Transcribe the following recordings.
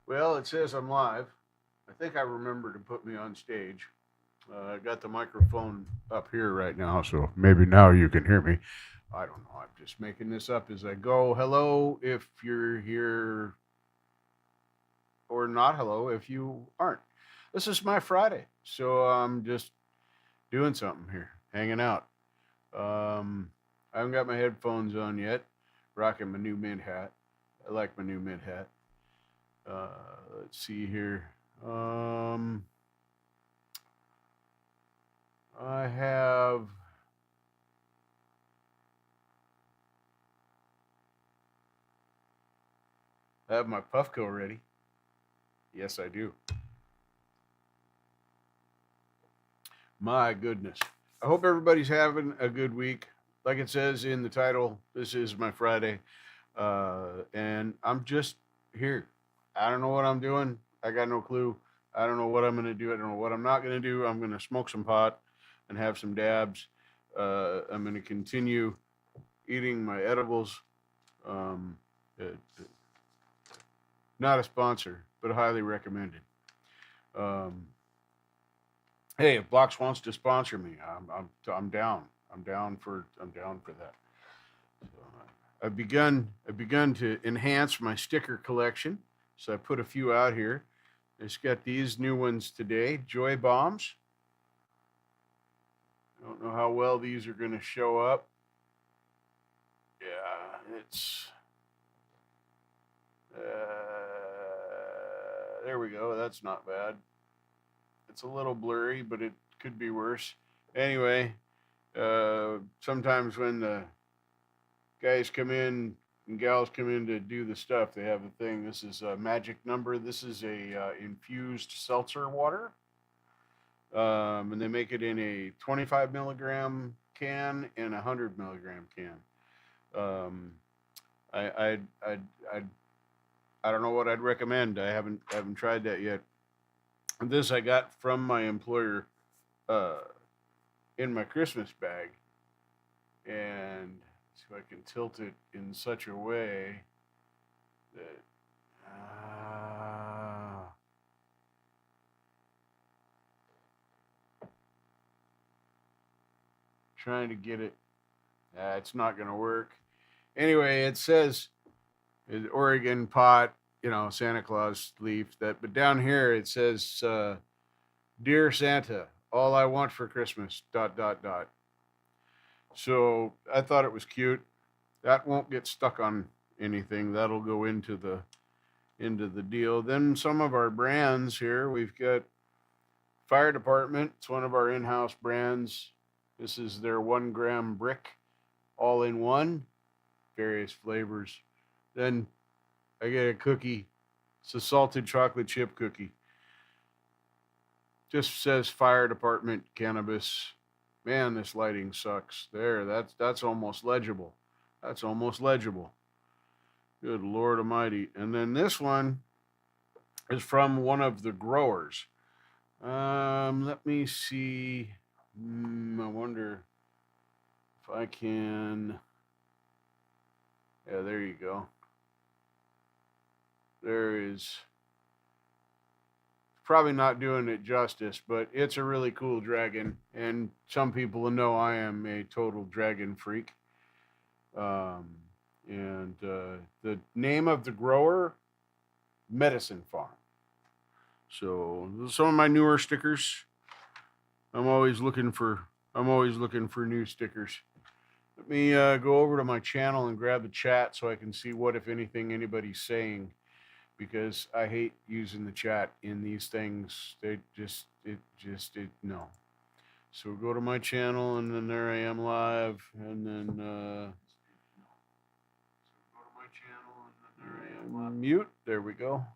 Well, it says I'm live. I think I remember to put me on stage. I got the microphone up here right now, so maybe now you can hear me. I don't know. I'm just making this up as I go. Hello if you're here, or not hello if you aren't. This is my Friday, so I'm just doing something here, hanging out. I haven't got my headphones on yet. Rocking my new mint hat. I like my new mint hat. Uh, let's see here. Um, I have my Puffco ready. Yes, I do. My goodness. I hope everybody's having a good week. Like it says in the title, this is my Friday. And I'm just here. I don't know what I'm doing. I got no clue. I don't know what I'm going to do. I don't know what I'm not going to do. I'm going to smoke some pot and have some dabs. I'm going to continue eating my edibles. Um, uh, Not a sponsor, but highly recommended. Um, hey, if Blocks wants to sponsor me, I'm down. I'm down for that. So, I've begun to enhance my sticker collection. So I put a few out here. I just got these new ones today, Joy Bombs. I don't know how well these are going to show up. Yeah, it's there we go. That's not bad. It's a little blurry, but it could be worse. Anyway, sometimes when the guys come in and gals come in to do the stuff, they have a thing. This is a magic number. This is a infused seltzer water, and they make it in a 25 milligram can and a 100 milligram can. Um, I, I I I I don't know what I'd recommend. I haven't tried that yet. This I got from my employer uh, in my Christmas bag, and see if I can tilt it in such a way that trying to get it. It's not going to work. Anyway, it says Oregon pot, Santa Claus leaf. But down here it says, "Dear Santa, all I want for Christmas." Dot dot dot. So I thought it was cute. That won't get stuck on anything. That'll go into the deal. Then some of our brands here. We've got Fire Department. It's one of our in-house brands. This is their 1 gram brick, all in one, various flavors. Then I get a cookie. It's a salted chocolate chip cookie. Just says Fire Department Cannabis. Man, this lighting sucks. There, that's almost legible. That's almost legible. Good Lord Almighty. And then this one is from one of the growers. Let me see. I wonder if I can. Yeah, there you go. There is probably not doing it justice, but it's a really cool dragon, and some people know I am a total dragon freak. Um, and the name of the grower, Medicine Farm. So some of my newer stickers. I'm always looking for. I'm always looking for new stickers. Let me go over to my channel and grab the chat so I can see what, if anything, anybody's saying, because I hate using the chat in these things. No. So go to my channel, and then there I am live, and then go to my channel, and then there I am live. Mute. There we go.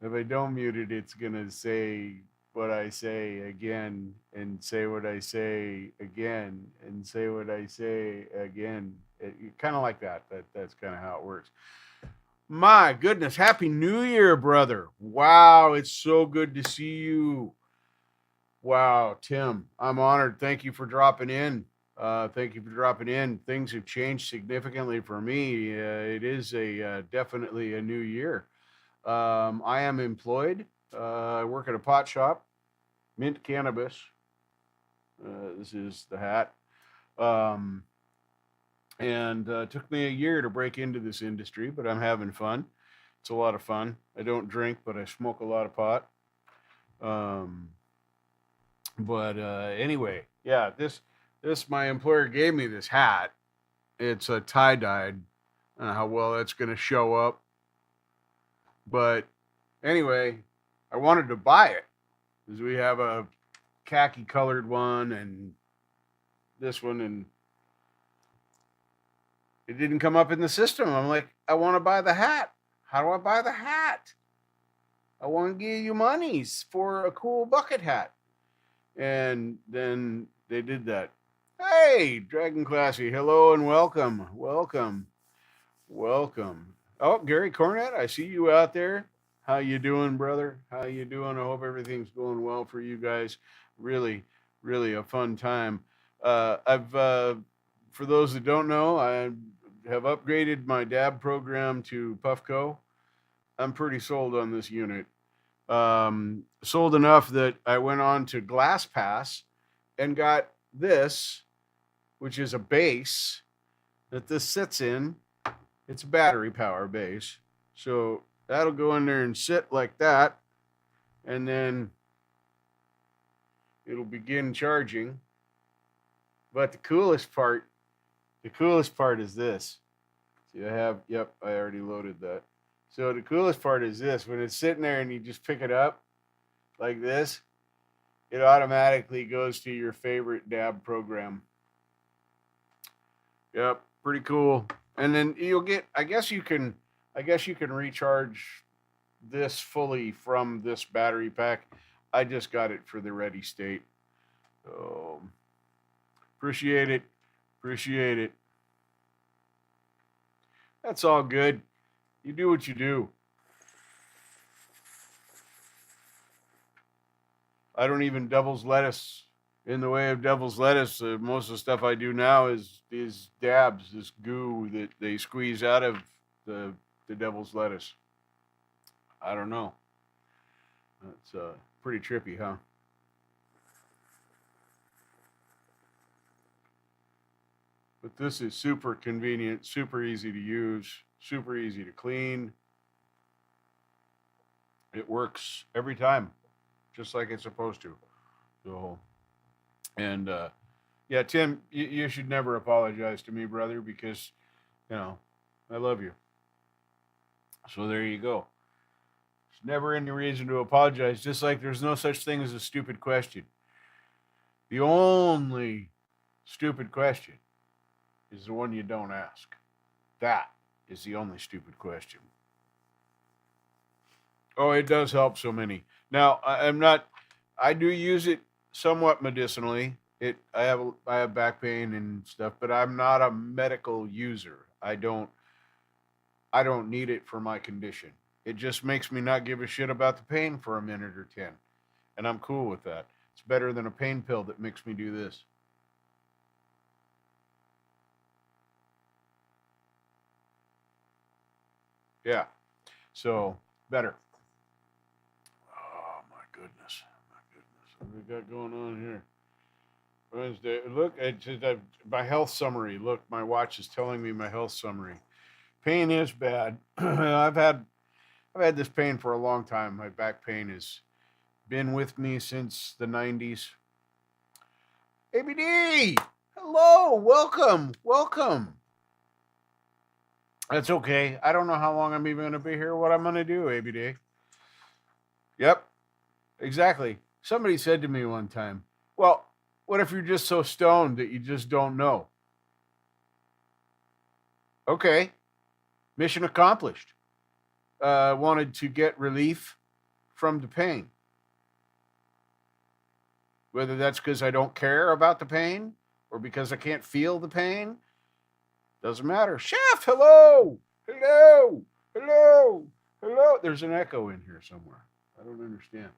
If I don't mute it, it's gonna say what I say again, and say what I say again, and say what I say again. Kind of like that. That's kind of how it works. My goodness, happy New Year, brother! Wow, it's so good to see you. Wow, Tim, I'm honored. Thank you for dropping in. Thank you for dropping in. Things have changed significantly for me. It is a definitely a new year. I am employed. I work at a pot shop, Mint Cannabis. This is the hat. Um, and it took me a year to break into this industry, but I'm having fun. It's a lot of fun. I don't drink, but I smoke a lot of pot. Um, but anyway, yeah, this my employer gave me this hat. It's a tie dyed. I don't know how well that's going to show up, but anyway, I wanted to buy it because we have a khaki colored one and this one, and it didn't come up in the system. I'm like, I want to buy the hat. How do I buy the hat? I want to give you monies for a cool bucket hat. And then they did that. Hey, Dragon Classy, hello and welcome. Welcome. Welcome. Oh, Gary Cornett, I see you out there. How you doing, brother? How you doing? I hope everything's going well for you guys. Really, really a fun time. I've for those that don't know, I have upgraded my DAB program to Puffco. I'm pretty sold on this unit. Sold enough that I went on to GlassPass and got this, which is a base that this sits in. It's a battery power base. So that'll go in there and sit like that. And then it'll begin charging. But the coolest part is this. See, I already loaded that. So the coolest part is this. When it's sitting there and you just pick it up like this, it automatically goes to your favorite DAB program. Yep, pretty cool. And then you'll get, I guess you can recharge this fully from this battery pack. I just got it for the ready state. So appreciate it. That's all good. You do what you do. I don't even devil's lettuce. In the way of devil's lettuce, most of the stuff I do now is dabs, this goo that they squeeze out of the devil's lettuce. I don't know. That's pretty trippy, huh? But this is super convenient, super easy to use, super easy to clean. It works every time, just like it's supposed to. So, and yeah, Tim, you should never apologize to me, brother, because I love you. So there you go. There's never any reason to apologize. Just like there's no such thing as a stupid question. The only stupid question is the one you don't ask. That is the only stupid question. Oh, it does help so many. Now, I do use it somewhat medicinally. I have back pain and stuff, but I'm not a medical user. I don't need it for my condition. It just makes me not give a shit about the pain for a minute or 10. And I'm cool with that. It's better than a pain pill that makes me do this. Yeah. So, better. Oh, my goodness. What we got going on here? Wednesday. Look, my health summary. Look, my watch is telling me my health summary. Pain is bad. I've had this pain for a long time. My back pain has been with me since the 90s. ABD! Hello! Welcome! That's okay. I don't know how long I'm even going to be here, what I'm going to do, ABD. Yep, exactly. Somebody said to me one time, well, what if you're just so stoned that you just don't know? Okay, mission accomplished. Wanted to get relief from the pain. Whether that's because I don't care about the pain or because I can't feel the pain, doesn't matter. Chef, hello. There's an echo in here somewhere. I don't understand.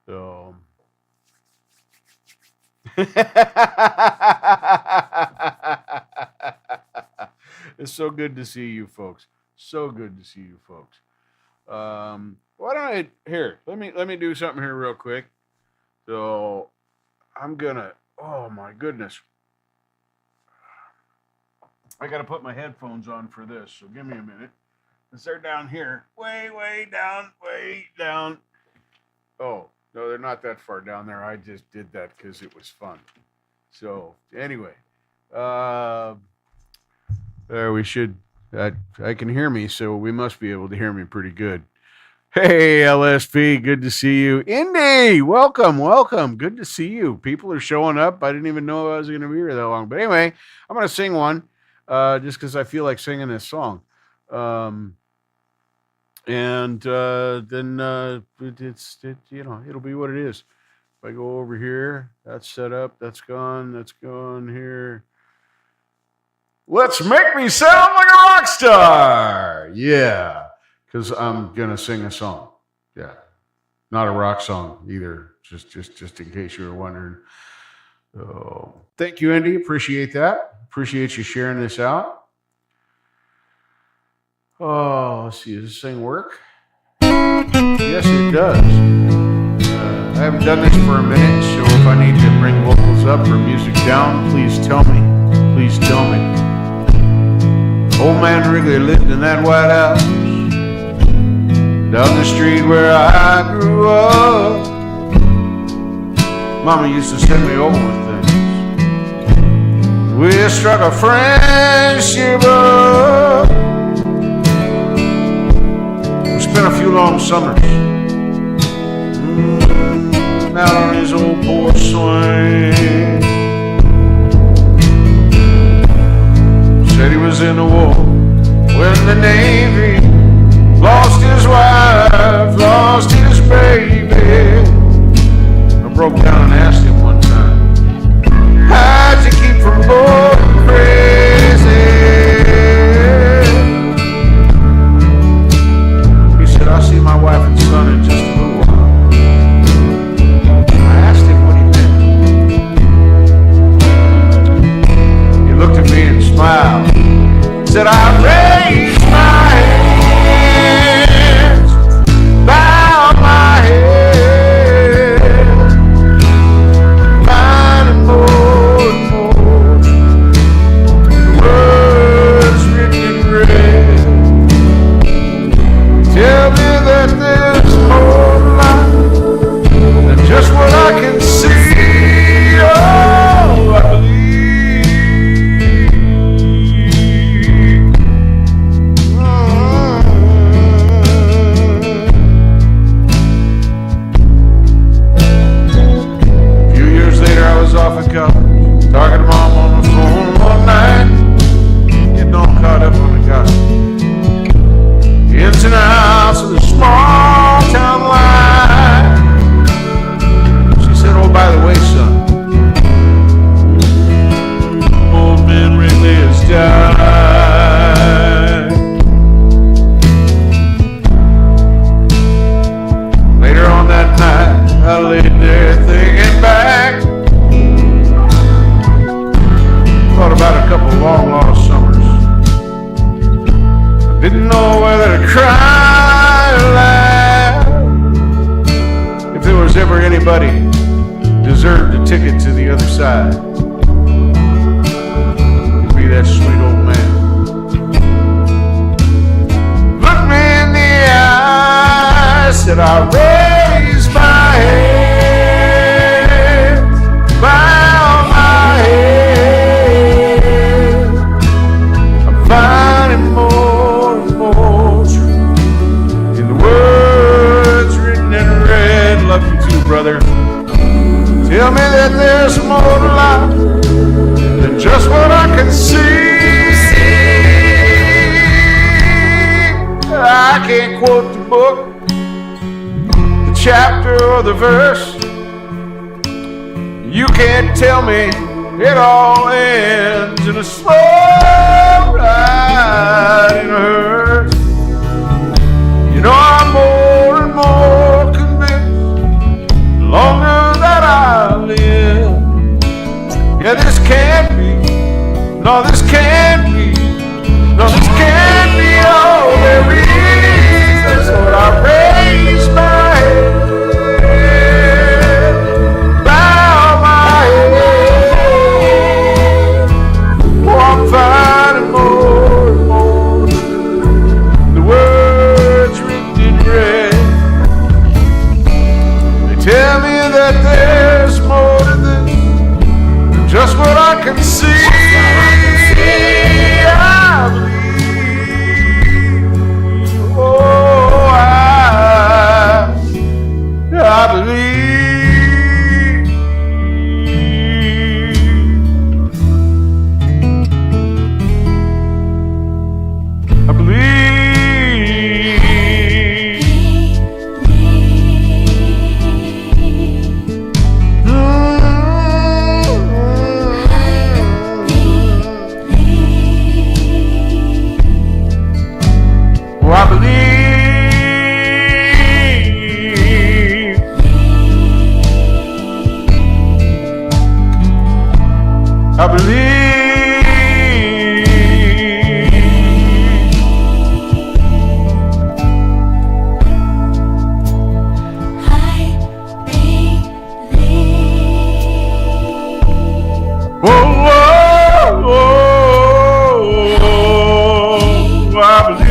So, it's so good to see you folks. So good to see you folks. Why don't I here? Let me do something here real quick. So I'm gonna. Oh my goodness! I gotta put my headphones on for this. So give me a minute. Cause they're down here, way down, way down. Oh no, they're not that far down there. I just did that because it was fun. So anyway, there we should. I can hear me, so we must be able to hear me pretty good. Hey, LSP, good to see you. Indy, welcome. Good to see you. People are showing up. I didn't even know I was going to be here that long. But anyway, I'm going to sing one just because I feel like singing this song. Then it'll be what it is. If I go over here, that's set up, that's gone here. Let's make me sound like a rock star. Yeah. Because I'm gonna sing a song. Yeah. Not a rock song either. Just in case you were wondering. So thank you, Andy. Appreciate that. Appreciate you sharing this out. Oh, let's see. Does this thing work? Yes, it does. I haven't done this for a minute, so if I need to bring vocals up or music down, please tell me. Please tell me. Old man Wrigley lived in that White House down the street where I grew up. Mama used to send me over with things. We struck a friendship up. We spent a few long summers out on his old porch swing. Said he was in the war when the Navy lost his wife, lost his baby. I broke down and asked him one time, how'd you keep from going crazy? He said, I'll see my wife and son in just a little while. I asked him what he meant. He looked at me and smiled. Said, I raised my hands, bowed my head, finding more and more the words written in red. Tell me that there's more to life than just what I can see. Oh, I believe. Off at college, talking to mom on the phone one night, getting all caught up on the gossip, ins and outs of the small town life. She said, oh, by the way, son, old man Wrigley has died. Later on that night, I laid there thinking back. Thought about a couple of long lost summers. I didn't know whether to cry or laugh. If there was ever anybody deserved a ticket to the other side, it'd be that sweet old man. Looked me in the eye, said I raised my hands, bowed my head. Finding more and more truth in the words written in red. Love you too, brother. Tell me that there's more to life than just what I can see. I can't quote the book, the chapter or the verse. You can't tell me it all ends in a slow ride in a hearse. You know I'm more and more convinced the longer that I live. Yeah, this can't be, no, this can't be, no, this can't be all there is. That's what I believe. Oh, oh, oh, oh, I believe.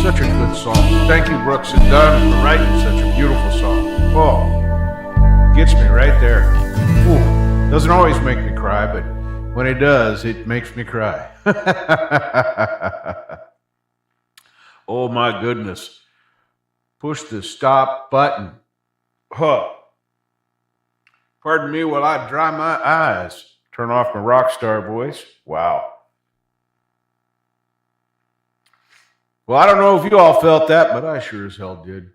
Such a good song. Thank you, Brooks and Dunn, for writing such a beautiful song. Oh, gets me right there. Ooh, doesn't always make me cry, but when it does, it makes me cry. Oh my goodness. Push the stop button. Huh. Pardon me while I dry my eyes. Turn off my rock star voice. Wow. Well, I don't know if you all felt that, but I sure as hell did.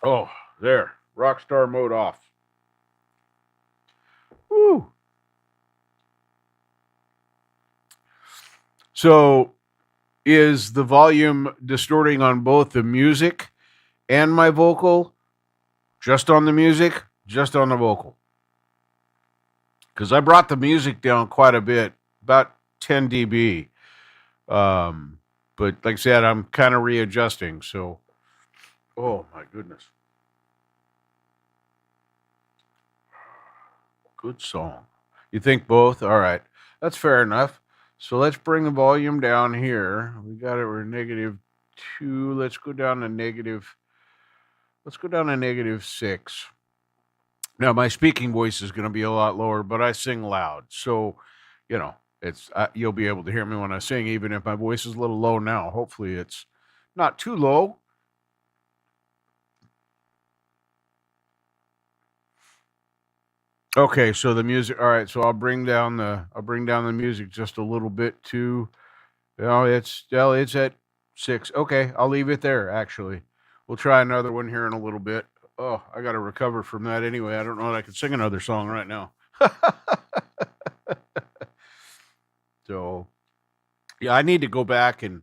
Oh, there. Rockstar mode off. Woo. So, is the volume distorting on both the music and my vocal? Just on the music? Just on the vocal? Because I brought the music down quite a bit, about 10 dB. But like I said, I'm kind of readjusting. So, oh my goodness. Good song. You think both? All right. That's fair enough. So let's bring the volume down here. We got it. We're -2. Let's go down to -6. Now my speaking voice is going to be a lot lower, but I sing loud. So, it's you'll be able to hear me when I sing, even if my voice is a little low now. Hopefully it's not too low. Okay, so the music. All right, so I'll bring down the music just a little bit too. It's at 6. Okay, I'll leave it there. Actually, we'll try another one here in a little bit. Oh, I got to recover from that anyway. I don't know that I can sing another song right now. So, yeah, I need to go back and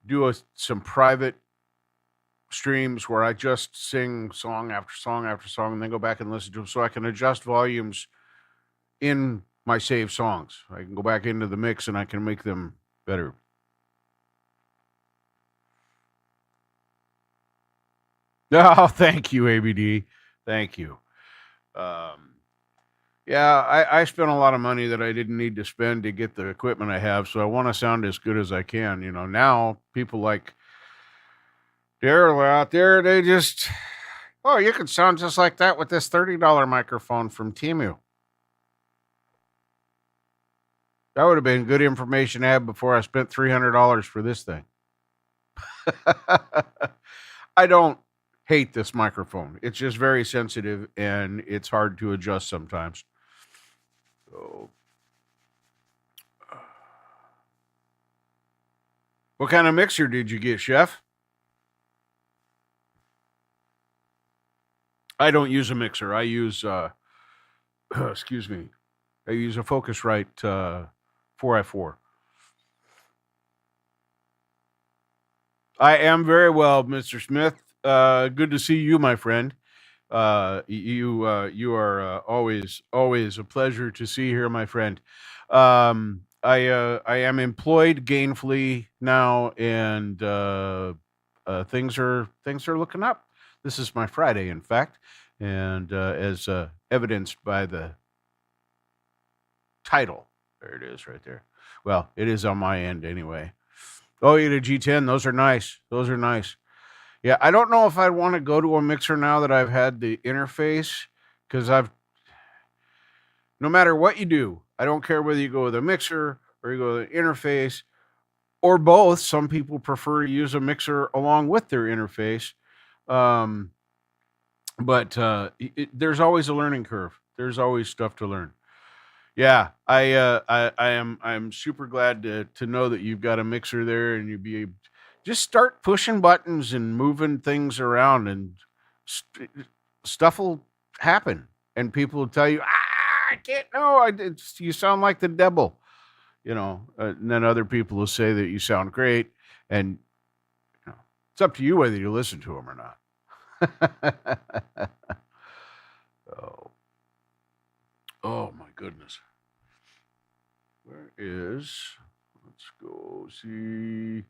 do some private streams where I just sing song after song after song and then go back and listen to them so I can adjust volumes in my saved songs. I can go back into the mix and I can make them better. Oh, thank you, ABD. Thank you. Yeah, I spent a lot of money that I didn't need to spend to get the equipment I have, so I want to sound as good as I can. Now people like Daryl out there, they just, oh, you can sound just like that with this $30 microphone from Temu. That would have been good information to have before I spent $300 for this thing. I don't hate this microphone. It's just very sensitive and it's hard to adjust sometimes. So, what kind of mixer did you get, Chef? I don't use a mixer. I use, excuse me, I use a Focusrite 4i4. I am very well, Mr. Smith. Good to see you, my friend. You are always a pleasure to see here, my friend. I am employed gainfully now, and things are looking up. This is my Friday, in fact, and as evidenced by the title, there it is, right there. Well, it is on my end anyway. Oh, you did a G10. Those are nice. Yeah, I don't know if I'd want to go to a mixer now that I've had the interface, because no matter what you do, I don't care whether you go with a mixer or you go with an interface or both. Some people prefer to use a mixer along with their interface. But there's always a learning curve. There's always stuff to learn. Yeah, I'm super glad to know that you've got a mixer there and you be just start pushing buttons and moving things around and stuff will happen and people will tell you, can't. No, you sound like the devil. And then other people will say that you sound great, and it's up to you whether you listen to them or not. Oh my goodness. Where is? Let's go see.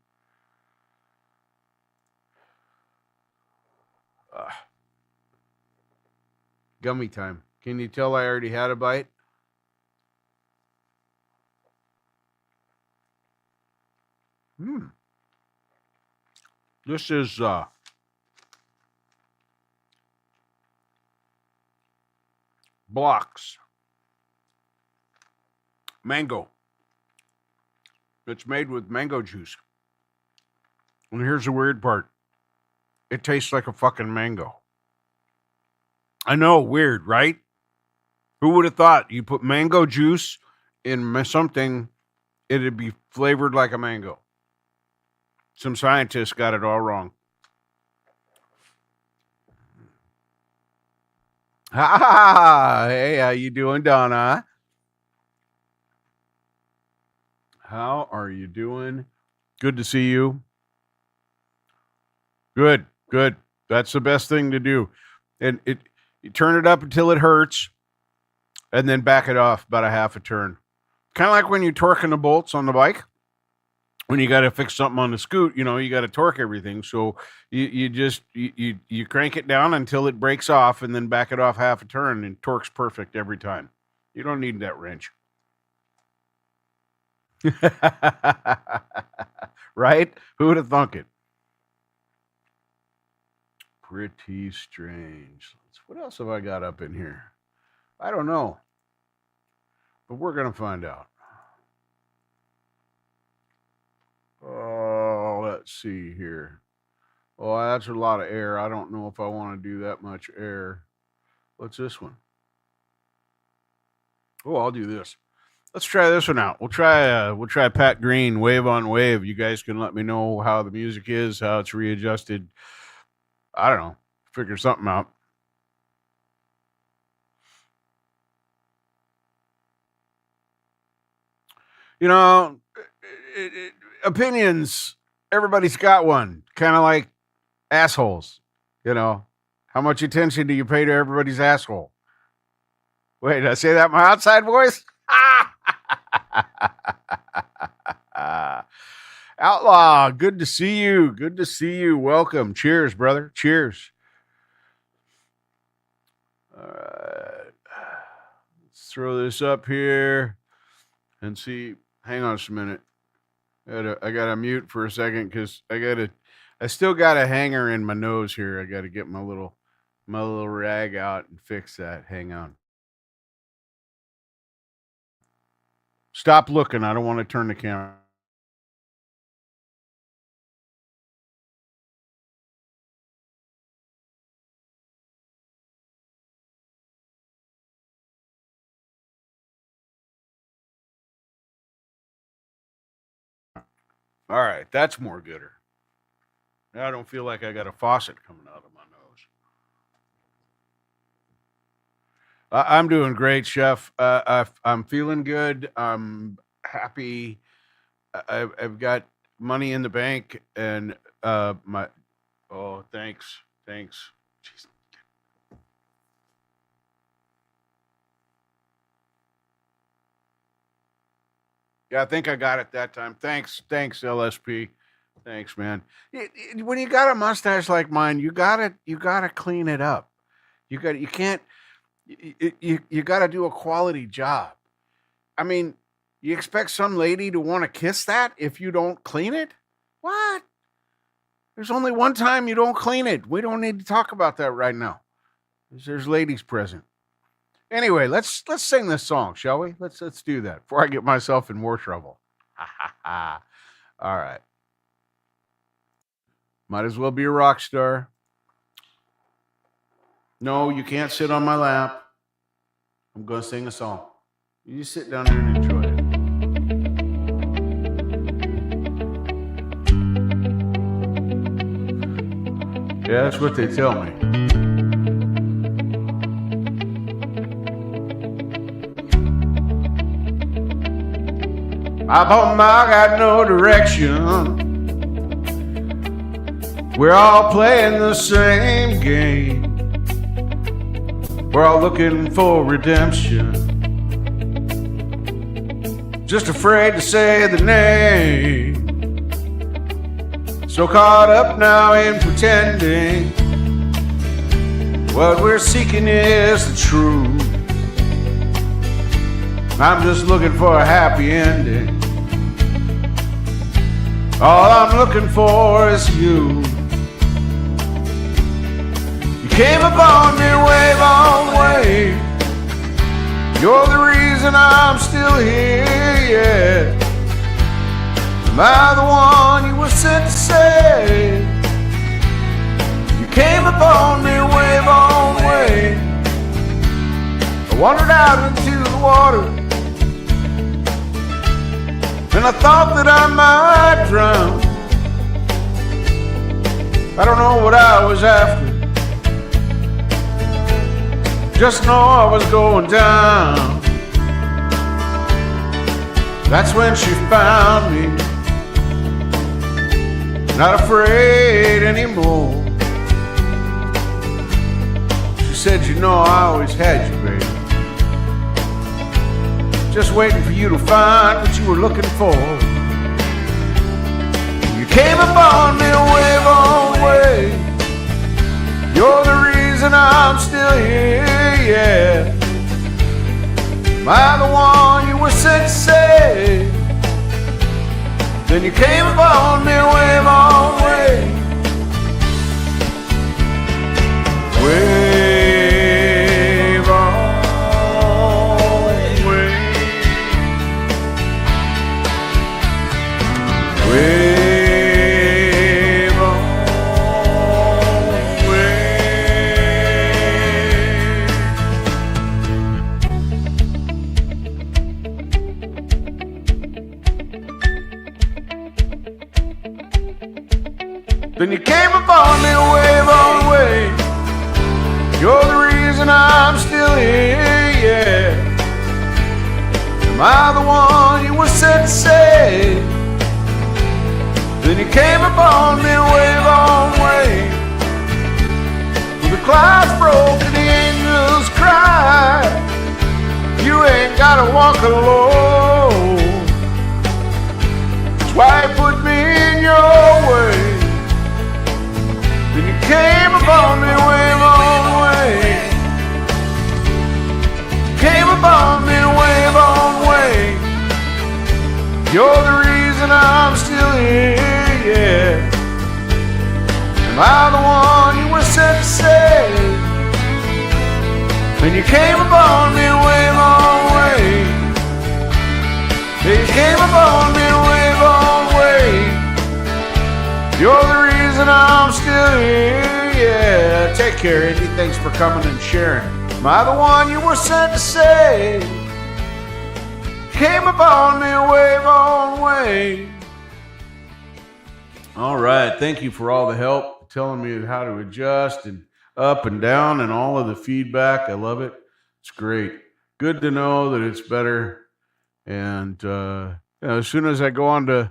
Gummy time. Can you tell I already had a bite? This is Blocks mango. It's made with mango juice. And here's the weird part. It tastes like a fucking mango. I know, weird, right? Who would have thought you put mango juice in something, it'd be flavored like a mango? Some scientists got it all wrong. Hey, how you doing, Donna? How are you doing? Good to see you. Good. That's the best thing to do. And you turn it up until it hurts, and then back it off about a half a turn. Kind of like when you're torquing the bolts on the bike. When you got to fix something on the scoot, you got to torque everything. So you just crank it down until it breaks off, and then back it off half a turn, and torque's perfect every time. You don't need that wrench. Right? Who would have thunk it? Pretty strange. What else have I got up in here? I don't know. But we're going to find out. Oh, let's see here. Oh, that's a lot of air. I don't know if I want to do that much air. What's this one? Oh, I'll do this. Let's try this one out. We'll try Pat Green, Wave on Wave. You guys can let me know how the music is, how it's readjusted. I don't know. Figure something out. Opinions, everybody's got one. Kind of like assholes. How much attention do you pay to everybody's asshole? Wait, did I say that in my outside voice? Outlaw, good to see you. Good to see you. Welcome. Cheers, brother. Cheers. All right. Let's throw this up here and see. Hang on just a minute. I gotta mute for a second because I still got a hanger in my nose here. I gotta get my little rag out and fix that. Hang on. Stop looking. I don't want to turn the camera. All right, that's more gooder. Now I don't feel like I got a faucet coming out of my nose. I'm doing great, Chef. I'm feeling good. I'm happy. I've got money in the bank, and my. Oh, thanks. Jeez. Yeah, I think I got it that time. Thanks, LSP. Thanks, man. When you got a mustache like mine, you gotta clean it up. You can't. You got to do a quality job. I mean, you expect some lady to want to kiss that if you don't clean it? What? There's only one time you don't clean it. We don't need to talk about that right now. There's ladies present. Anyway, let's sing this song, shall we? Let's do that before I get myself in more trouble. All right. Might as well be a rock star. No, you can't sit on my lap. I'm going to sing a song. You sit down here and enjoy it. Yeah, that's what they tell me. Up on my got no direction. We're all playing the same game. We're all looking for redemption. Just afraid to say the name. So caught up now in pretending. What we're seeking is the truth. I'm just looking for a happy ending. All I'm looking for is you. You came upon me wave on wave. You're the reason I'm still here, yeah. Am I the one you were sent to save? You came upon me wave on wave. I wandered out into the water, and I thought that I might drown. I don't know what I was after, just know I was going down. That's when she found me, not afraid anymore. She said, you know I always had you, baby. Just waiting for you to find what you were looking for. You came upon me wave on wave. You're the reason I'm still here, yeah. Am I the one you were sent to save? Then you came upon me wave on wave. Wave on wave. Wave on Then you came upon me wave on wave. You're the reason I'm still here, yeah. Am I the one you were sent to save? Then you came upon me wave on wave. Well, the clouds broke and the angels cried. You ain't gotta walk alone. That's why you put me in your way. Then you came upon me wave on wave. Came upon me wave on wave. You're the reason I'm still here, yeah. Am I the one you were sent to save? Then you came upon me wave on wave. Then you came upon me wave on wave. You're the reason I'm still here, yeah. Take care, Indy. Thanks for coming and sharing. Am I the one you were sent to save? Came upon me wave on wave. All right. Thank you for all the help, telling me how to adjust and up and down and all of the feedback. I love it. It's great. Good to know that it's better. And as soon as I go on to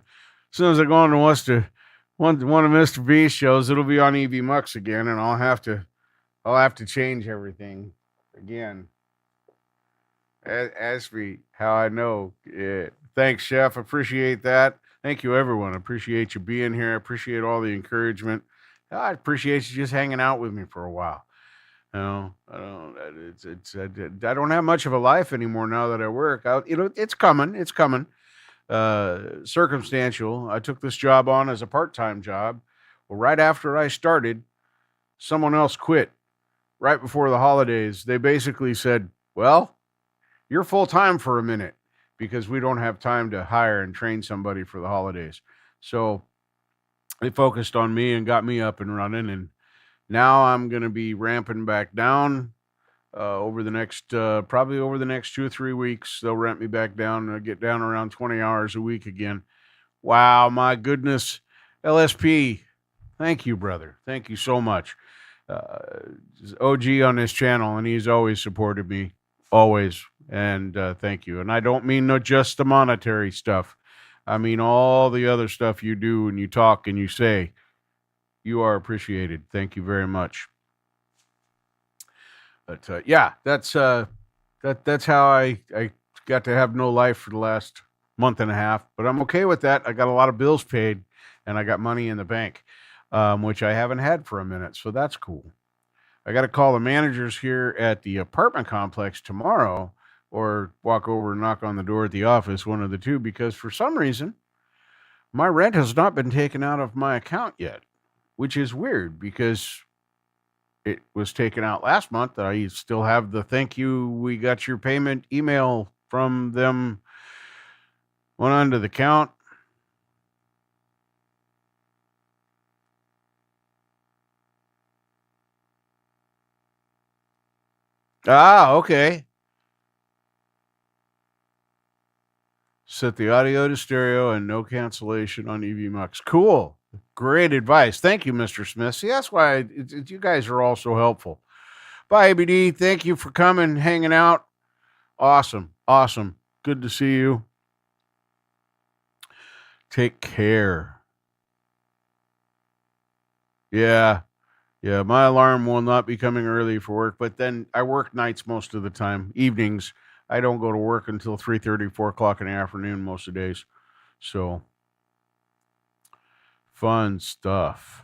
one of Mr. B's shows, it'll be on EV Mux again, and I'll have to change everything again. Ask me how I know. Yeah. Thanks, Chef. Appreciate that. Thank you, everyone. Appreciate you being here. I appreciate all the encouragement. I appreciate you just hanging out with me for a while. You know, I don't have much of a life anymore now that I work. It's coming. It's coming. Circumstantial. I took this job on as a part-time job. Well, right after I started, someone else quit right before the holidays. They basically said, well, you're full-time for a minute because we don't have time to hire and train somebody for the holidays. So they focused on me and got me up and running. And now I'm going to be ramping back down over the next, probably over the next 2 or 3 weeks. They'll ramp me back down and get down around 20 hours a week again. Wow, my goodness. LSP, thank you, brother. Thank you so much. OG on this channel, and he's always supported me, always. And thank you. And I don't mean just the monetary stuff. I mean, all the other stuff you do and you talk and you say, you are appreciated. Thank you very much. But yeah, that's how I got to have no life for the last month and a half. But I'm okay with that. I got a lot of bills paid, and I got money in the bank, which I haven't had for a minute. So that's cool. I got to call the managers here at the apartment complex tomorrow, or walk over and knock on the door at the office, one of the two, because for some reason my rent has not been taken out of my account yet, which is weird because it was taken out last month. I still have the thank you, we got your payment email from them, went onto the count. Okay. Set the audio to stereo and no cancellation on EV Mux. Cool. Great advice. Thank you, Mr. Smith. See, that's why you guys are all so helpful. Bye, ABD. Thank you for coming, hanging out. Awesome. Awesome. Good to see you. Take care. Yeah. Yeah, my alarm will not be coming early for work, but then I work nights most of the time, evenings. I don't go to work until 3:30, 4 o'clock in the afternoon most of the days. So, fun stuff.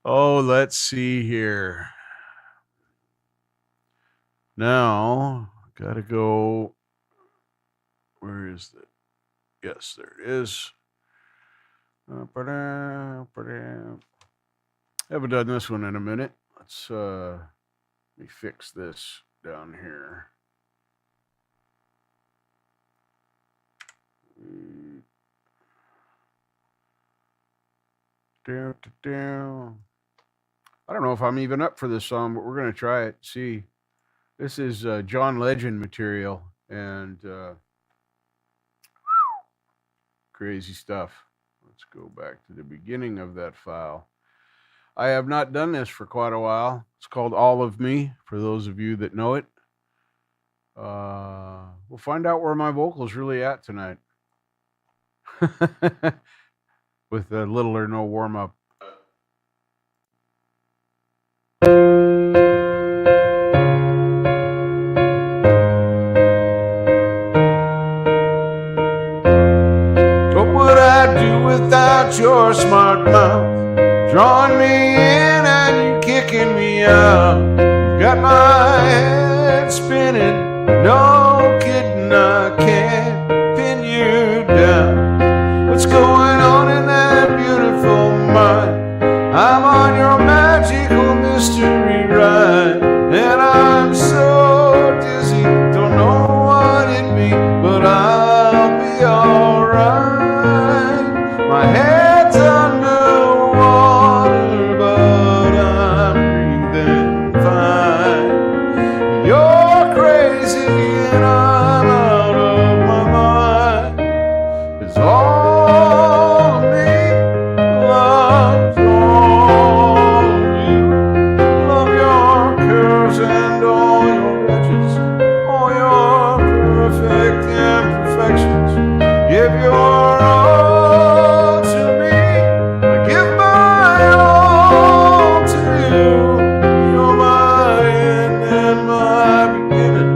Oh, let's see here. Now, gotta go. Where is it? Yes, there it is. Haven't done this one in a minute. Let's let me fix this down here. I don't know if I'm even up for this song, but we're gonna try it. See, this is John Legend material and crazy stuff. Let's go back to the beginning of that file. I have not done this for quite a while. It's called All of Me, for those of you that know it. We'll find out where my vocal's really at tonight. With little or no warm-up. What would I do without your smart mouth? Drawing me in and you kicking me out. You've got my head spinning. No kidding, I can't pin you down. What's going on in that beautiful mind? I'm on your magical mystery ride, and I'm so dizzy, don't know what it means, but I'll be alright. My head's underwater, but I'm breathing fine. You're crazy and I'm out of my mind. It's all of me loves all of you. Love your curves and all your edges, all your perfect imperfections. Give your all to me, I give my all to you. You're my end and my beginning,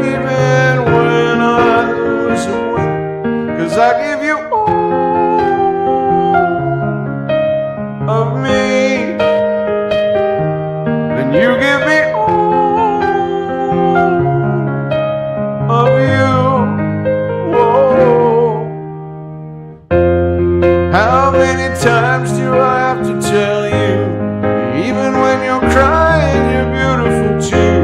even when I lose and win. 'Cause I give you all of me, and you give me all of you. Whoa. How many times do I have to tell you? Even when you're crying, you're beautiful too.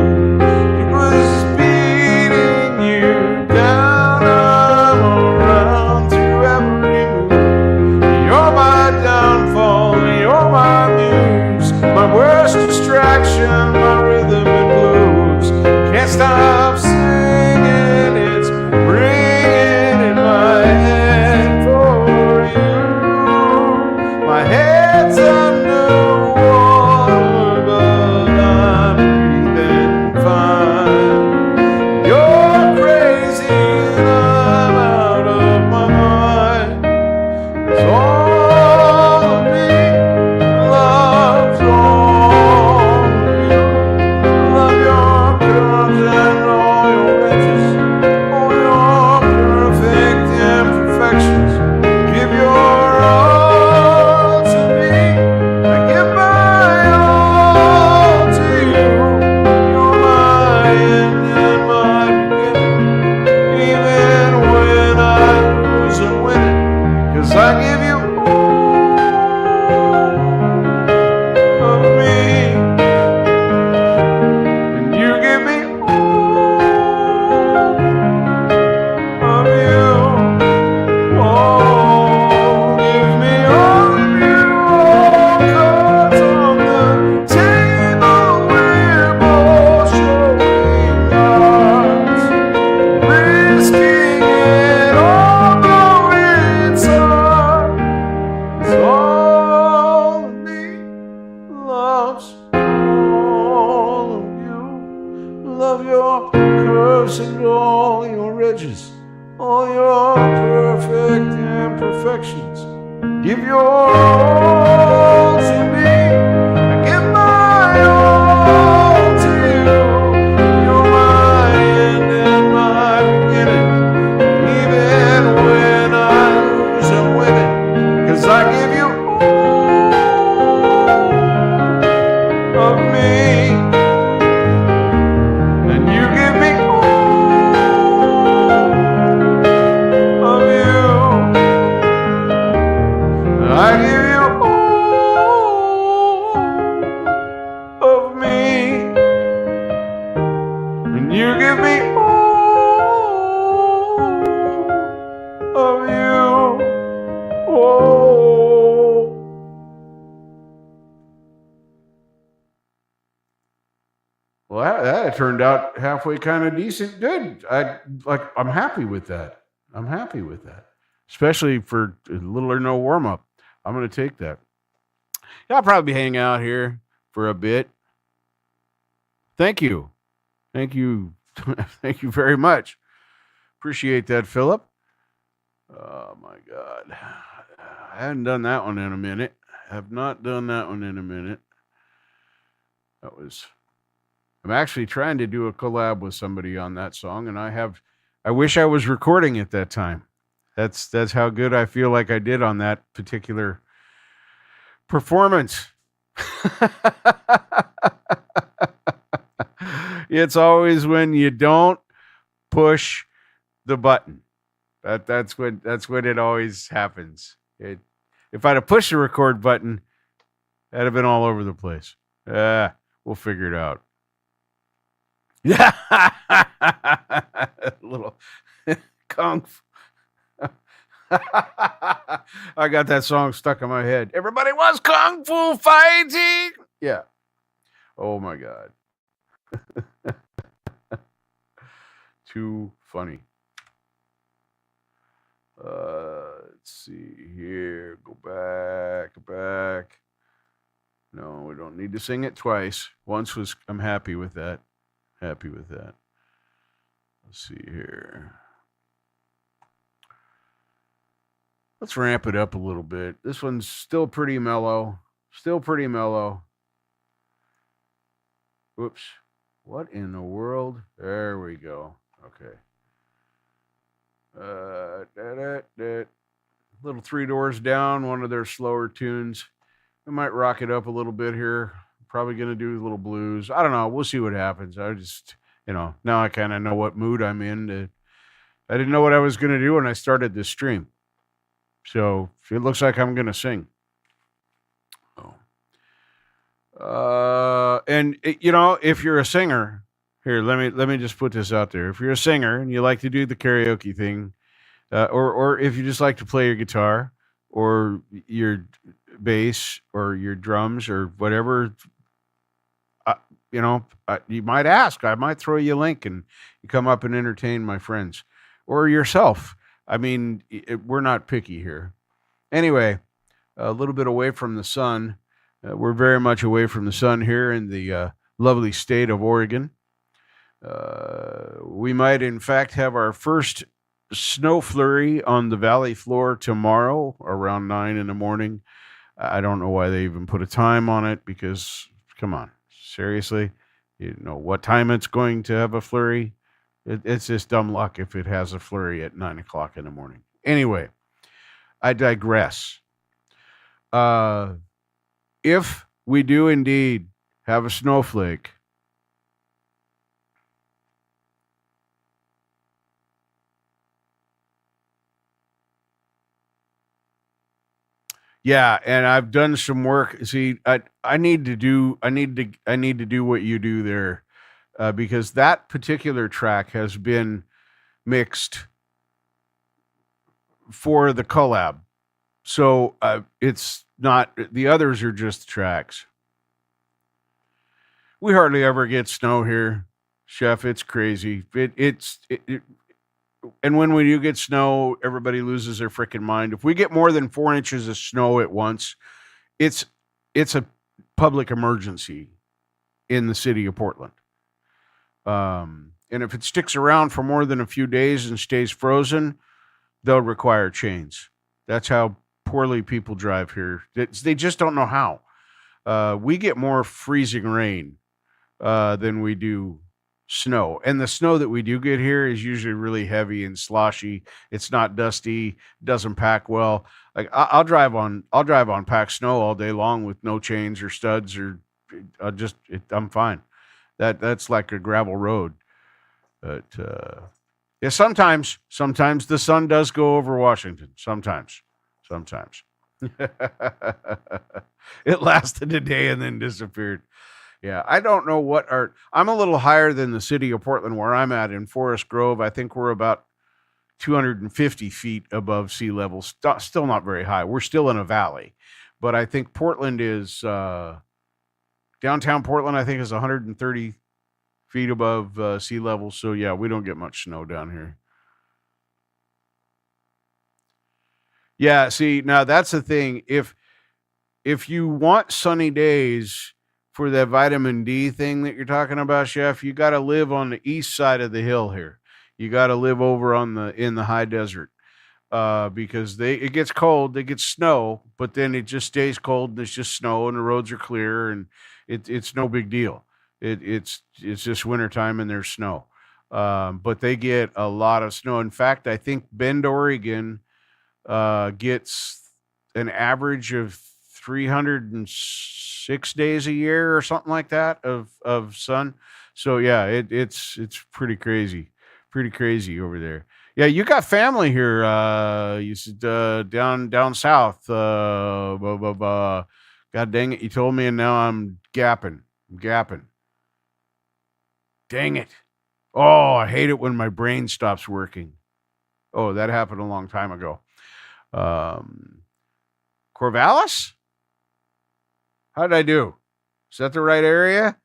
It was beating you down, I'm around through affections. Give your all to me. I give my all to you. You're my end and my beginning. Even when I lose, I'm winning. 'Cause I give you all of me. And you give me all of you. I give you all of me, and you give me all of you. Oh. Well, that turned out halfway kind of decent. Good. I'm happy with that. I'm happy with that, especially for little or no warm up. I'm gonna take that. Yeah, I'll probably hang out here for a bit. Thank you. Thank you. Thank you very much. Appreciate that, Philip. Oh my God. I haven't done that one in a minute. Have not done that one in a minute. I'm actually trying to do a collab with somebody on that song, and I wish I was recording at that time. That's how good I feel like I did on that particular performance. It's always when you don't push the button. That's when it always happens. If I'd have pushed the record button, that'd have been all over the place. We'll figure it out. Yeah, little kung fu. I got that song stuck in my head. Everybody was kung fu fighting. Yeah. Oh my God. Too funny. Let's see here. Go back. No, we don't need to sing it twice. I'm happy with that. Let's see here. Let's ramp it up a little bit. This one's still pretty mellow. Whoops. What in the world? There we go. Okay. Little Three Doors Down, one of their slower tunes. We might rock it up a little bit here. Probably going to do a little blues. I don't know. We'll see what happens. I just, now I kind of know what mood I'm in. I didn't know what I was going to do when I started this stream. So it looks like I'm going to sing. If you're a singer, here, let me just put this out there. If you're a singer and you like to do the karaoke thing, or if you just like to play your guitar or your bass or your drums or whatever, you might ask. I might throw you a link and you come up and entertain my friends or yourself. I mean, we're not picky here. Anyway, a little bit away from the sun. We're very much away from the sun here in the lovely state of Oregon. We might, in fact, have our first snow flurry on the valley floor tomorrow around 9 in the morning. I don't know why they even put a time on it because, come on, seriously, you know what time it's going to have a flurry? It's just dumb luck if it has a flurry at 9 o'clock in the morning. Anyway, I digress. If we do indeed have a snowflake, yeah, and I've done some work. See, I need to do what you do there, because that particular track has been mixed for the collab. So it's not, the others are just tracks. We hardly ever get snow here, Chef. It's crazy. And when we do get snow, everybody loses their freaking mind. If we get more than 4 inches of snow at once, it's a public emergency in the city of Portland. And if it sticks around for more than a few days and stays frozen, they'll require chains. That's how poorly people drive here. They just don't know how. We get more freezing rain than we do snow. And the snow that we do get here is usually really heavy and sloshy. It's not dusty, doesn't pack well. Like I'll drive on packed snow all day long with no chains or studs or I'm fine. That's like a gravel road. But yeah, sometimes the sun does go over Washington. Sometimes. It lasted a day and then disappeared. Yeah, I don't know I'm a little higher than the city of Portland where I'm at in Forest Grove. I think we're about 250 feet above sea level. Still not very high. We're still in a valley. But I think Portland is, downtown Portland, I think is 130 feet above sea level. So yeah, we don't get much snow down here. Yeah, see, now that's the thing. If you want sunny days for that vitamin D thing that you're talking about, Chef, you got to live on the east side of the hill here. You got to live over in the high desert because it gets cold, it gets snow, but then it just stays cold and it's just snow and the roads are clear and it's no big deal. It's just wintertime and there's snow, but they get a lot of snow. In fact, I think Bend, Oregon gets an average of 306 days a year or something like that of sun. So yeah, it's pretty crazy over there. Yeah, you got family here. You said down south. God dang it, you told me, and now I'm gapping. Dang it! Oh, I hate it when my brain stops working. Oh, that happened a long time ago. Corvallis? How did I do? Is that the right area?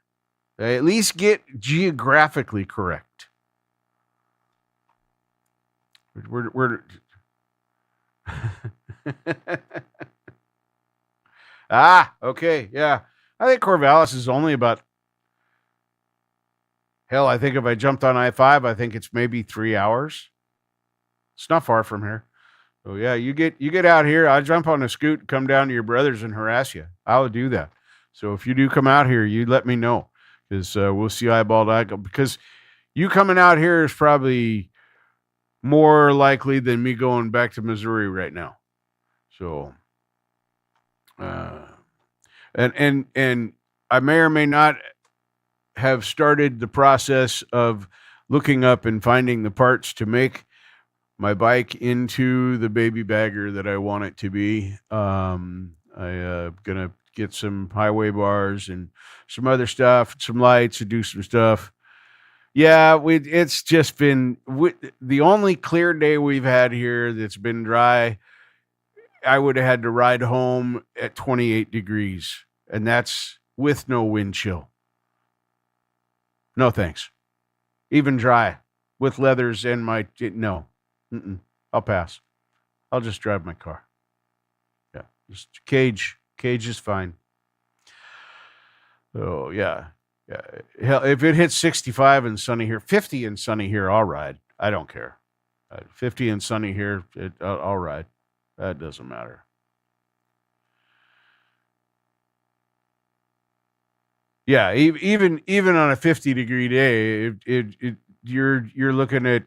I at least get geographically correct. We're okay, yeah. I think Corvallis is only about, hell, I think if I jumped on I-5, I think it's maybe 3 hours. It's not far from here. So yeah, you get out here. I'll jump on a scoot, come down to your brother's and harass you. I would do that. So if you do come out here, you let me know because we'll see eyeball to eyeball. Because you coming out here is probably more likely than me going back to Missouri right now. So, and I may or may not have started the process of looking up and finding the parts to make my bike into the baby bagger that I want it to be. I gonna get some highway bars and some other stuff, some lights, and do some stuff. Yeah, it's just been the only clear day we've had here that's been dry. I would have had to ride home at 28 degrees, and that's with no wind chill. No thanks. Even dry with leathers and no. I'll pass. I'll just drive my car. Yeah, just cage is fine. Oh yeah. Hell, if it hits 65 and sunny here, 50 and sunny here, I'll ride. I don't care. 50 and sunny here, I'll ride. That doesn't matter. Yeah, even on a 50-degree day, you're looking at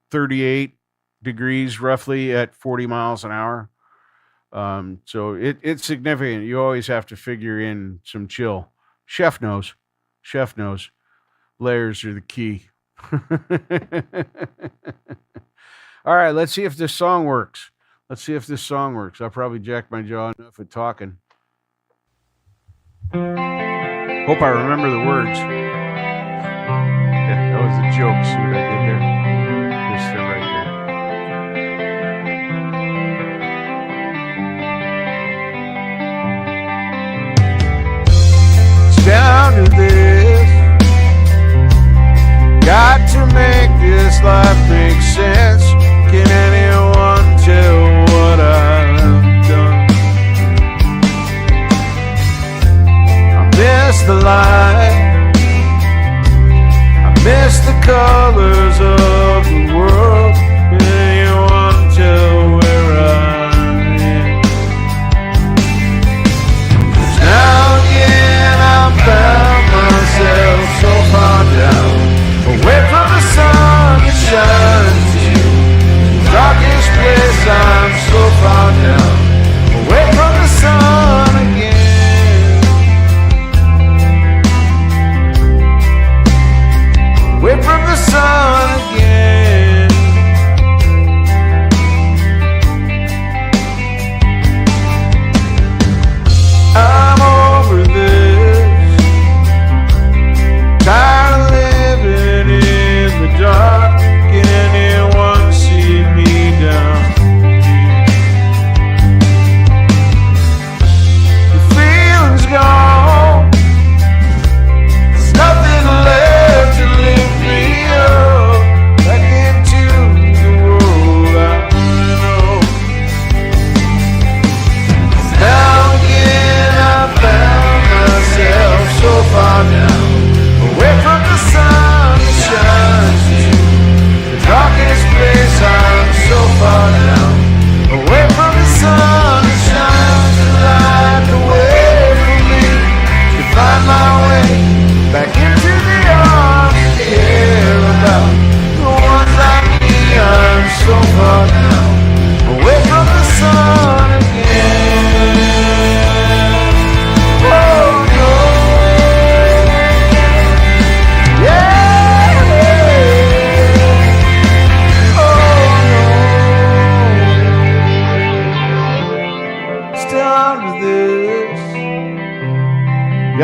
38 degrees roughly at 40 miles an hour. So it's significant. You always have to figure in some chill. Chef knows. Layers are the key. All right, let's see if this song works. I probably jacked my jaw enough at talking. Hope I remember the words. Yeah, that was a joke. See what I did there? Just right there. It's down to this. Got to make this life make sense. Can anyone tell what I've done? I miss the light. I miss the colors of the world. Can anyone tell where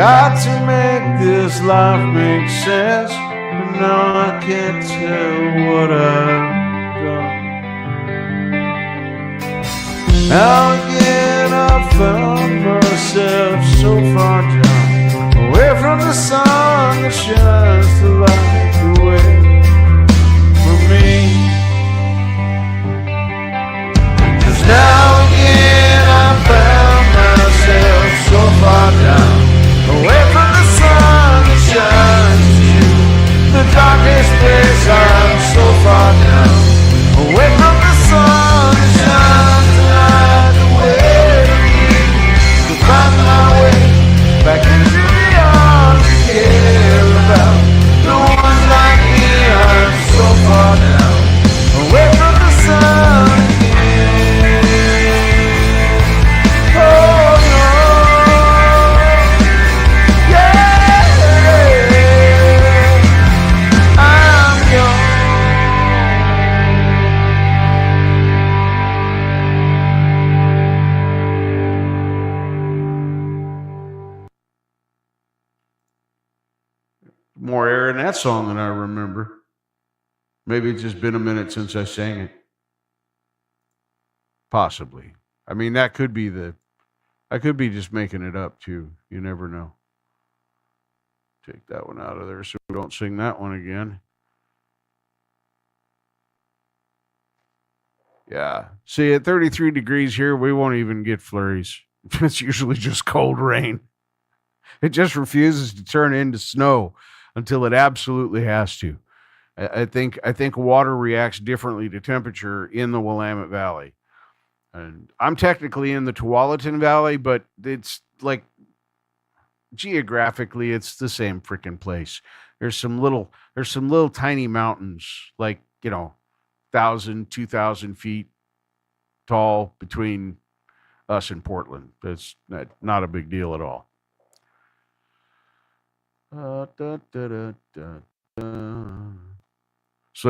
got to make this life make sense, but now I can't tell what I've done. Now again I found myself so far down, away from the sun that shines the light away from me. 'Cause now again I found myself so far down, away from the sun that shines to you. The darkest place, I'm so far down, away from the sun that shines to light the way to me. To find my way back into the arms you care about. No one's like me, I'm so far down, away from the sun again. Oh no, yeah, I'm young. More air in that song than I remember. Maybe it's just been a minute since I sang it. Possibly. I mean, I could be just making it up too. You never know. Take that one out of there so we don't sing that one again. Yeah. See, at 33 degrees here, we won't even get flurries. It's usually just cold rain. It just refuses to turn into snow until it absolutely has to. I think water reacts differently to temperature in the Willamette Valley. And I'm technically in the Tualatin Valley, but it's like geographically it's the same freaking place. There's some little tiny mountains, like, 1,000, 2,000 feet tall between us and Portland. That's not a big deal at all. So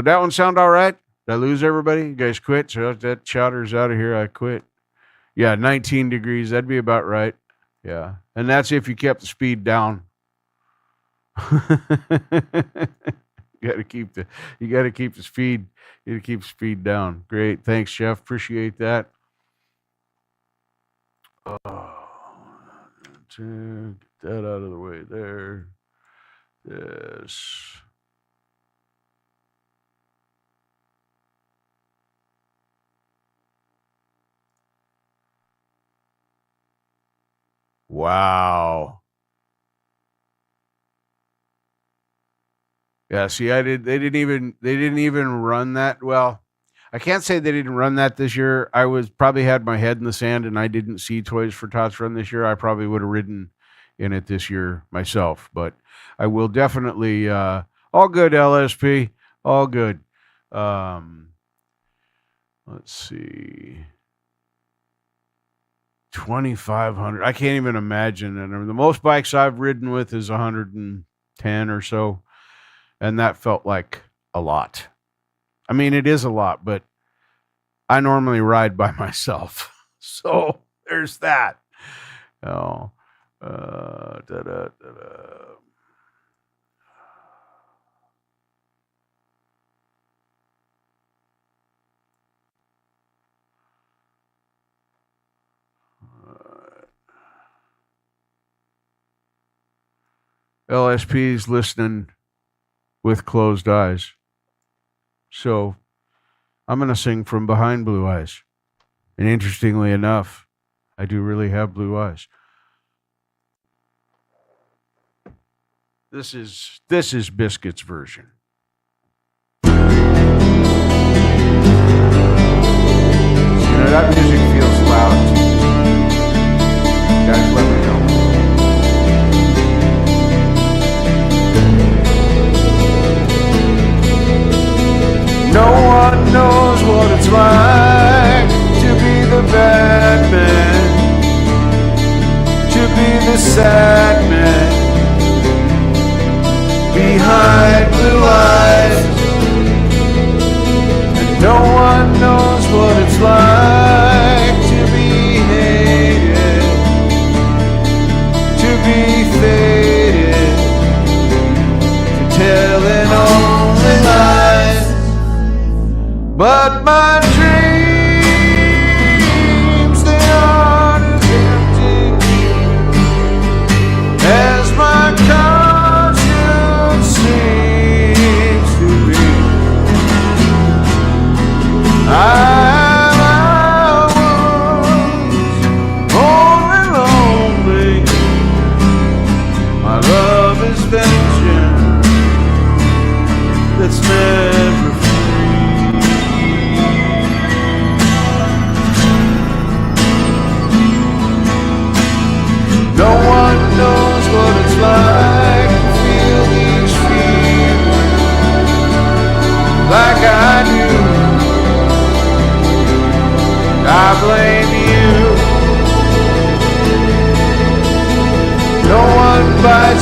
that one sound all right? Did I lose everybody? You guys quit? So that chowder's out of here. I quit. Yeah, 19 degrees. That'd be about right. Yeah. And that's if you kept the speed down. You gotta keep the speed. You gotta keep the speed down. Great. Thanks, Chef. Appreciate that. Get that out of the way there. Yes. Wow. Yeah, see, they didn't even run that. Well, I can't say they didn't run that this year. I probably had my head in the sand and I didn't see Toys for Tots run this year. I probably would have ridden in it this year myself, but I will definitely all good, LSP. All good. Let's see. 2,500. I can't even imagine. And the most bikes I've ridden with is 110 or so. And that felt like a lot. I mean, it is a lot, but I normally ride by myself. So there's that. Oh, LSP's listening with closed eyes. So I'm going to sing from behind blue eyes. And interestingly enough, I do really have blue eyes. This is Biscuit's version. That music feels loud. Guys, let me know. No one knows what it's like to be the bad man, to be the sad man behind blue eyes. And no one knows what it's like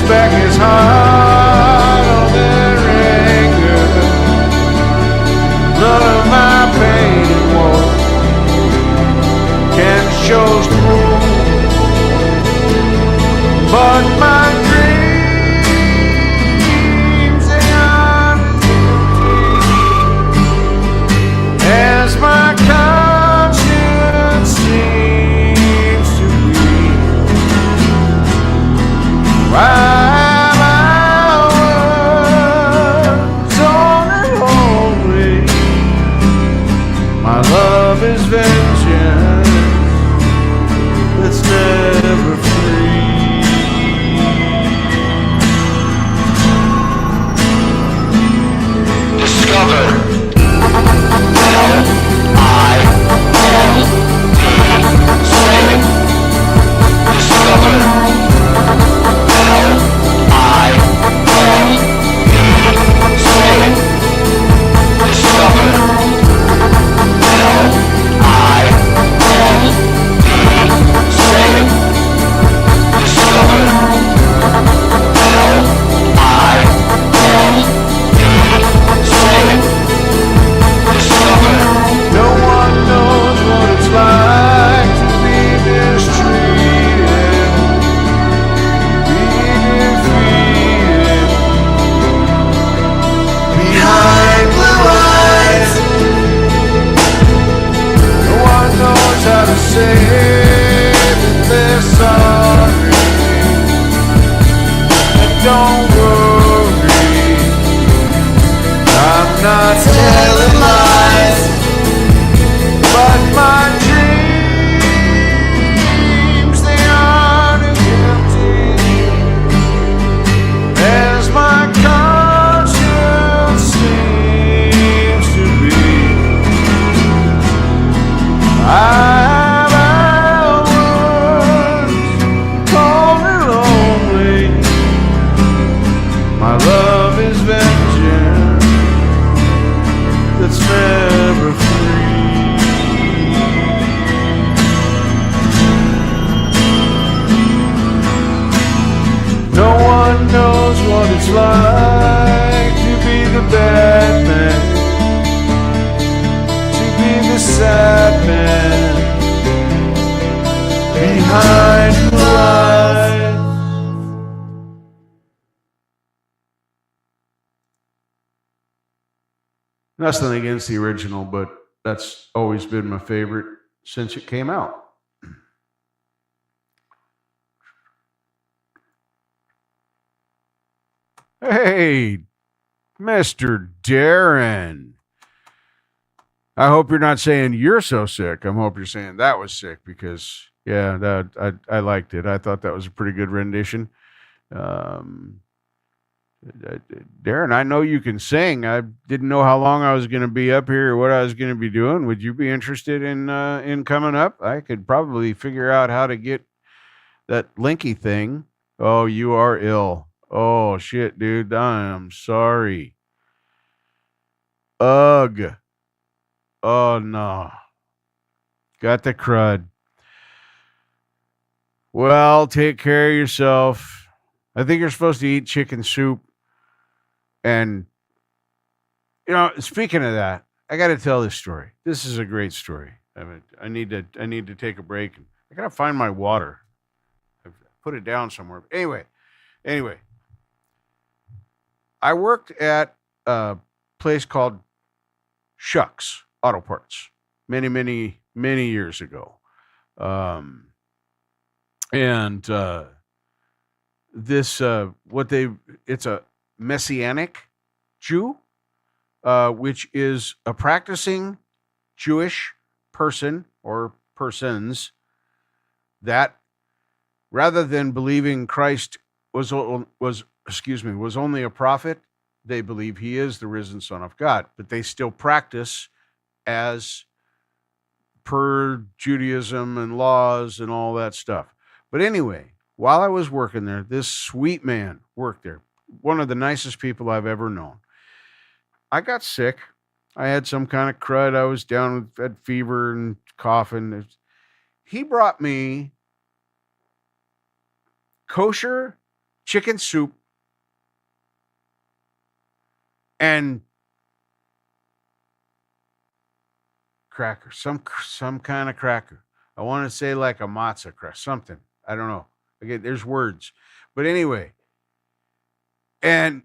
back his heart, all their anger, none of my pain and woe can show through, but my dreams, they are as my conscience seems to be. While I was only lonely, my love is vengeance that's never free. Discover L-I-L-D saving. Discover L-I-L-D saving. Discover L-I-L-D saving. Discover L-I-L-D saving. Discover. No one knows what it's like to be mistreated, be defeated behind blue eyes. No one knows how to say that they're sorry. And don't worry, I'm not telling lies, but my dreams, they aren't as empty as my conscience seems to be. I've hours cold and lonely. My love is vengeance that's never free. No one knows what it's like to be the bad man, to be the sad man behind the lies. Nothing against the original, but that's always been my favorite since it came out. Hey, Mr. Darren. I hope you're not saying you're so sick. I hope you're saying that was sick because, yeah, I liked it. I thought that was a pretty good rendition. Um, Darren, I know you can sing. I didn't know how long I was going to be up here or what I was going to be doing. Would you be interested in coming up? I could probably figure out how to get that Linky thing. Oh, you are ill. Oh shit, dude. I am sorry. Ugh. Oh no. Got the crud. Well, take care of yourself. I think you're supposed to eat chicken soup. And, you know, speaking of that, I got to tell this story. This is a great story. I need to take a break. I got to find my water. I've put it down somewhere. Anyway, I worked at a place called Shucks Auto Parts many years ago. It's a Messianic Jew, which is a practicing Jewish person or persons that, rather than believing Christ was only a prophet, they believe he is the risen Son of God, but they still practice as per Judaism and laws and all that stuff. But anyway, while I was working there, this sweet man worked there. One of the nicest people I've ever known. I got sick. I had some kind of crud. I was down, had fever and coughing. He brought me kosher chicken soup, and cracker, some kind of cracker. I want to say like a matzah cracker, something. I don't know. Again, there's words. But anyway, and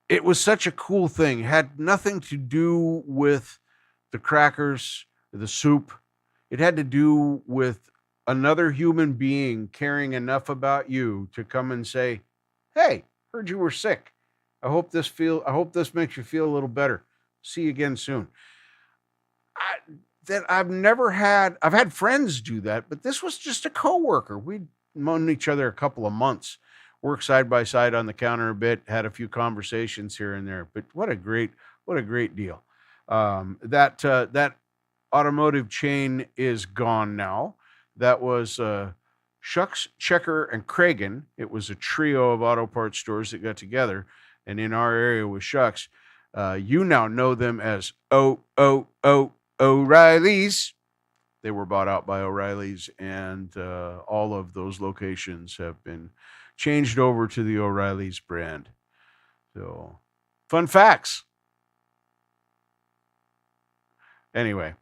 it was such a cool thing. It had nothing to do with the crackers, the soup. It had to do with another human being caring enough about you to come and say, "Hey, heard you were sick. I hope this makes you feel a little better. See you again soon." I've had friends do that, but this was just a coworker. We'd known each other a couple of months, worked side by side on the counter a bit, had a few conversations here and there. But what a great deal. That automotive chain is gone now. That was Shucks, Checker, and Cragen. It was a trio of auto parts stores that got together, and in our area was Shucks. You now know them as O'Reilly's. They were bought out by O'Reilly's, and all of those locations have been changed over to the O'Reilly's brand. So, fun facts. Anyway,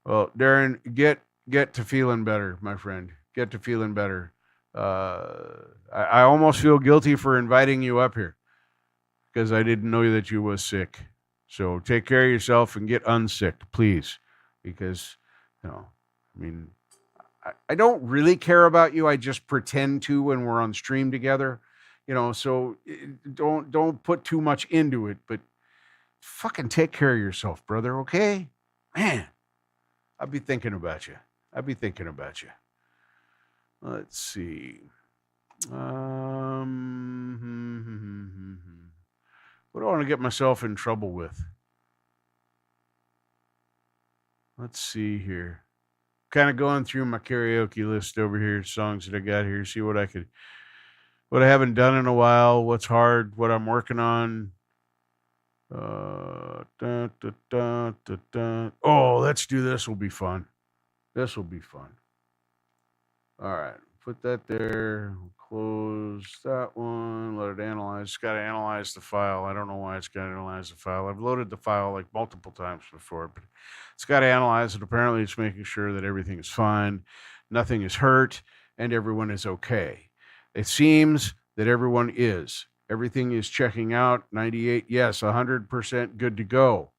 well, Darren, get to feeling better, my friend. Get to feeling better. I almost feel guilty for inviting you up here because I didn't know that you was sick. So take care of yourself and get unsick, please, because, I mean, I don't really care about you. I just pretend to when we're on stream together, so don't put too much into it, but fucking take care of yourself, brother. Okay, man, I'll be thinking about you. Let's see. What do I want to get myself in trouble with? Let's see here. Kind of going through my karaoke list over here, songs that I got here, see what I haven't done in a while, what's hard, what I'm working on. Oh, let's do this. Will be fun. This will be fun. All right. Put that there. Close that one. Let it analyze. It's got to analyze the file. I don't know why it's got to analyze the file. I've loaded the file like multiple times before, but it's got to analyze it. Apparently, it's making sure that everything is fine, nothing is hurt, and everyone is okay. It seems that everyone is. Everything is checking out. 98, yes. 100% good to go.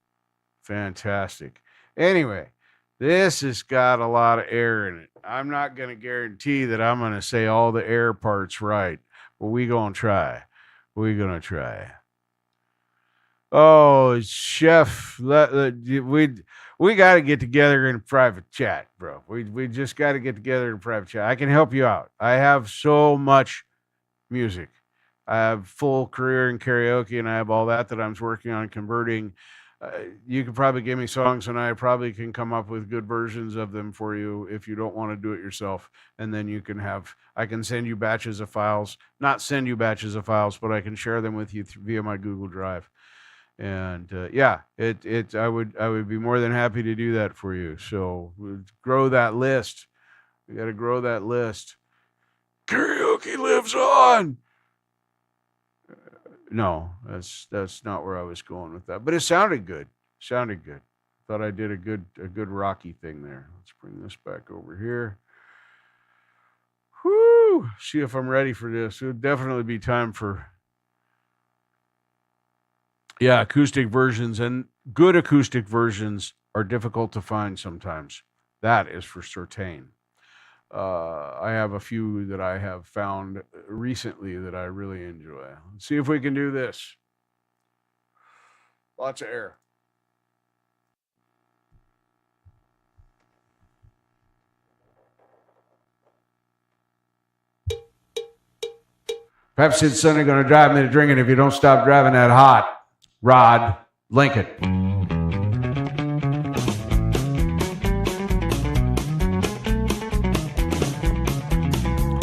Fantastic. Anyway, this has got a lot of air in it. I'm not going to guarantee that I'm going to say all the air parts right, but we're going to try. Oh, Chef, we got to get together in private chat, bro. We just got to get together in private chat. I can help you out. I have so much music. I have full career in karaoke, and I have all that I'm working on converting. You could probably give me songs, and I probably can come up with good versions of them for you if you don't want to do it yourself. And then I can send you batches of files, not send you batches of files, but I can share them with you via my Google Drive. And I would be more than happy to do that for you. So grow that list. We got to grow that list. Karaoke lives on. No, that's not where I was going with that. But it sounded good. Thought I did a good Rocky thing there. Let's bring this back over here. Whoo! See if I'm ready for this. It would definitely be time for acoustic versions, and good acoustic versions are difficult to find sometimes. That is for certain. I have a few that I have found recently that I really enjoy. Let's see if we can do this. Lots of air. Pepsi's Sunday going to drive me to drinking if you don't stop driving that hot. Rod Lincoln.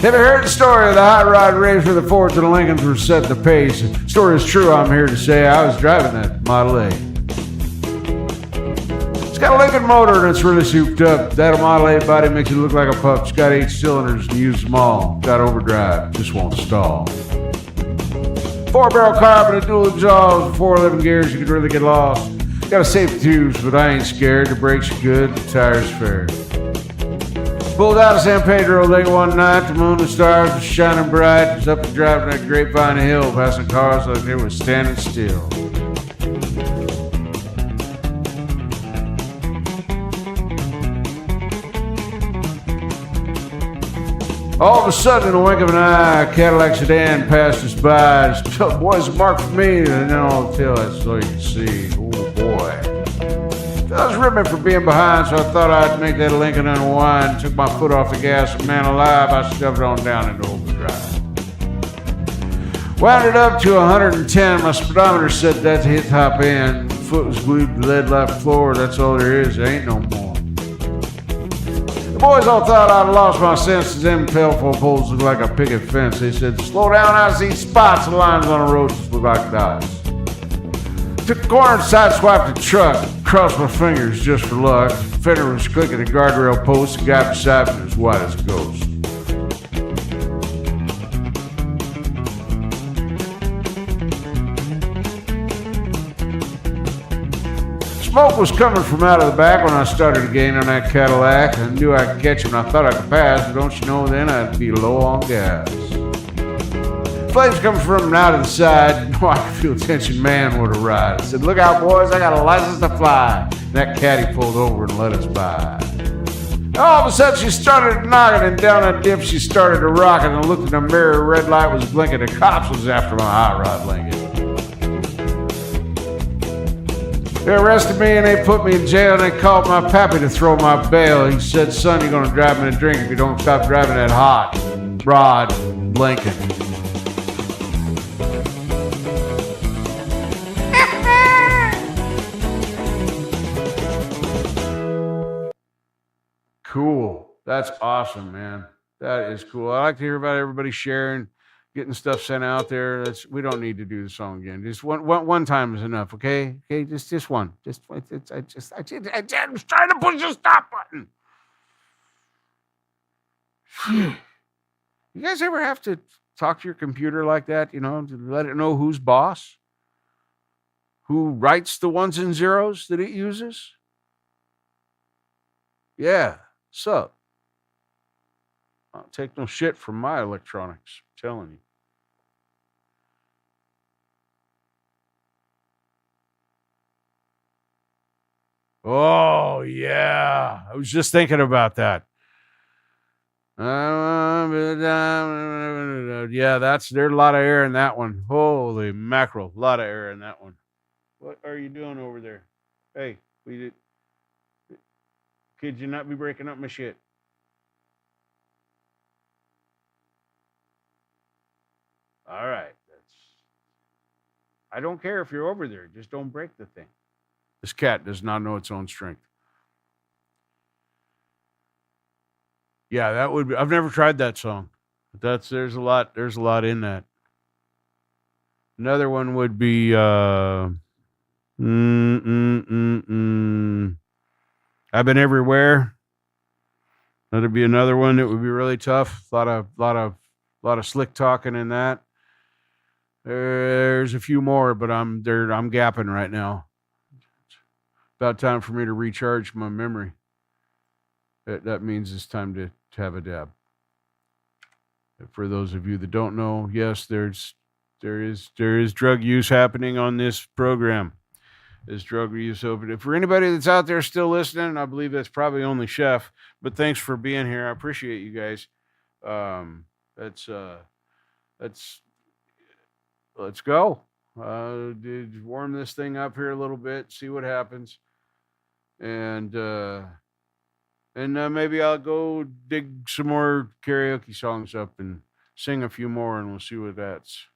Have you heard the story of the hot rod race where the Fords and the Lincolns were setting the pace? The story is true, I'm here to say. I was driving that Model A. It's got a Lincoln motor that's really souped up. That Model 8 body makes it look like a pup. It's got 8 cylinders and use them all. Got overdrive, just won't stall. 4-barrel carb and a dual exhaust, 411 gears, you could really get lost. Got a safety tubes, but I ain't scared. The brakes are good, the tires fair. Pulled out of San Pedro late one night, the moon and stars were shining bright. Was up and driving that Grapevine Hill, passing cars like they were standing still. All of a sudden, in a wink of an eye, a Cadillac sedan passed us by. Just, boys, a mark for me, and then all the tail, that's all you can see. Oh boy. I was ripping for being behind, so I thought I'd make that Lincoln unwind. Took my foot off the gas, and man alive, I shoved it on down into overdrive. Wound it up to 110. My speedometer said that to hit top end. Foot was glued to the lead-like floor. That's all there is. There ain't no more. The boys all thought I'd lost my senses. Them telephone poles look like a picket fence. They said, slow down, I see spots. The lines on the road just look like dots. Took the corner and sideswiped the truck. Crossed my fingers just for luck. Fender was clicking the guardrail post. The guy beside me was white as a ghost. Smoke was coming from out of the back when I started to gain on that Cadillac. I knew I could catch him and I thought I could pass, but don't you know then I'd be low on gas. Flames coming from out of the side. You know I could feel tension, man, what a ride. I said, look out, boys, I got a license to fly. And that caddy pulled over and let us by. All of a sudden she started knocking, and down that dip she started to rock, and I looked in the mirror, red light was blinking, the cops was after my hot rod Lincoln. They arrested me and they put me in jail, and they called my pappy to throw my bail. He said, son, you're gonna drive me to drink if you don't stop driving that hot rod Lincoln. Cool. That's awesome, man. That is cool. I like to hear about everybody sharing, getting stuff sent out there. We don't need to do the song again. Just one time is enough, okay? Okay, just one. I was trying to push the stop button. You guys ever have to talk to your computer like that, you know, to let it know who's boss? Who writes the ones and zeros that it uses? Yeah, sup? I don't take no shit from my electronics, I'm telling you. Oh, yeah. I was just thinking about that. Yeah, there's a lot of air in that one. Holy mackerel, a lot of air in that one. What are you doing over there? Hey, could you not be breaking up my shit? All right. I don't care if you're over there. Just don't break the thing. This cat does not know its own strength. Yeah, that would be. I've never tried that song. There's a lot in that. Another one would be I've Been Everywhere. That'd be another one that would be really tough. A lot of slick talking in that. There's a few more, but I'm gapping right now. It's about time for me to recharge my memory. That means it's time to have a dab. For those of you that don't know, yes, there is drug use happening on this program. There's drug use open. For anybody that's out there still listening, I believe that's probably only Chef. But thanks for being here. I appreciate you guys. Let's go. Warm this thing up here a little bit, see what happens, and maybe I'll go dig some more karaoke songs up and sing a few more, and we'll see what that's.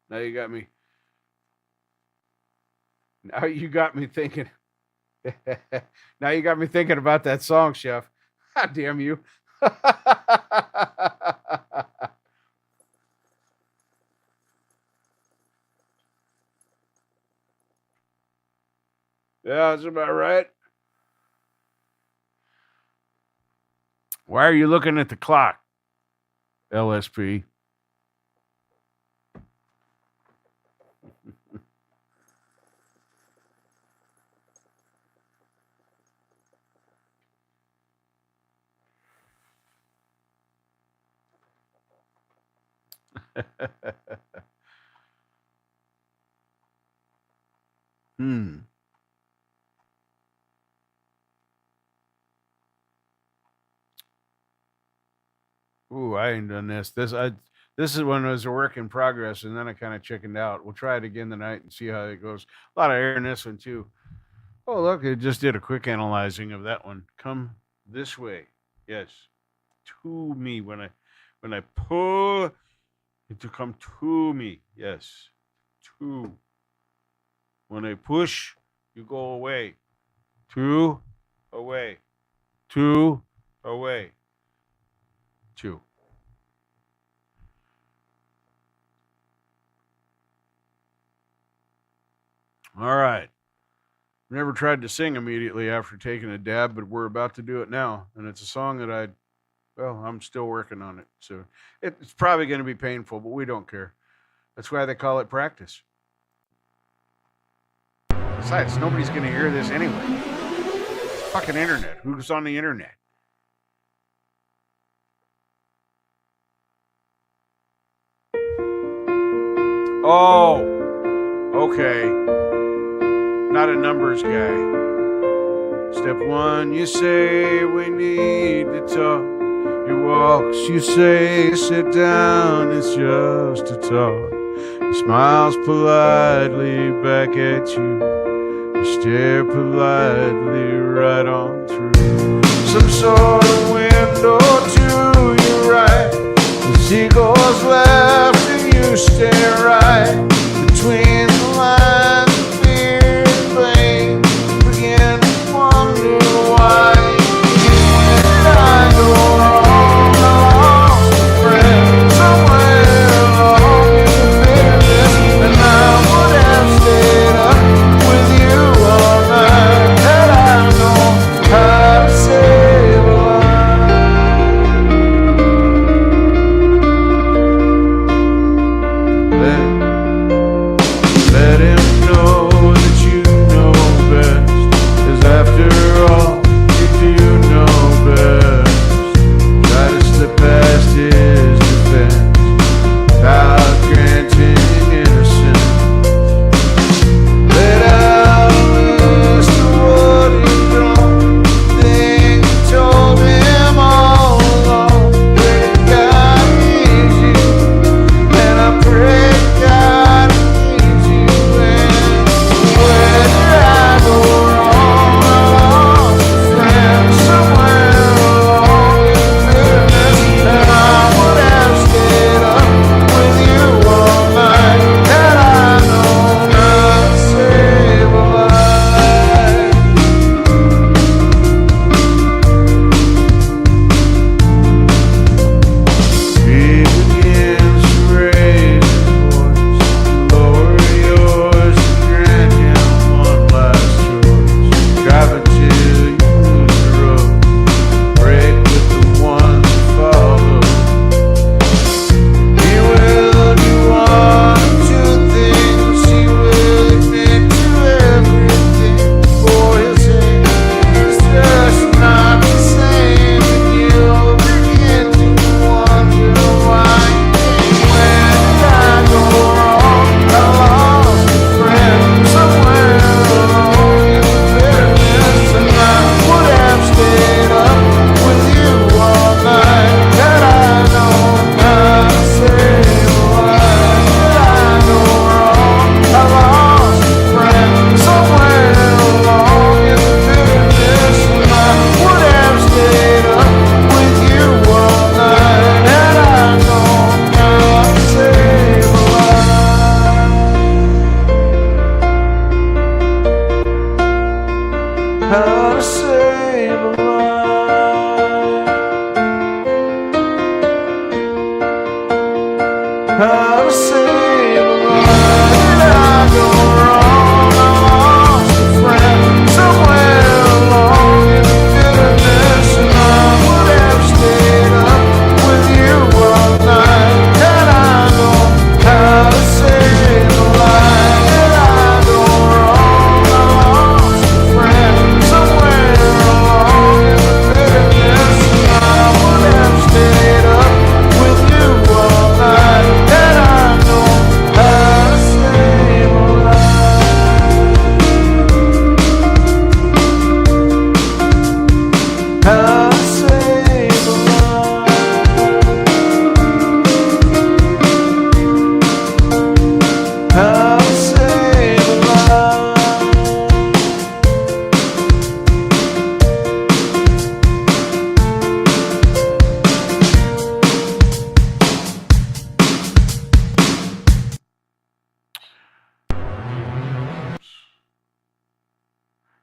Now you got me thinking. Now you got me thinking about that song, Chef. God damn you. Yeah, that's about right. Why are you looking at the clock, LSP? Hmm. Ooh, I ain't done this. This is when it was a work in progress, and then I kind of chickened out. We'll try it again tonight and see how it goes. A lot of air in this one too. Oh, look, it just did a quick analyzing of that one. Come this way. Yes. To me when I pull it to come to me. Yes. To. When I push, you go away. To away. To away. To. All right. Never tried to sing immediately after taking a dab, but we're about to do it now. And it's a song that I'm still working on it. So it's probably going to be painful, but we don't care. That's why they call it practice. Besides, nobody's going to hear this anyway. Fucking internet. Who's on the internet? Oh, okay. Not a numbers guy. Step one, you say we need to talk. He walks, you say sit down, it's just a talk. He smiles politely back at you. You stare politely right on through some sort of window to your right. The seagulls laugh and you stare right between the lines of fear and blame. Begin to wonder why did I go wrong? I lost a friend somewhere along in the business, and I would have stayed up with you all night had I known how to save a line. Then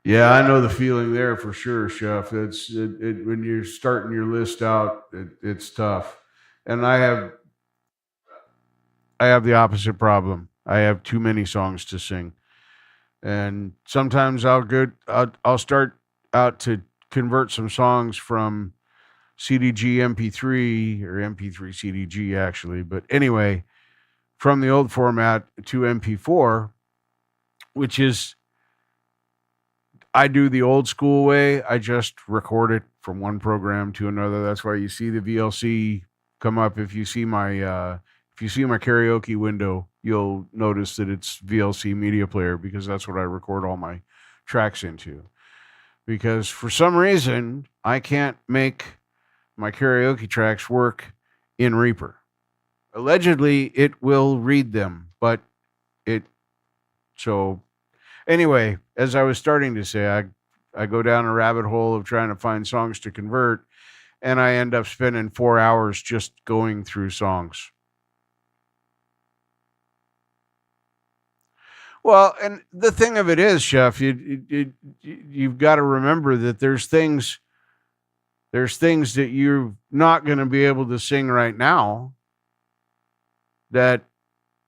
Yeah, I know the feeling there for sure, Chef. When you're starting your list out, it's tough. And I have the opposite problem. I have too many songs to sing, and sometimes I'll start out to convert some songs from CDG MP3 or MP3 CDG actually, but anyway, from the old format to MP4, which is I do the old school way. I just record it from one program to another. That's why you see the VLC come up. If you see my karaoke window, you'll notice that it's VLC media player because that's what I record all my tracks into. Because for some reason, I can't make my karaoke tracks work in Reaper. Allegedly, it will read them, but it so anyway, as I was starting to say, I go down a rabbit hole of trying to find songs to convert, and I end up spending 4 hours just going through songs. Well, and the thing of it is, Chef, you've got to remember that there's things that you're not going to be able to sing right now that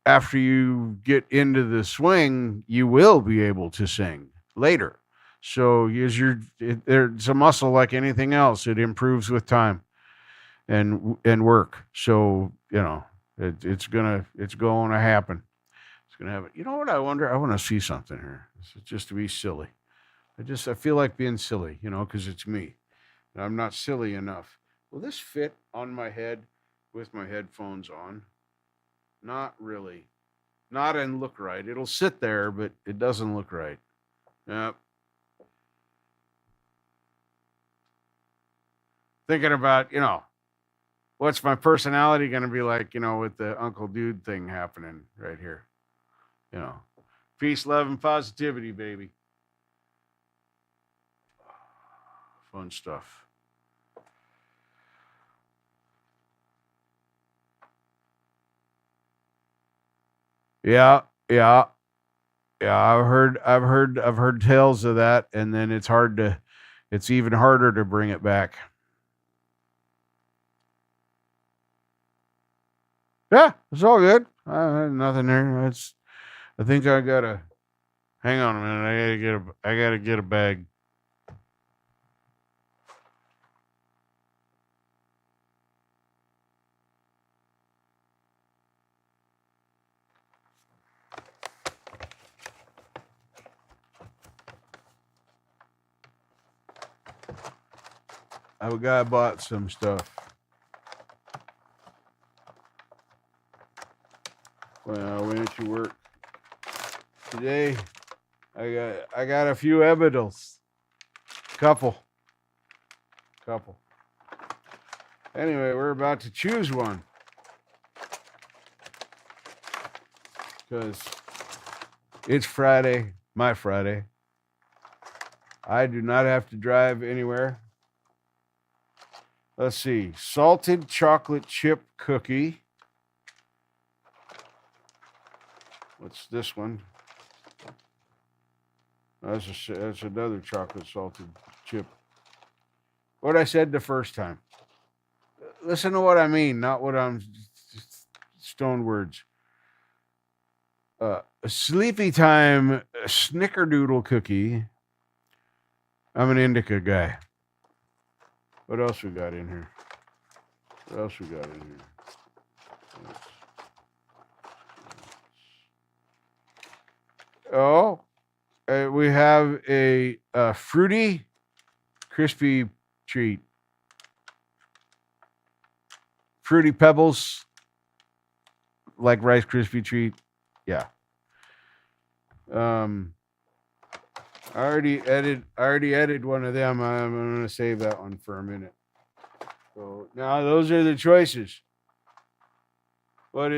after you get into the swing, you will be able to sing later. So there's a muscle like anything else. It improves with time and work. So, it's going to happen. It's going to happen. You know what I wonder? I want to see something here. This is just to be silly. I feel like being silly, because it's me. And I'm not silly enough. Will this fit on my head with my headphones on? Not really. Not and look right. It'll sit there, but it doesn't look right. Yep. Thinking about, what's my personality going to be like, with the Uncle Dude thing happening right here. Peace, love, and positivity, baby. Fun stuff. Yeah, yeah, yeah. I've heard tales of that, and then it's even harder to bring it back. Yeah, it's all good. Nothing there. I think I gotta hang on a minute. I gotta get a bag. A guy bought some stuff. When I went to work today, I got a few evidence. Couple. Anyway, we're about to choose one. Because it's Friday, my Friday. I do not have to drive anywhere. Let's see. Salted chocolate chip cookie. What's this one? That's another chocolate salted chip. What I said the first time. Listen to what I mean, not what I'm stone words. A sleepy time snickerdoodle cookie. I'm an indica guy. What else we got in here? Oh, we have a fruity, crispy treat. Fruity Pebbles, like Rice Krispie treat. Yeah. I already edited one of them. I'm going to save that one for a minute. So now those are the choices. What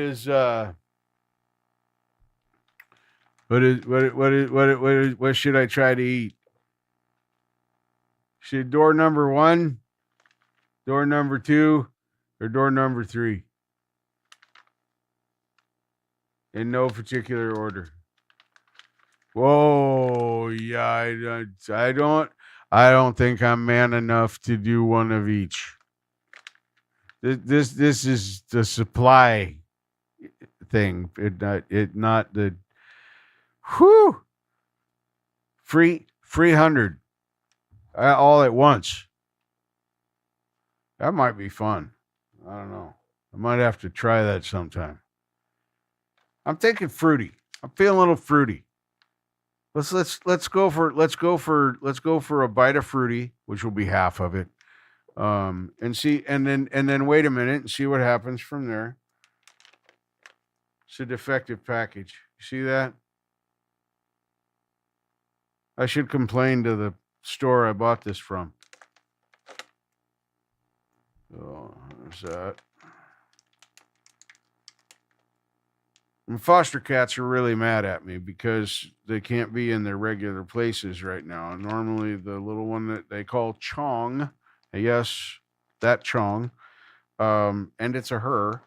should I try to eat? Should door number 1, door number 2, or door number 3? In no particular order. Whoa, yeah, I don't think I'm man enough to do one of each. This is the supply thing. Not the whew free 100 all at once. That might be fun. I don't know. I might have to try that sometime. I'm thinking fruity. I'm feeling a little fruity. Let's go for a bite of fruity, which will be half of it. And see, and then wait a minute and see what happens from there. It's a defective package. You see that? I should complain to the store I bought this from. Oh, there's that. And foster cats are really mad at me because they can't be in their regular places right now. And normally, the little one that they call Chong, yes, that Chong, and it's a her,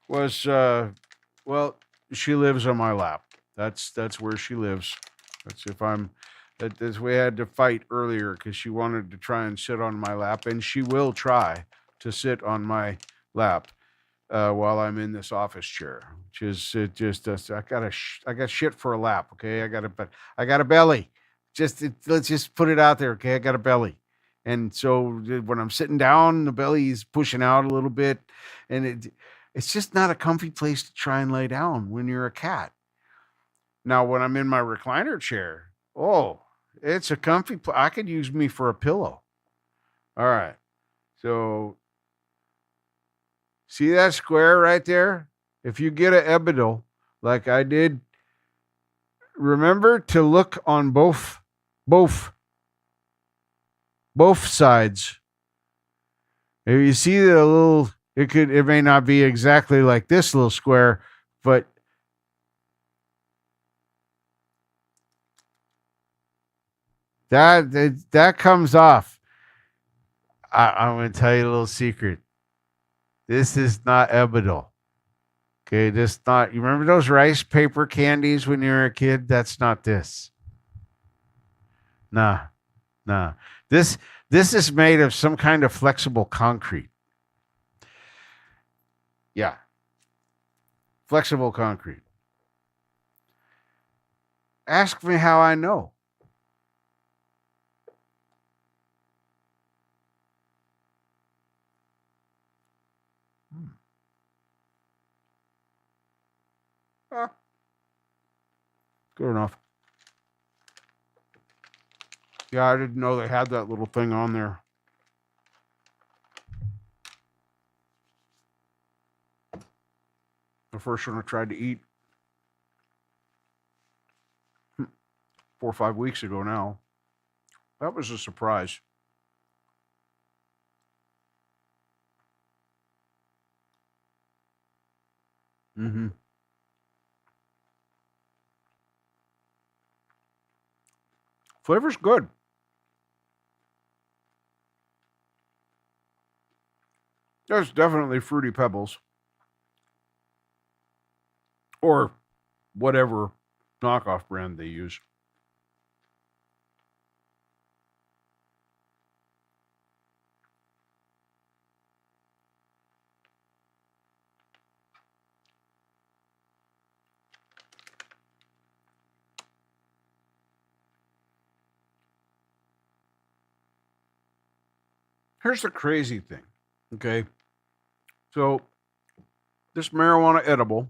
was well, she lives on my lap. That's where she lives. That's if I'm. That's we had to fight earlier because she wanted to try and sit on my lap, and she will try to sit on my lap while I'm in this office chair, which is it just I got shit for a lap. Okay, I got a belly. Let's just put it out there. Okay, I got a belly, and so when I'm sitting down, the belly is pushing out a little bit, and it's just not a comfy place to try and lay down when you're a cat. Now, when I'm in my recliner chair, oh, it's a comfy. I could use me for a pillow. All right, so see that square right there? If you get an Ebidol, like I did, remember to look on both sides. If you see the little, it may not be exactly like this little square, but that comes off. I'm going to tell you a little secret. This is not Ebidol. Okay, this not. You remember those rice paper candies when you were a kid? That's not this. Nah, nah. This is made of some kind of flexible concrete. Yeah, flexible concrete. Ask me how I know. Ah, good enough. Yeah, I didn't know they had that little thing on there. The first one I tried to eat 4 or 5 weeks ago now. That was a surprise. Mm-hmm. Flavor's good. There's definitely Fruity Pebbles. Or whatever knockoff brand they use. Here's the crazy thing. Okay. So, this marijuana edible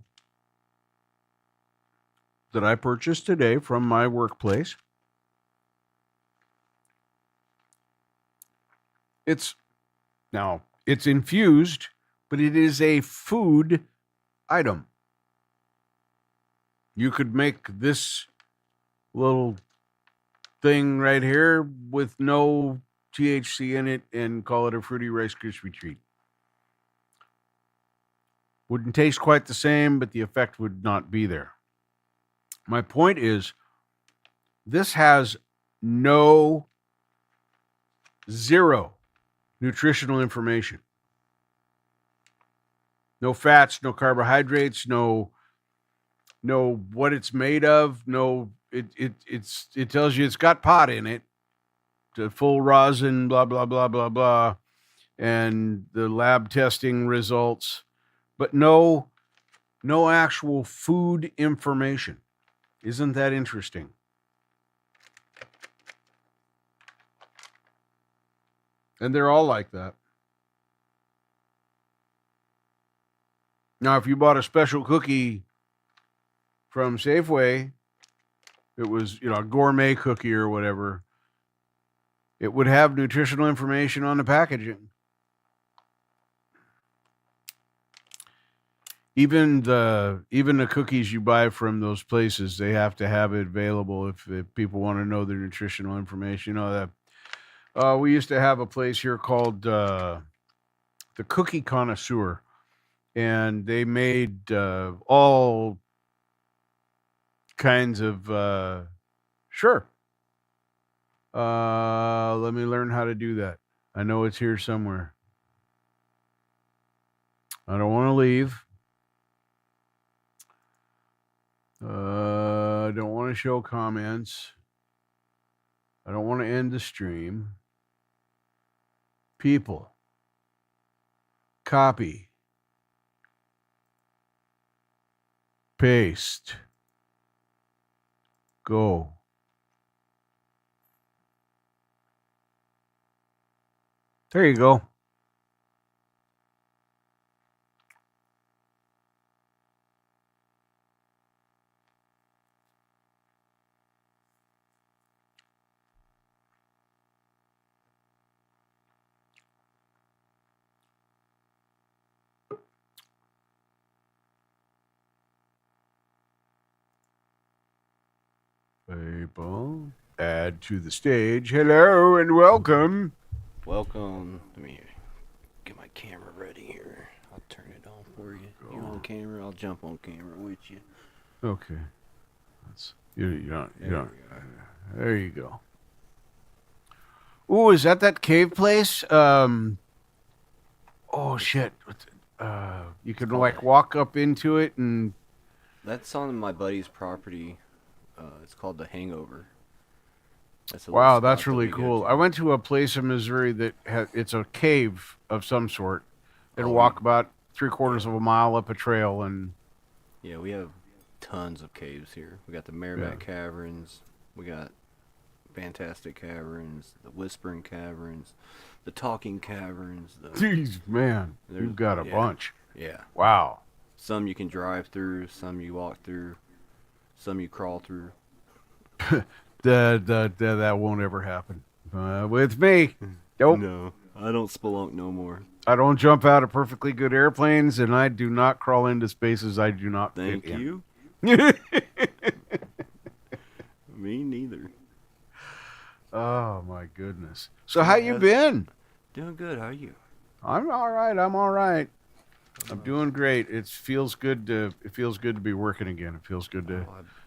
that I purchased today from my workplace, it's infused, but it is a food item. You could make this little thing right here with no THC in it and call it a fruity Rice Krispie treat. Wouldn't taste quite the same, but the effect would not be there. My point is, this has zero nutritional information. No fats, no carbohydrates, no know what it's made of. No, it tells you it's got pot in it, the full rosin, blah blah blah blah blah, and the lab testing results, but no actual food information. Isn't that interesting? And they're all like that. Now, if you bought a special cookie from Safeway, it was, a gourmet cookie or whatever, it would have nutritional information on the packaging. Even the cookies you buy from those places, they have to have it available if people want to know their nutritional information. That we used to have a place here called the Cookie Connoisseur, and they made all kinds of sure. Let me learn how to do that. I know it's here somewhere. I don't want to leave. I don't want to show comments. I don't want to end the stream. People. Copy. Paste. Go. There you go. People, add to the stage. Hello and welcome. Welcome. Let me get my camera ready here. I'll turn it on for you. You on camera? I'll jump on camera with you. Okay. You don't. There you go. Ooh, is that cave place? Oh shit! You could walk up into it and. That's on my buddy's property. It's called The Hangover. Wow, that's really cool. I went to a place in Missouri that it's a cave of some sort. And walk about 3/4 of a mile up a trail, and yeah, we have tons of caves here. We got the Merrimack Caverns, we got Fantastic Caverns, the Whispering Caverns, the Talking Caverns. Jeez, man, you've got a bunch. Yeah. Wow. Some you can drive through, some you walk through, some you crawl through. That won't ever happen with me. Nope. No, I don't spelunk no more. I don't jump out of perfectly good airplanes, and I do not crawl into spaces I do not fit in. Thank you. Me neither. Oh my goodness. So how you been? Doing good. How are you? I'm all right. I'm doing great. It feels good to be working again. It feels good to.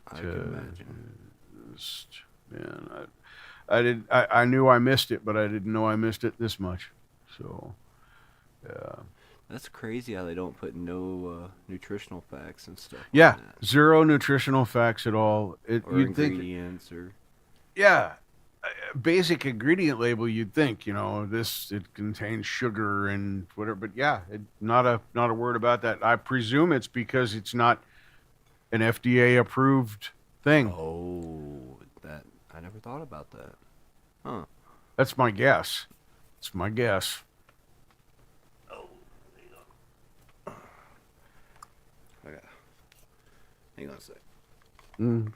I can imagine. Man, I knew I missed it, but I didn't know I missed it this much. So, yeah. That's crazy how they don't put no nutritional facts and stuff. Yeah, on that. Zero nutritional facts at all. Or you'd ingredients think, or. Yeah, basic ingredient label. You'd think, it contains sugar and whatever. But yeah, not a word about that. I presume it's because it's not an FDA approved thing. Oh, that I never thought about that. Huh. That's my guess. It's my guess. Okay. Hang on a sec. Mm.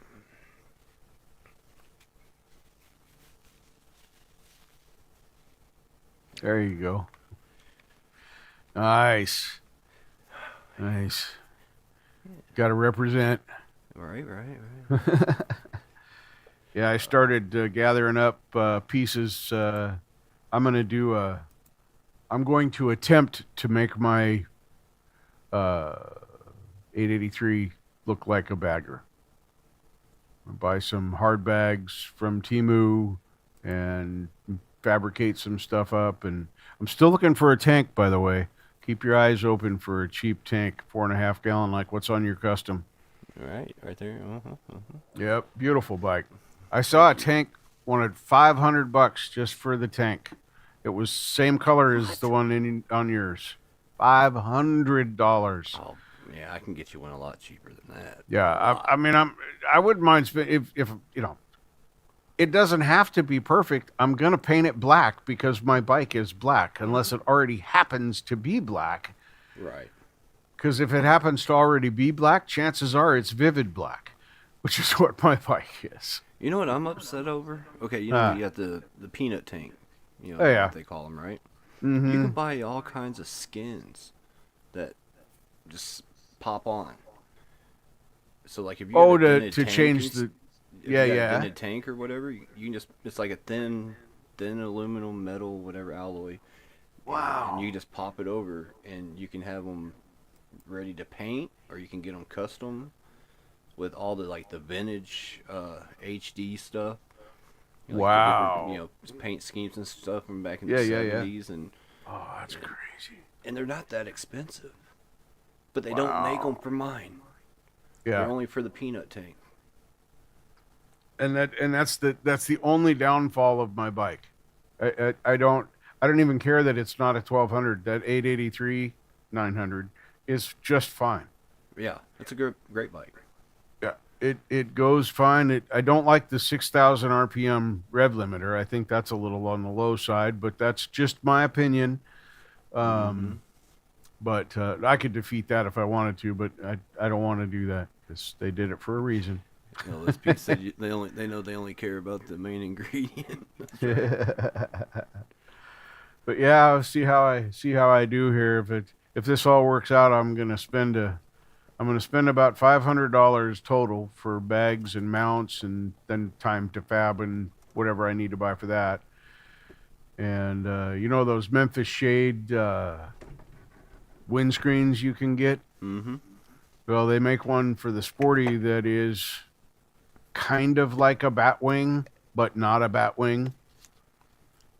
There you go. Nice. Got to represent. Right. Yeah, I started gathering up pieces. I'm going to attempt to make my 883 look like a bagger. I'll buy some hard bags from Temu and fabricate some stuff up. And I'm still looking for a tank, by the way. Keep your eyes open for a cheap tank, 4.5 gallon, like what's on your custom. Right there. Yep, beautiful bike. I saw a tank wanted $500 just for the tank. It was same color as the one on yours. $500. Oh, yeah, I can get you one a lot cheaper than that. Yeah, A lot. I mean, I wouldn't mind spending if you know. It doesn't have to be perfect. I'm gonna paint it black because my bike is black, unless it already happens to be black. Right. Because if it happens to already be black, chances are it's vivid black, which is what my bike is. You know what I'm upset over? Okay, you got the peanut tank. You know Oh, yeah. what they call them, right? Mm-hmm. You can buy all kinds of skins that just pop on. So like if you Oh, got a dented to tank change and the if yeah, you got a yeah. dented tank or whatever, you can just it's like a thin aluminum metal whatever alloy. Wow. And you just pop it over and you can have them ready to paint or you can get them custom with all the like the vintage HD stuff. You know, like the different, Wow. paint schemes and stuff from back in Yeah, the yeah, yeah. 70s Oh, that's crazy. and they're not that expensive. But they don't make them for mine. Yeah. They're only for the peanut tank. And that's the only downfall of my bike. I don't even care that it's not a 1200. That 883 900 is just fine. Yeah, it's a great bike. Yeah, it goes fine. I don't like the 6,000 RPM rev limiter. I think that's a little on the low side, but that's just my opinion. But I could defeat that if I wanted to, but I don't want to do that because they did it for a reason. You know, those people said they only care about the main ingredient. But yeah, I'll see how I do here. If this all works out, I'm gonna spend about $500 total for bags and mounts, and then time to fab and whatever I need to buy for that. And you know those Memphis Shade windscreens you can get? Mm-hmm. Well, they make one for the Sporty that is kind of like a Batwing, but not a Batwing.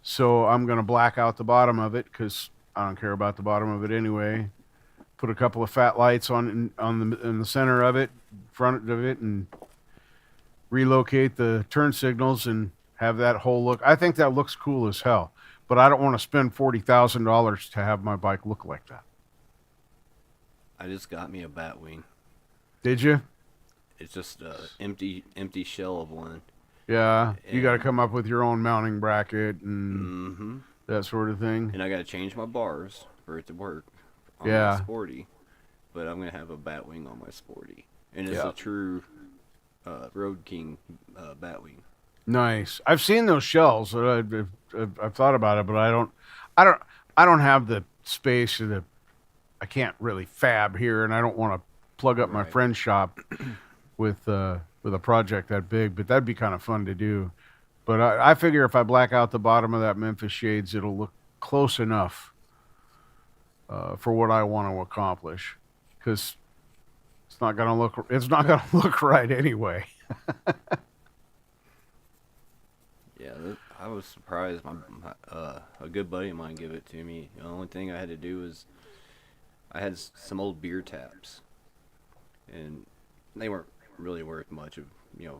So I'm going to black out the bottom of it because I don't care about the bottom of it anyway. Put a couple of fat lights in the center of it, front of it, and relocate the turn signals and have that whole look. I think that looks cool as hell, but I don't want to spend $40,000 to have my bike look like that. I just got me a Batwing. Did you? It's just a empty shell of one. Yeah, you got to And- come up with your own mounting bracket and Mm-hmm. that sort of thing. And I got to change my bars for it to work on Yeah. my Sporty. But I'm going to have a Batwing on my Sporty. And it's Yeah. a true Road King Batwing. Nice. I've seen those shells. I've thought about it, but I don't have the space or I can't really fab here, and I don't want to plug up my Right. friend's shop with a project that big. But that'd be kind of fun to do. But I figure if I black out the bottom of that Memphis Shades, it'll look close enough for what I want to accomplish. Because it's not gonna look right anyway. Yeah, I was surprised. A good buddy of mine gave it to me. The only thing I had to do was I had some old beer taps, and they weren't really worth much of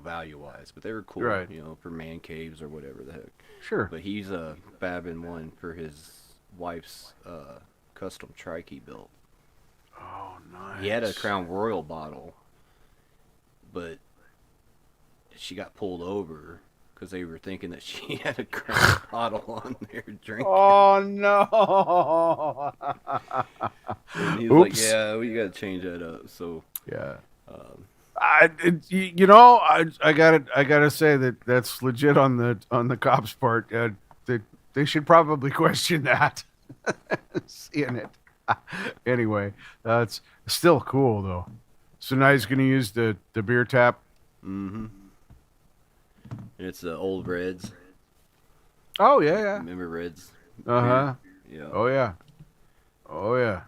value-wise, but they were cool, Right. for man caves or whatever the heck. Sure. But he's babbing one for his wife's custom trike he built. Oh, nice. He had a Crown Royal bottle, but she got pulled over because they were thinking that she had a Crown bottle on there drinking. Oh no! And he was like, Oops. "Yeah, we got to change that up." So, Yeah. um, I gotta say that's legit on the cops' part. They should probably question that. Seeing it. Anyway, that's still cool though. So now he's gonna use the beer tap. and it's the old Reds. Oh yeah, Remember Reds? yeah. Uh huh. Yeah. Oh yeah. Oh yeah.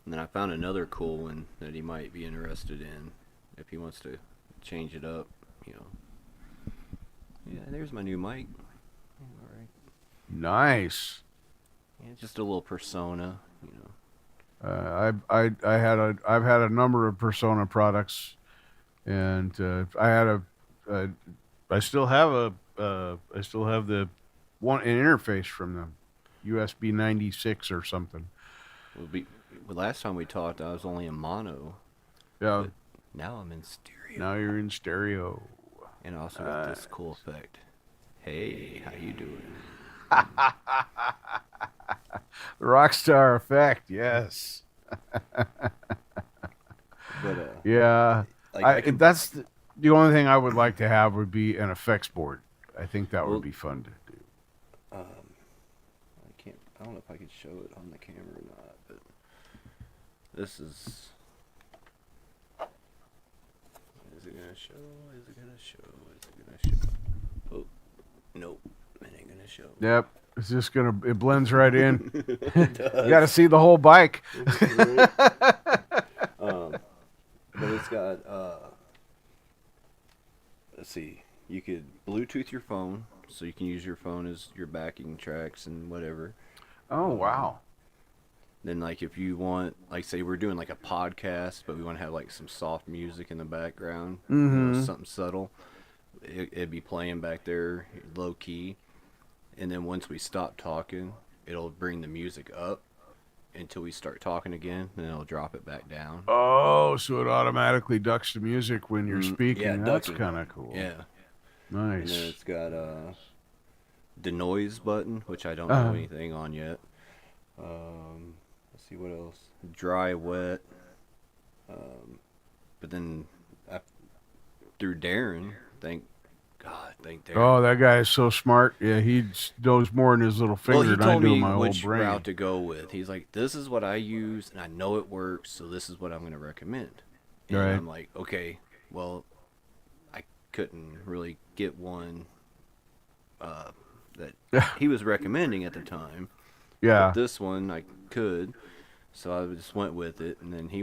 And then I found another cool one that he might be interested in if he wants to change it up. Yeah, there's my new mic. All right. Nice. Yeah, just a little Persona. I've had a number of Persona products. and I had I still have I still have an interface from them, USB 96 or something. Well, last time we talked, I was only in mono. Yeah, But now I'm in stereo. now you're in stereo. And I also got this cool effect. Hey, how you doing? The Rockstar effect, yes. But Yeah, that's the only thing I would like to have would be an effects board. I think that Well, would be fun to do. I don't know if I could show it on the camera or not, but this is. Is it gonna show? Is it gonna show? Is it gonna show? Oh, nope, it ain't gonna show. Yep, it's just it blends right in. It does. You got to see the whole bike. But it's got let's see, you could Bluetooth your phone, so you can use your phone as your backing tracks and whatever. Oh wow. Then like if you want, like say we're doing like a podcast, but we want to have like some soft music in the background, something subtle, it'd be playing back there low key, and then once we stop talking, it'll bring the music up until we start talking again, and it'll drop it back down. Oh, so it automatically ducks the music when you're speaking. yeah, That's ducking. kind of cool. Yeah. Nice. And then it's got the noise button, which I don't know anything on yet. Let's see what else. Dry, wet. But then through Darren, thank Darren. Oh, that guy is so smart. Yeah, he knows more than his little Well, finger he than I told do me in my whole which brain. route to go with. He's like, this is what I use, and I know it works, so this is what I'm going to recommend. And Right. I'm like, okay, well, I couldn't really get one that he was recommending at the time. Yeah. But this one I could, so I just went with it, and then he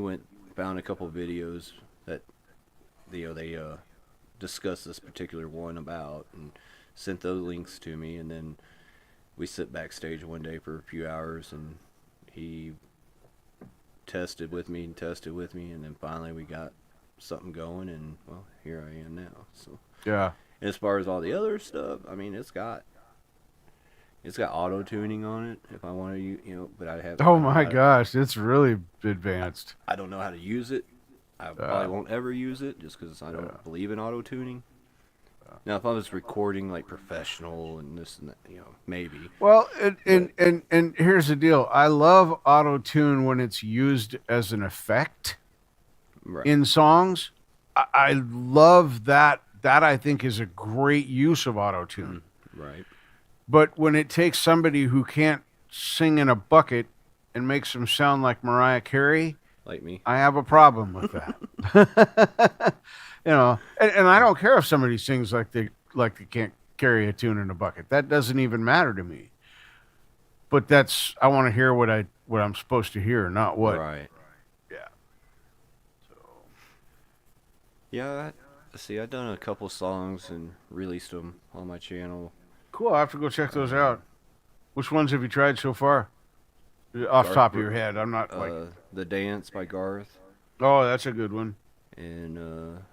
found a couple videos that they discussed this particular one about, and sent those links to me, and then we sit backstage one day for a few hours, and he tested with me, and then finally we got something going, and well, here I am now. So Yeah. and as far as all the other stuff, I mean, it's got auto tuning on it if I want to, but I have. Oh my gosh, it's really advanced. I don't know how to use it. I probably won't ever use it just because I don't believe in auto tuning. Now, if I was recording like professional and this and that, maybe. Well, and here's the deal. I love auto tune when it's used as an effect Right. in songs. I love that. That I think is a great use of auto tune. Right. But when it takes somebody who can't sing in a bucket and makes them sound like Mariah Carey, Like me. I have a problem with that. And I don't care if somebody sings like they can't carry a tune in a bucket. That doesn't even matter to me. But I want to hear what I'm supposed to hear, not what. Right. Yeah. Yeah. See, I've done a couple songs and released them on my channel. Cool. I have to go check those out. Which ones have you tried so far? Off the top of your head, I'm not like. The Dance by Garth, Oh, that's a good one. and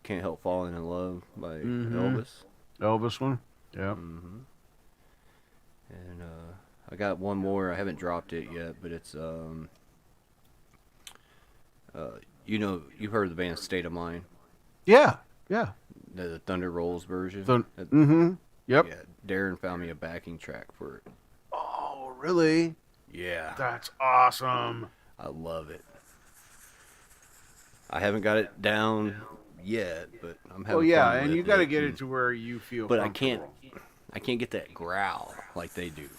Can't Help Falling in Love by Mhm. Elvis. Elvis one. Yeah. And I got one more. I haven't dropped it yet, but it's you've heard the band State of Mind, Yeah. Yeah. the Thunder Rolls version. Mm-hmm. Yep. Yeah, Darren found me a backing track for it. Oh, really? Yeah, That's awesome. I love it. I haven't got it down yet, but I'm having Well, yeah, fun and with you got to it, get and- it to where you feel. But I can't comfortable. get that growl like they do,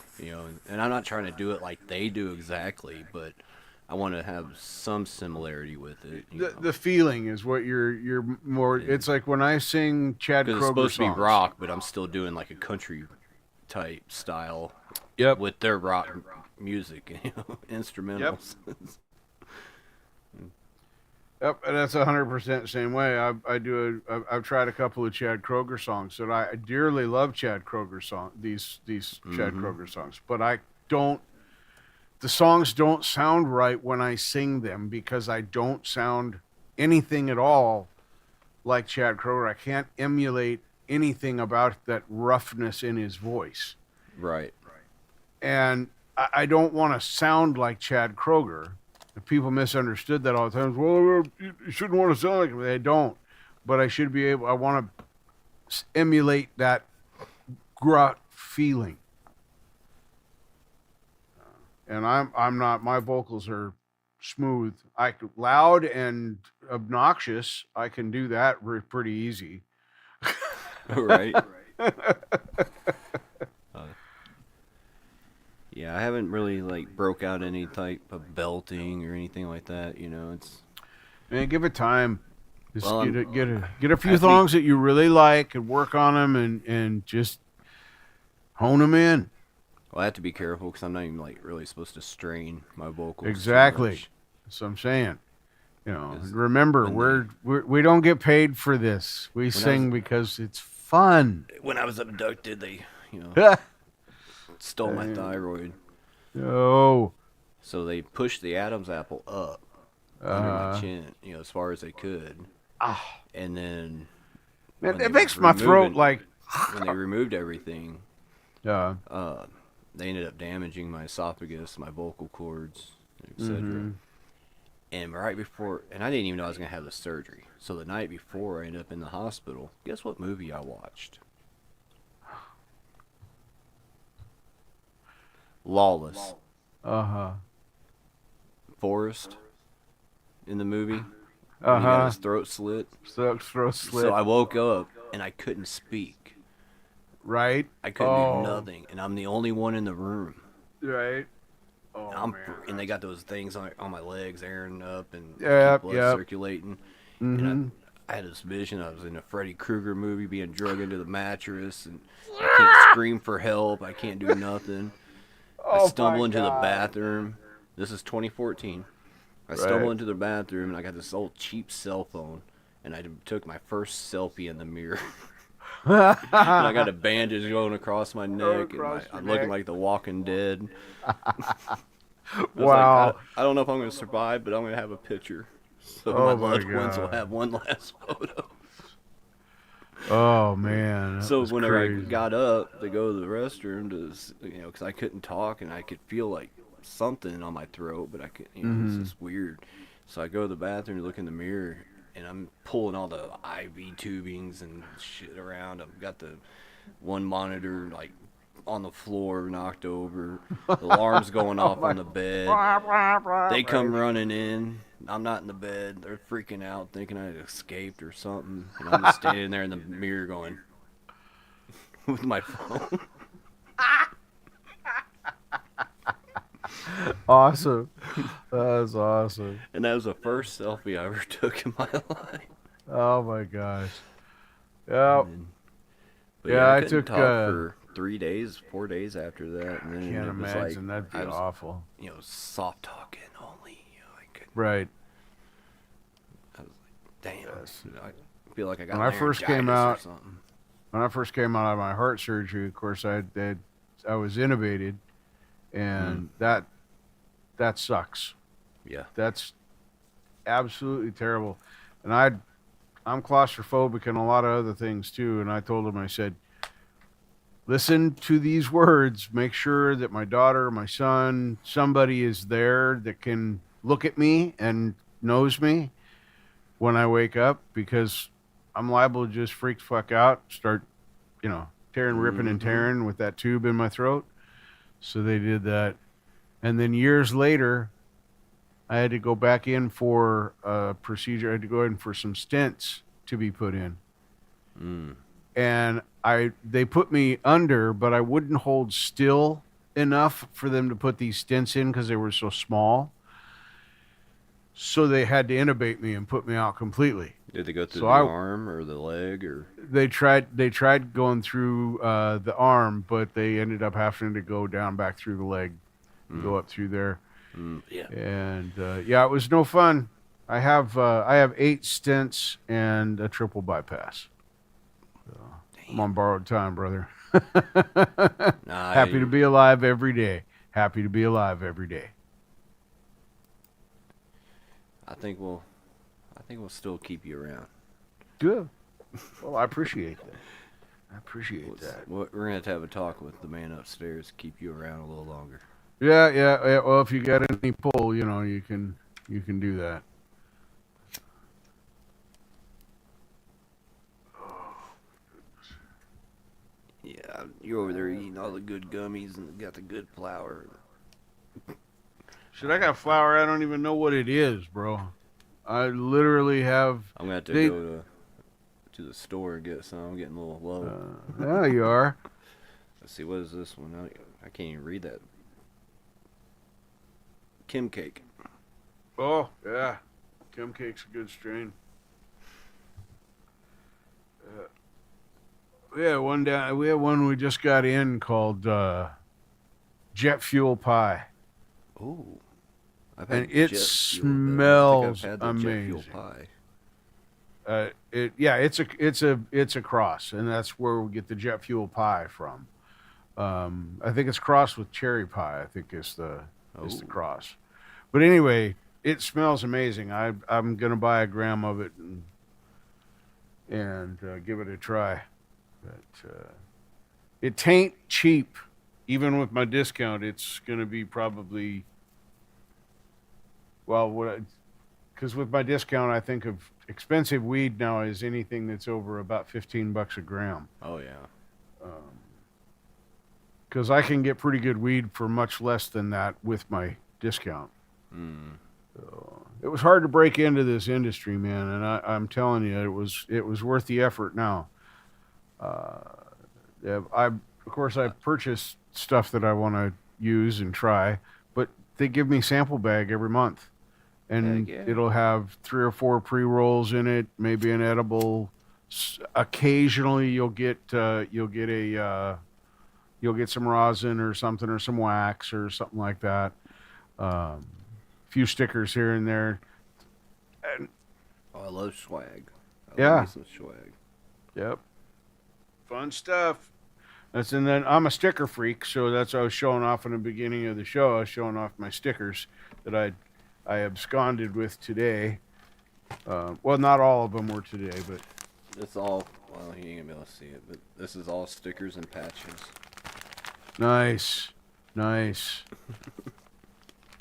And I'm not trying to do it like they do exactly, but I want to have some similarity with it. The feeling is what you're more. It's like when I sing Chad Because Kroger it's supposed songs. to be rock, but I'm still doing like a country type style. Yep. With their rock music, instrumentals. Yep, and that's 100% the same way. I've tried a couple of Chad Kroger songs that I dearly love. Chad Kroger these Chad Kroger songs, but I don't. The songs don't sound right when I sing them because I don't sound anything at all like Chad Kroger. I can't emulate anything about that roughness in his voice. Right. And I don't want to sound like Chad Kroger. People misunderstood that all the time. Well, you shouldn't want to sound like him. They don't. But I should be able, I want to emulate that gruff feeling. And I'm not, my vocals are smooth. Loud and obnoxious, I can do that pretty easy. Right. Yeah, I haven't really like broke out any type of belting or anything like that. You know, it's Man, give it time. Just Well, get a few I think- songs that you really like and work on them and just hone them in. well, I have to be careful because I'm not even like really supposed to strain my vocals. too Exactly. much. That's what I'm saying. You know, Because remember when we don't get paid for this. We sing because it's fun. When I was abducted, they stole my thyroid, Oh, so they pushed the Adam's apple up under my chin, as far as they could. And then man, when it they makes my throat removed- like. when they removed everything, Yeah. they ended up damaging my esophagus, my vocal cords, etc. And right before, and I didn't even know I was going to have the surgery. So the night before I ended up in the hospital, guess what movie I watched? Lawless. Uh-huh. Forrest in the movie. When he got his throat slit. Throat slit. So I woke up and I couldn't speak. right? I couldn't Oh. do nothing. And I'm the only one in the room. Right. Oh, And man. and they got those things on my legs airing up and Yep, keep blood yep. circulating. Mhm. And I had this vision. I was in a Freddy Krueger movie being drug into the mattress, and I can't scream for help. I can't do nothing. I Oh, stumble my into the God. bathroom. This is 2014. I Right. stumble into the bathroom, and I got this old cheap cell phone, and I took my first selfie in the mirror. And I got a bandage going across my neck, and across your I'm looking neck. like the Walking Dead. I was Wow. like, I don't know if I'm going to survive, but I'm going to have a picture. So Oh my my loved ones will God. have one last photo. Oh man. that So was whenever I crazy. got up to go to the restroom, because I couldn't talk and I could feel like something on my throat, but I could, Mm-hmm. it's just weird. So I go to the bathroom to look in the mirror, and I'm pulling all the IV tubings and shit around. I've got the one monitor like on the floor, knocked over. The alarm's going off on the bed. They come running in. I'm not in the bed. They're freaking out, thinking I had escaped or something. And I'm just standing there in the mirror going with my phone. Awesome. That's awesome. And that was the first selfie I ever took in my life. Oh my gosh. Yeah. But Yeah, I couldn't took, talk for 3 days, 4 days after that. And then Can't it was imagine. like, That'd be I was, awful. soft talking only. I could, Right. I was like, damn. Yes. I feel like I got When I first came laryngitis or out- something. When I first came out of my heart surgery, of course, I was intubated, and that sucks. Yeah. That's absolutely terrible. And I'm claustrophobic and a lot of other things too. And I told him, I said, listen to these words. Make sure that my daughter, my son, somebody is there that can look at me and knows me when I wake up, because I'm liable to just freak the fuck out, start, tearing, ripping, and tearing with that tube in my throat. So they did that. And then years later, I had to go back in for a procedure. I had to go in for some stents to be put in. And they put me under, but I wouldn't hold still enough for them to put these stents in because they were so small. So they had to intubate me and put me out completely. Did they go through So the I- arm or the leg or? They tried going through the arm, but they ended up having to go down back through the leg, go up through there. Yeah. And it was no fun. I have 8 stents and a triple bypass. So, I'm on borrowed time, brother. Nah, Happy to be alive every day. Happy to be alive every day. I think we'll still keep you around. Good. Well, I appreciate that. I appreciate that. We're gonna have to have a talk with the man upstairs to keep you around a little longer. Yeah. Well, if you got any pull, you can do that. Yeah, you're over there eating all the good gummies and got the good flour. Shit, I got flour. I don't even know what it is, bro. I literally have. I'm gonna have to They- go to the store and get some. I'm getting a little low. Yeah, you are. Let's see, what is this one? I can't even read that. Kim Cake. Oh yeah, Kim Cake's a good strain. We had one we just got in called Jet Fuel Pie. Ooh. I've And had it Jet Fuel, but I don't smells think I've had the Jet Fuel amazing. pie. It's a cross, and that's where we get the Jet Fuel Pie from. I think it's crossed with cherry pie. I think is the Oh. cross. But anyway, it smells amazing. I'm gonna buy a gram of it and give it a try. But it tain't cheap, even with my discount. It's gonna be probably because with my discount, I think of expensive weed now as anything that's over about $15 a gram. Oh yeah. Because I can get pretty good weed for much less than that with my discount. Mm. So, it was hard to break into this industry, man, and I'm telling you, it was worth the effort. Now, yeah, of course I purchase stuff that I want to use and try, but they give me sample bag every month, and Heck yeah. it'll have 3 or 4 pre-rolls in it, maybe an edible. Occasionally, you'll get some rosin or something, or some wax or something like that. Few stickers here and there. And Oh, I love swag. I Yeah. love me some swag. yep, fun stuff. And then I'm a sticker freak, so that's what I was showing off in the beginning of the show. I was showing off my stickers that I absconded with today. Well, not all of them were today, but It's all, well, you ain't gonna be able to see it, but this is all stickers and patches. nice.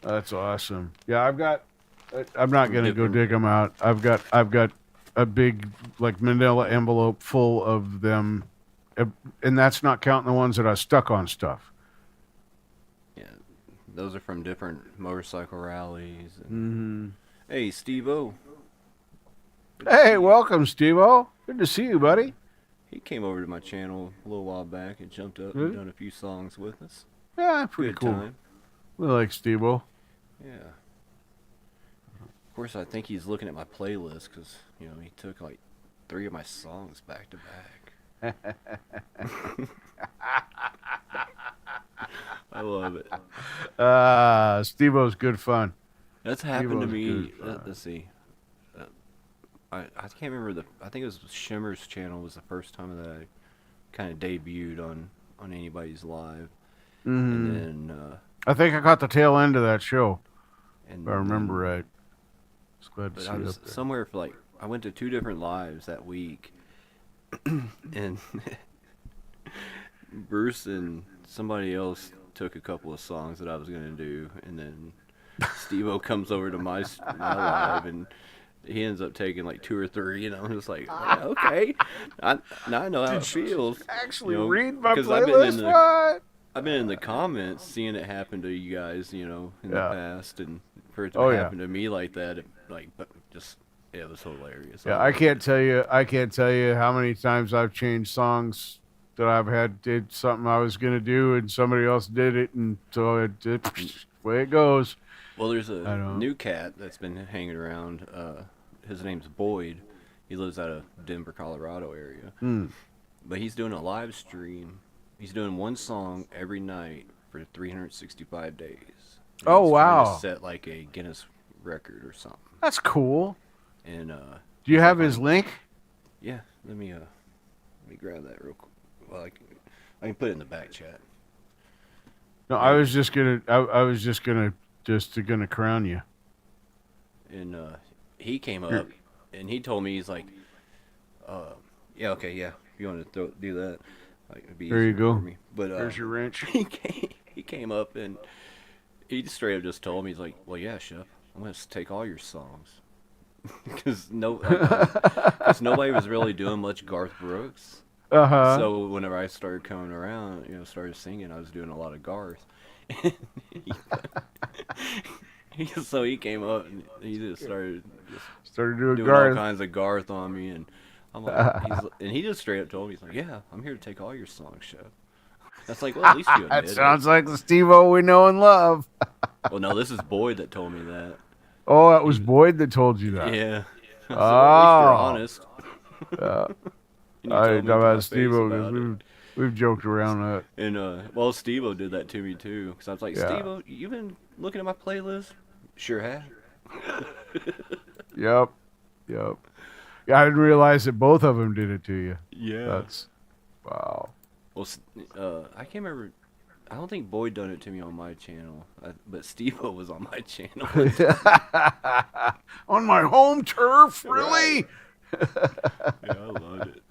That's awesome. Yeah, I'm not gonna go Different- dig them out. I've got a big like manila envelope full of them, and that's not counting the ones that I stuck on stuff. Yeah, those are from different motorcycle rallies. And, Mm-hmm. Hey, Steve-O. Hey, welcome, Steve-O. Good to see you, buddy. He came over to my channel a little while back and jumped up Really? and done a few songs with us. Yeah, pretty Good cool. time. We like Steve-O. Yeah. Of course, I think he's looking at my playlist because, he took like 3 of my songs back to back. I love it. Steve-O's good fun. That's happened to Steve-O's me. good fun. Let's see. I can't remember I think it was Shimmer's channel was the first time that I kind of debuted on anybody's live. Mhm. And then, I think I caught the tail end of that show, and if I remember then- right. Just glad to But see I you was up there. somewhere for I went to 2 different lives that week, and Bruce and somebody else took a couple of songs that I was gonna do, and then Steve-O comes over to my live, and he ends up taking like 2 or 3, and I'm just like, "Yeah, okay, now I know how it feels." Actually, you know, read my 'cause I've been in playlist. the- What? I've been in the comments seeing it happen to you guys, in Yeah. the past, and for it to Oh, yeah. happen to me like that, it was hilarious. Yeah, I can't tell you how many times I've changed songs that did something I was gonna do and somebody else did it, and so it way it goes. Well, there's I a know. new cat that's been hanging around. His name's Boyd. He lives out of Denver, Colorado area. Hmm. But he's doing a live stream. He's doing one song every night for 365 days. And Oh, he's trying to wow. set like a Guinness record or something. That's cool. And Do you have his link? yeah, let me grab that real quick. Well, I can put it in the back chat. No, I was just gonna crown you. And he came up and he told me, he's like, Yeah, okay, yeah. If you want to do that, like, it'd be There you easier go. for me. But There's your wrench. he came up and he just straight up just told me, he's like, "Well, yeah, Chef, I'm gonna take all your songs." Because nobody was really doing much Garth Brooks. Uh-huh. So whenever I started coming around, started singing, I was doing a lot of Garth. So he came up and he just started Started doing doing all Garth. kinds of Garth on me, and I'm like, and he just straight up told me, he's like, "Yeah, I'm here to take all your songs, Chef." That's like, well, at least you That admit sounds like the Steve-O we know and love. it. Well, no, this is Boyd that told me that. Oh, that was Boyd that told you that. Yeah. I said, well, at least you're Oh. honest. Uh, And you I told me know to my about face Steve-O about because it. we've joked around that. And well, Steve-O did that to me too, because I was like, Yeah. Steve-O, you been looking at my playlist? Sure have. Yep. Yeah, I didn't realize that both of them did it to you. Yeah. That's wow. Well, I can't remember. I don't think Boyd done it to me on my channel, but Steve-O was on my channel. On my home turf, really? Yeah, I loved it.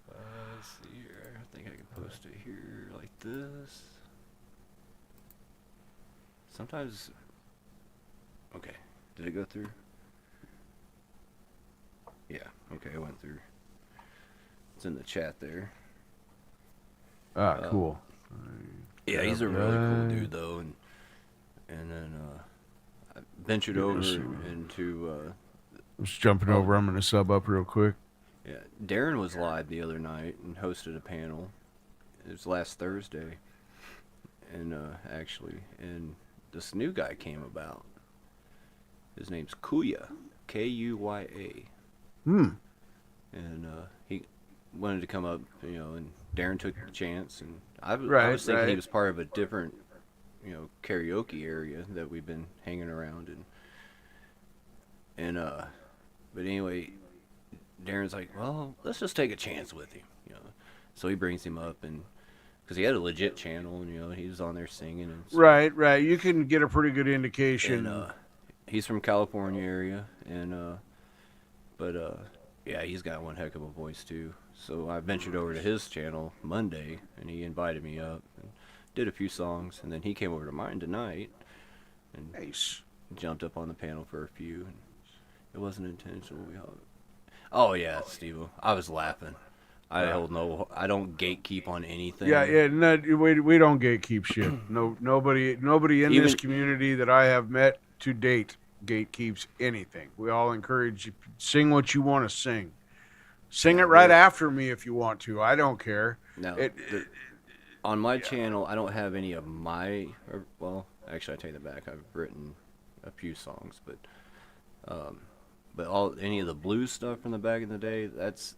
Let's see here. I think I can post it here like this. Sometimes. Okay. Did it go through? Yeah. Okay, it went through. It's in the chat there. Ah, cool. Yeah, he's a really cool dude though, and then I ventured over into I'm just jumping over. I'm gonna sub up real quick. yeah. Darren was live the other night and hosted a panel. It was last Thursday, and actually, and this new guy came about. His name's Kuya, Kuya, Hmm. and he wanted to come up, and Darren took the chance, and I Right, was thinking he right. was part of a different, karaoke area that we've been hanging around in. And but anyway, Darren's like, well, let's just take a chance with him. So he brings him up, and because he had a legit channel, and he was on there singing and stuff. Right. You can get a pretty good indication. And he's from California area, and but yeah, he's got one heck of a voice too. So I ventured over to his channel Monday, and he invited me up and did a few songs, and then he came over to mine tonight and Nice. jumped up on the panel for a few. And it wasn't intentional. Oh yeah, Steve, I was laughing. I don't gatekeep on anything. Yeah. No, we don't gatekeep shit. No, nobody in this Even- community that I have met to date gatekeeps anything. We all encourage you sing what you want to sing. Sing it right after me if you want to. I don't care. Now, It- on my channel, I don't have any of well, actually, I take that back. I've written a few songs, but any of the blues stuff from the back in the day, that's,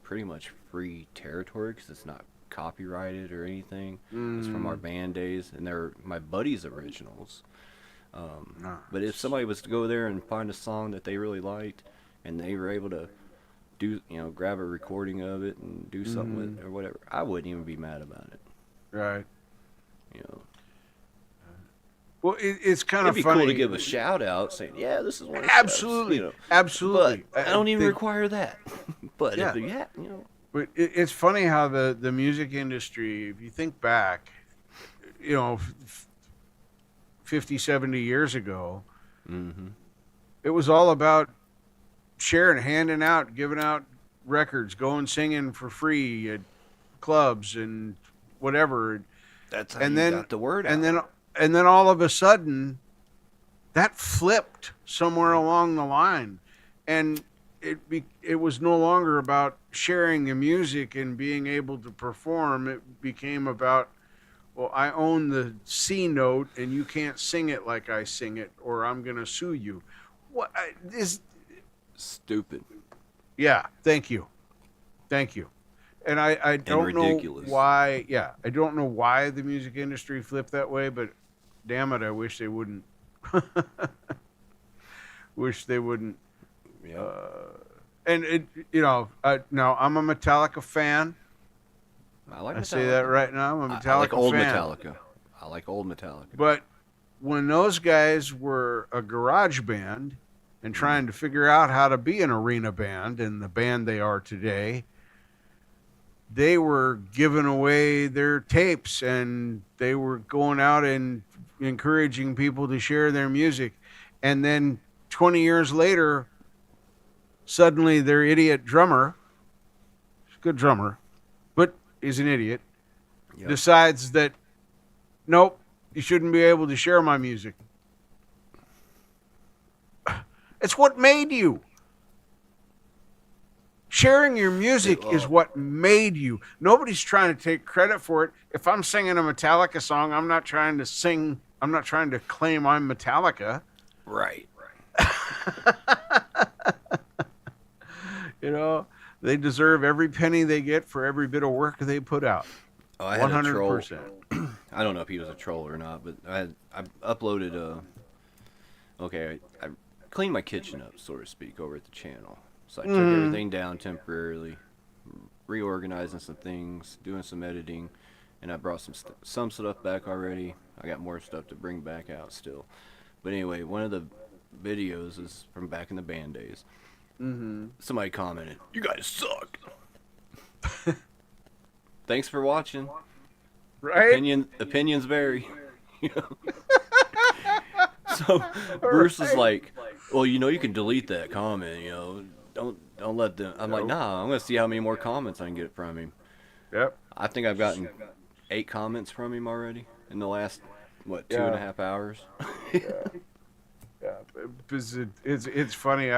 pretty much free territory because it's not copyrighted or anything. It's from our band days, and they're my buddy's originals. But if somebody was to go there and find a song that they really liked, and they were able to grab a recording of it and do something with it or whatever, I wouldn't even be mad about it. Right. You know, Well, it's kind it'd of be funny. cool to give a shout out saying, "Yeah, this is one." Of Absolutely, Chef's," absolutely. But I don't even think- require that. But Yeah. if you But it's funny how the music industry, if you think back, 50, 70 years ago, mm-hmm. it was all about sharing, handing out, giving out records, going singing for free at clubs and whatever. That's how And you then- got the word out. And then all of a sudden, that flipped somewhere along the line, and it was no longer about sharing the music and being able to perform. It became about, well, I own the C note and you can't sing it like I sing it, or I'm gonna sue you. What is? Stupid. Yeah, thank you. And I don't know ridiculous. why. Yeah, I don't know why the music industry flipped that way, but damn it, I wish they wouldn't. Wish they wouldn't. Yeah. And it, now I'm a Metallica fan. I like. I Metallica. say that right now. I'm a Metallica I like old fan. Metallica. But But when those guys were a garage band, and trying to figure out how to be an arena band and the band they are today, they were giving away their tapes and they were going out and encouraging people to share their music. And then 20 years later, suddenly their idiot drummer, good drummer, but is an idiot, Yep. decides that, nope, you shouldn't be able to share my music. It's what made you. Sharing your music is what made you. Nobody's trying to take credit for it. If I'm singing a Metallica song, I'm not trying to claim I'm Metallica. Right. You know, they deserve every penny they get for every bit of work they put out. Oh, I had a troll. 100%. I don't know if he was a troll or not, but I uploaded I cleaned my kitchen up, so to speak, over at the channel. So I took everything down temporarily, reorganizing some things, doing some editing, and I brought some stuff back already. I got more stuff to bring back out still. But anyway, one of the videos is from back in the band days. Somebody commented, "You guys suck." Thanks for watching. Right? Opinions vary. You know? So Bruce is like, "Well, you can delete that comment. Don't let them." I'm like, "Nah, I'm gonna see how many more comments I can get from him." Yep. I think I've gotten 8 comments from him already in the last 2.5 hours. Yeah, because it's funny.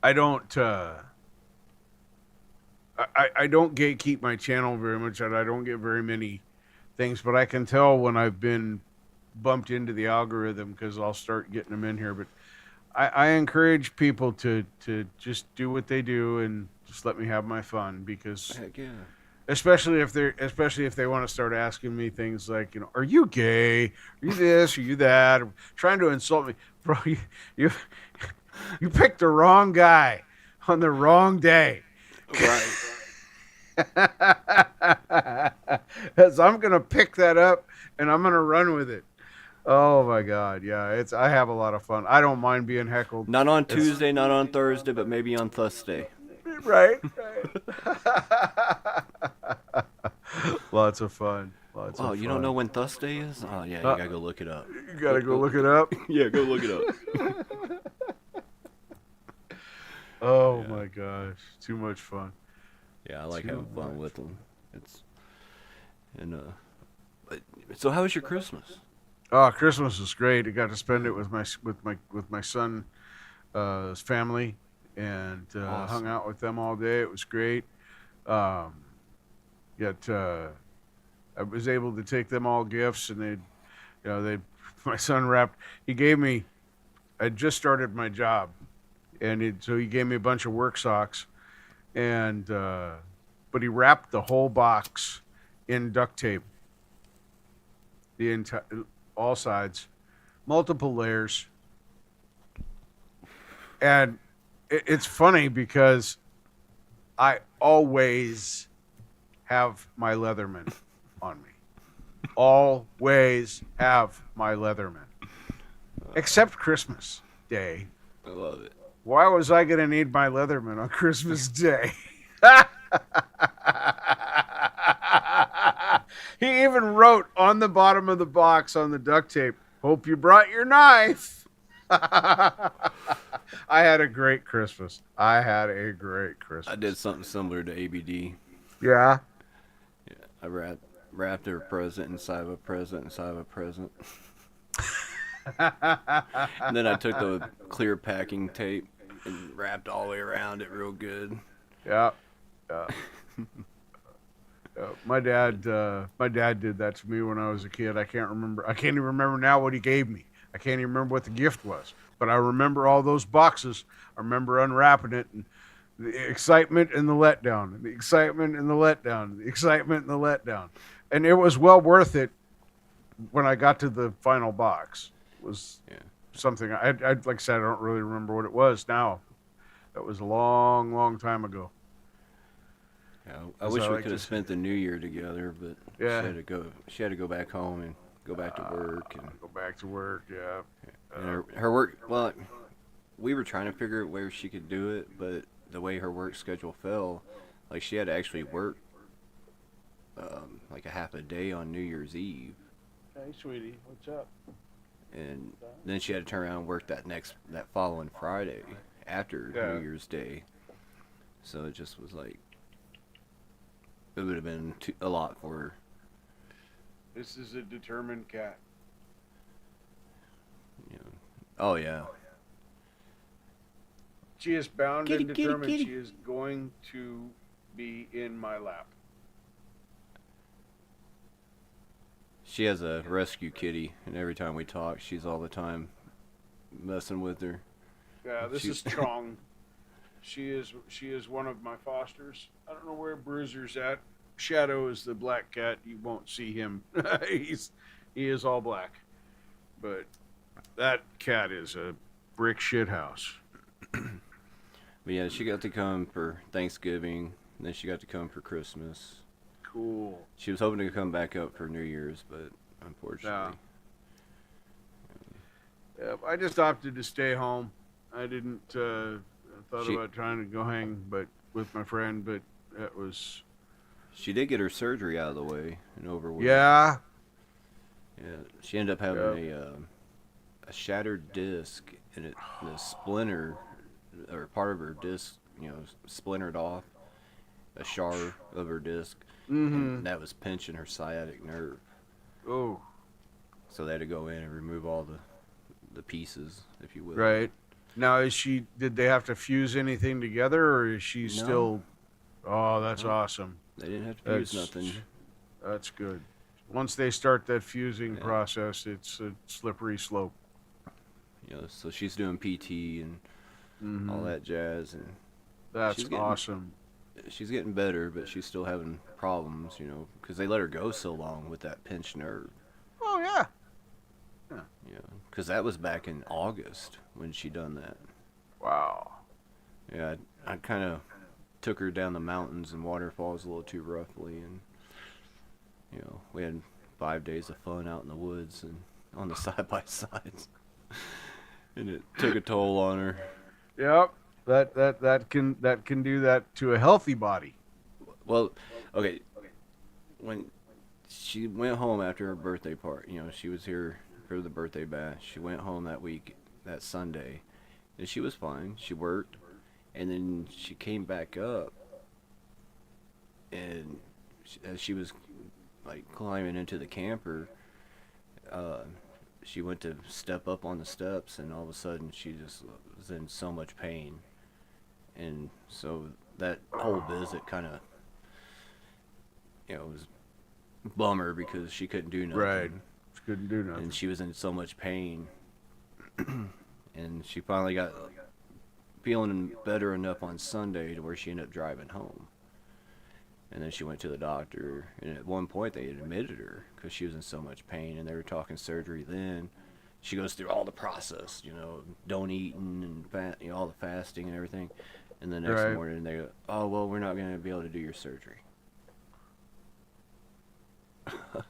I don't I don't gatekeep my channel very much, and I don't get very many things, but I can tell when I've been bumped into the algorithm because I'll start getting them in here. But I encourage people to just do what they do and just let me have my fun, because Heck yeah. especially if they want to start asking me things like, are you gay? Are you this? Are you that? Or trying to insult me, bro. You picked the wrong guy on the wrong day. Right. As I'm gonna pick that up and I'm gonna run with it. Oh my God, yeah, I have a lot of fun. I don't mind being heckled. Not on Tuesday, not on Thursday, but maybe on Thursday. Right. Lots of fun. Oh, you don't know when Thursday is? Oh yeah, you gotta go look it up. You gotta go look it up. Yeah, go look it up. Oh my gosh, too much fun. Yeah, I like having fun with them. So how was your Christmas? Oh, Christmas was great. I got to spend it with my son, his family, and Awesome. hung out with them all day. It was great. I was able to take them all gifts, and my son wrapped. He gave me. I just started my job, and so he gave me a bunch of work socks, and but he wrapped the whole box in duct tape. The entire, all sides, multiple layers, and it's funny because I always have my Leatherman on me. Always have my Leatherman, except Christmas Day. I love it. Why was I going to need my Leatherman on Christmas Day? He even wrote on the bottom of the box on the duct tape, "Hope you brought your knife." I had a great Christmas. I did something similar to ABD. Yeah. Yeah, I wrapped a present inside of a present inside of a present. And then I took the clear packing tape and wrapped all the way around it real good. Yeah. My dad did that to me when I was a kid. I can't even remember now what he gave me. I can't even remember what the gift was. But I remember all those boxes. I remember unwrapping it and the excitement and the letdown, the excitement and the letdown, the excitement and the letdown. And it was well worth it when I got to the final box. It was something I like I said, I don't really remember what it was now. That was a long, long time ago. Yeah, I wish we could have spent the New Year together, but Yeah. she had to go back home and go back to work. And Go back to work, yeah. and her work, well, we were trying to figure out where she could do it, but the way her work schedule fell, like she had to actually work like a half a day on New Year's Eve, Hey, sweetie, what's up? and then she had to turn around and work that following Friday after Yeah. New Year's Day. So it just was like it would have been a lot for her. This is a determined cat. You know. Oh yeah. She is bound Kitty, and kitty, determined kitty. she is going to be in my lap. She has a rescue kitty, and every time we talk, she's all the time messing with her. Yeah, this She- is Chong. She is one of my fosters. I don't know where Bruiser's at. Shadow is the black cat. You won't see him. He is all black. But that cat is a brick shit house. But yeah, she got to come for Thanksgiving, and then she got to come for Christmas. Cool. She was hoping to come back up for New Year's, but unfortunately. Yeah, I just opted to stay home. I didn't thought She- about trying to go hang, but with my friend, but that was She did get her surgery out of the way and over with. yeah. Yeah, she ended up having a shattered disc, and the splinter, or part of her disc, splintered off, a shard of her disc, Mm-hmm. and that was pinching her sciatic nerve. Oh, So they had to go in and remove all the pieces, if you will. right. Now did they have to fuse anything together, or is she No. still? Oh, that's No. awesome. They didn't have to use That's- nothing. That's good. Once they start that fusing Yeah. process, it's a slippery slope. So she's doing PT and Mhm. all that jazz, and That's she's getting- awesome. she's getting better, but she's still having problems, because they let her go so long with that pinched nerve. Oh yeah. Because that was back in August when she done that. Wow. Yeah, I kind of took her down the mountains and waterfalls a little too roughly, and we had 5 days of fun out in the woods and on the side by sides, and it took a toll on her. Yep. That can do that to a healthy body. Well, okay, when she went home after her birthday party, she was here for the birthday bash. She went home that week, that Sunday, and she was fine. She worked, and then she came back up, and as she was like climbing into the camper, she went to step up on the steps, and all of a sudden she just was in so much pain, and so that whole visit kind of, was a bummer because she couldn't do nothing. Right. She couldn't do nothing. And she was in so much pain, and she finally got feeling better enough on Sunday to where she ended up driving home. And then she went to the doctor, and at one point they had admitted her because she was in so much pain, and they were talking surgery then. She goes through all the process, don't eating and all the fasting and everything. And the next Right. morning they go, oh, well, we're not going to be able to do your surgery.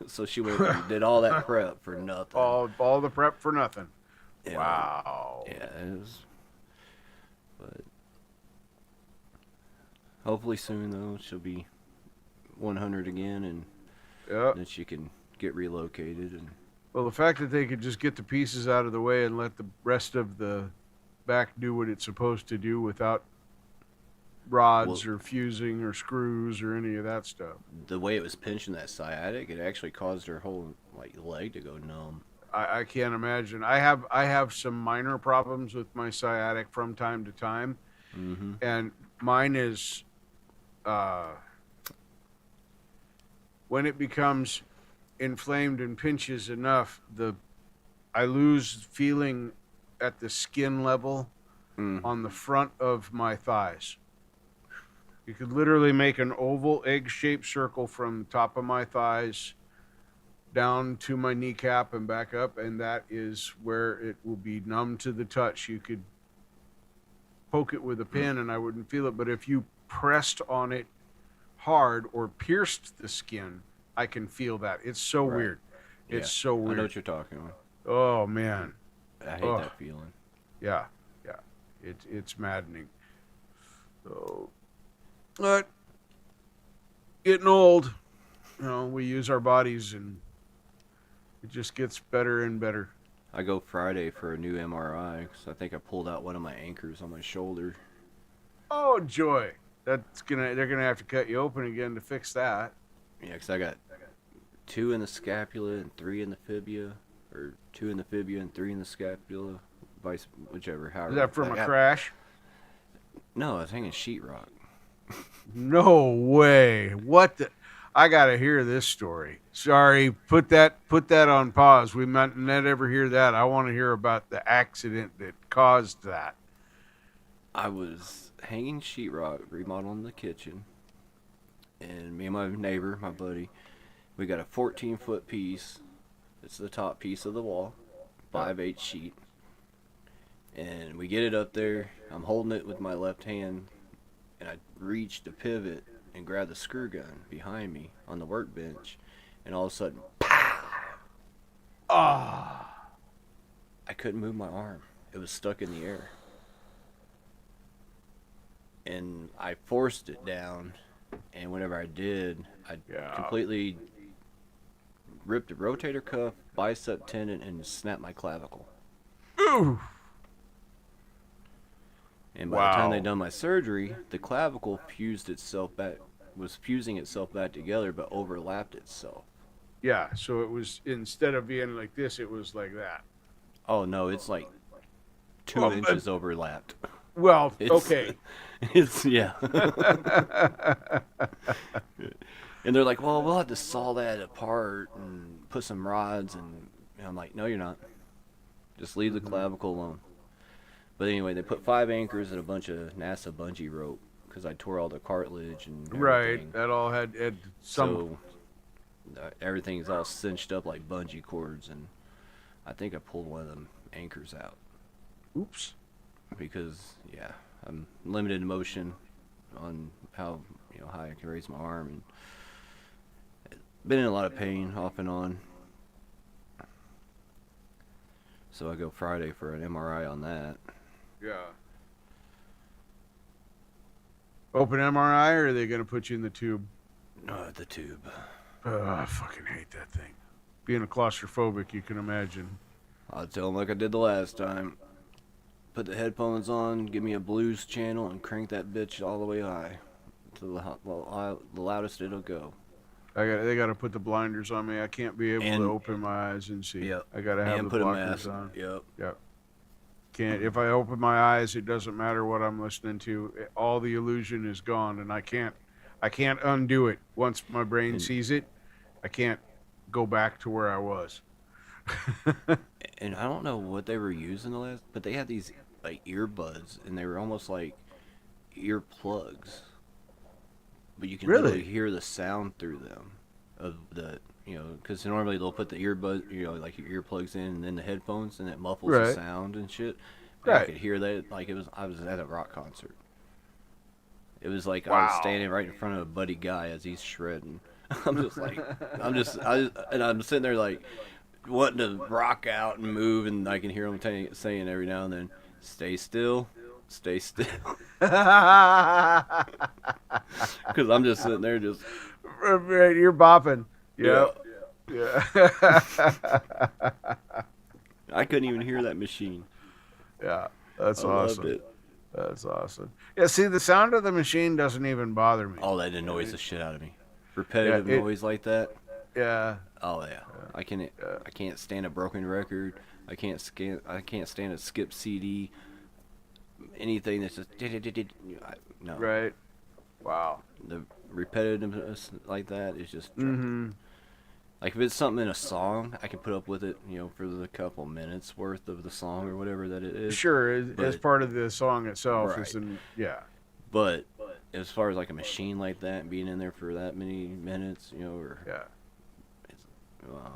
So she went and did all that prep for nothing. All the prep for nothing. Yeah. Wow. Yeah, it was. But hopefully soon though she'll be 100 again, and Yep. then she can get relocated. And Well, the fact that they could just get the pieces out of the way and let the rest of the back do what it's supposed to do without rods Well- or fusing or screws or any of that stuff. the way it was pinching that sciatic, it actually caused her whole leg to go numb. I can't imagine. I have some minor problems with my sciatic from time to time, Mm-hmm. and mine is when it becomes inflamed and pinches enough, I lose feeling at the skin level Mm. on the front of my thighs. You could literally make an oval egg-shaped circle from the top of my thighs down to my kneecap and back up, and that is where it will be numb to the touch. You could poke it with a pin and I wouldn't feel it, but if you pressed on it hard or pierced the skin, I can feel that. It's so Right. weird. It's Yeah, so I know weird. what you're talking about. Oh man. I hate Ugh. that feeling. Yeah. It's maddening. So, but getting old, we use our bodies, and it just gets better and better. I go Friday for a new MRI because I think I pulled out one of my anchors on my shoulder. Oh joy! They're gonna have to cut you open again to fix that. Yeah, because I got 2 in the scapula and 3 in the fibula, or 2 in the fibula and 3 in the scapula, whichever. However. Is that from a Yeah. crash? No, I was hanging sheetrock. No way! What the? I gotta hear this story. Sorry, put that on pause. We might not ever hear that. I want to hear about the accident that caused that. I was hanging sheetrock, remodeling the kitchen, and me and my neighbor, my buddy, we got a 14-foot piece. It's the top piece of the wall, 5/8 sheet, and we get it up there. I'm holding it with my left hand, and I reach to pivot and grab the screw gun behind me on the workbench, and all of a sudden, pow! Ah! I couldn't move my arm. It was stuck in the air. And I forced it down, and whenever I did, I Yeah. completely ripped a rotator cuff, bicep tendon, and snapped my clavicle. Ooh! And by the time Wow. they done my surgery, the clavicle was fusing itself back together, but overlapped itself. Yeah. So it was, instead of being like this, it was like that. Oh no, it's like 2 Well, inches overlapped. Well, It's- okay. It's yeah. And they're like, well, we'll have to saw that apart and put some rods, and I'm like, no, you're not. Just leave the clavicle alone. But anyway, they put 5 anchors and a bunch of NASA bungee rope because I tore all the cartilage and everything. Right. That all had some. So everything's all cinched up like bungee cords, and I think I pulled one of them anchors out Oops. because yeah, I'm limited in motion on how high I can raise my arm, and been in a lot of pain off and on. So I go Friday for an MRI on that. Yeah. Open MRI, or are they going to put you in the tube? The tube. I fucking hate that thing. Being a claustrophobic, you can imagine. I'll tell them like I did the last time. Put the headphones on, give me a blues channel, and crank that bitch all the way high to the loudest it'll go. They got to put the blinders on me. I can't be able And- to open my eyes and see. Yep. I got to have And the put a blockers mask on. Yep. Can't. If I open my eyes, it doesn't matter what I'm listening to. All the illusion is gone, and I can't undo it. Once my brain And- sees it, I can't go back to where I was. And I don't know what they were using the last, but they had these like earbuds, and they were almost like ear plugs. But you can Really? literally hear the sound through them of the, because normally they'll put the earbud, like your earplugs in, and then the headphones, and it muffles the Right. sound and shit. And Right. I could hear that like I was at a rock concert. It was like I was Wow. standing right in front of a buddy guy as he's shredding. I'm just like, I'm sitting there like wanting to rock out and move, and I can hear him saying every now and then, "Stay still, stay still," because I'm just sitting there just. Right, you're bopping. Yep. Yeah. I couldn't even hear that machine. Yeah. That's I awesome. loved it. That's awesome. Yeah, see, the sound of the machine doesn't even bother me. Oh, that annoys the shit out of me. Repetitive Yeah, it- noise like that. Yeah. Oh yeah. I can't stand a broken record. I can't stand a skip CD. Anything that's just no. Right. Wow. The repetitiveness like that is just Mm-hmm. like if it's something in a song, I can put up with it, for the couple minutes worth of the song or whatever that it is. Sure, as but- part of the song itself. Right. Yeah. But as far as like a machine like that and being in there for that many minutes, or Yeah. uh,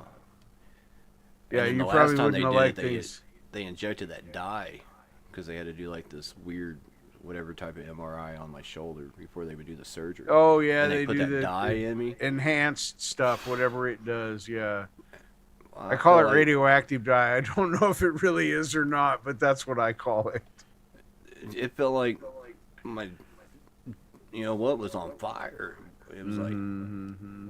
Yeah, and then you the probably last time wouldn't they have did it, liked they- things. they injected that dye because they had to do like this weird whatever type of MRI on my shoulder before they would do the surgery. Oh, yeah, and they put do that the dye in me. enhanced stuff, whatever it does, yeah. I felt call it like radioactive dye. I don't know if it really is or not, but that's what I call it. it felt like my, what was on fire. It was Mm-hmm.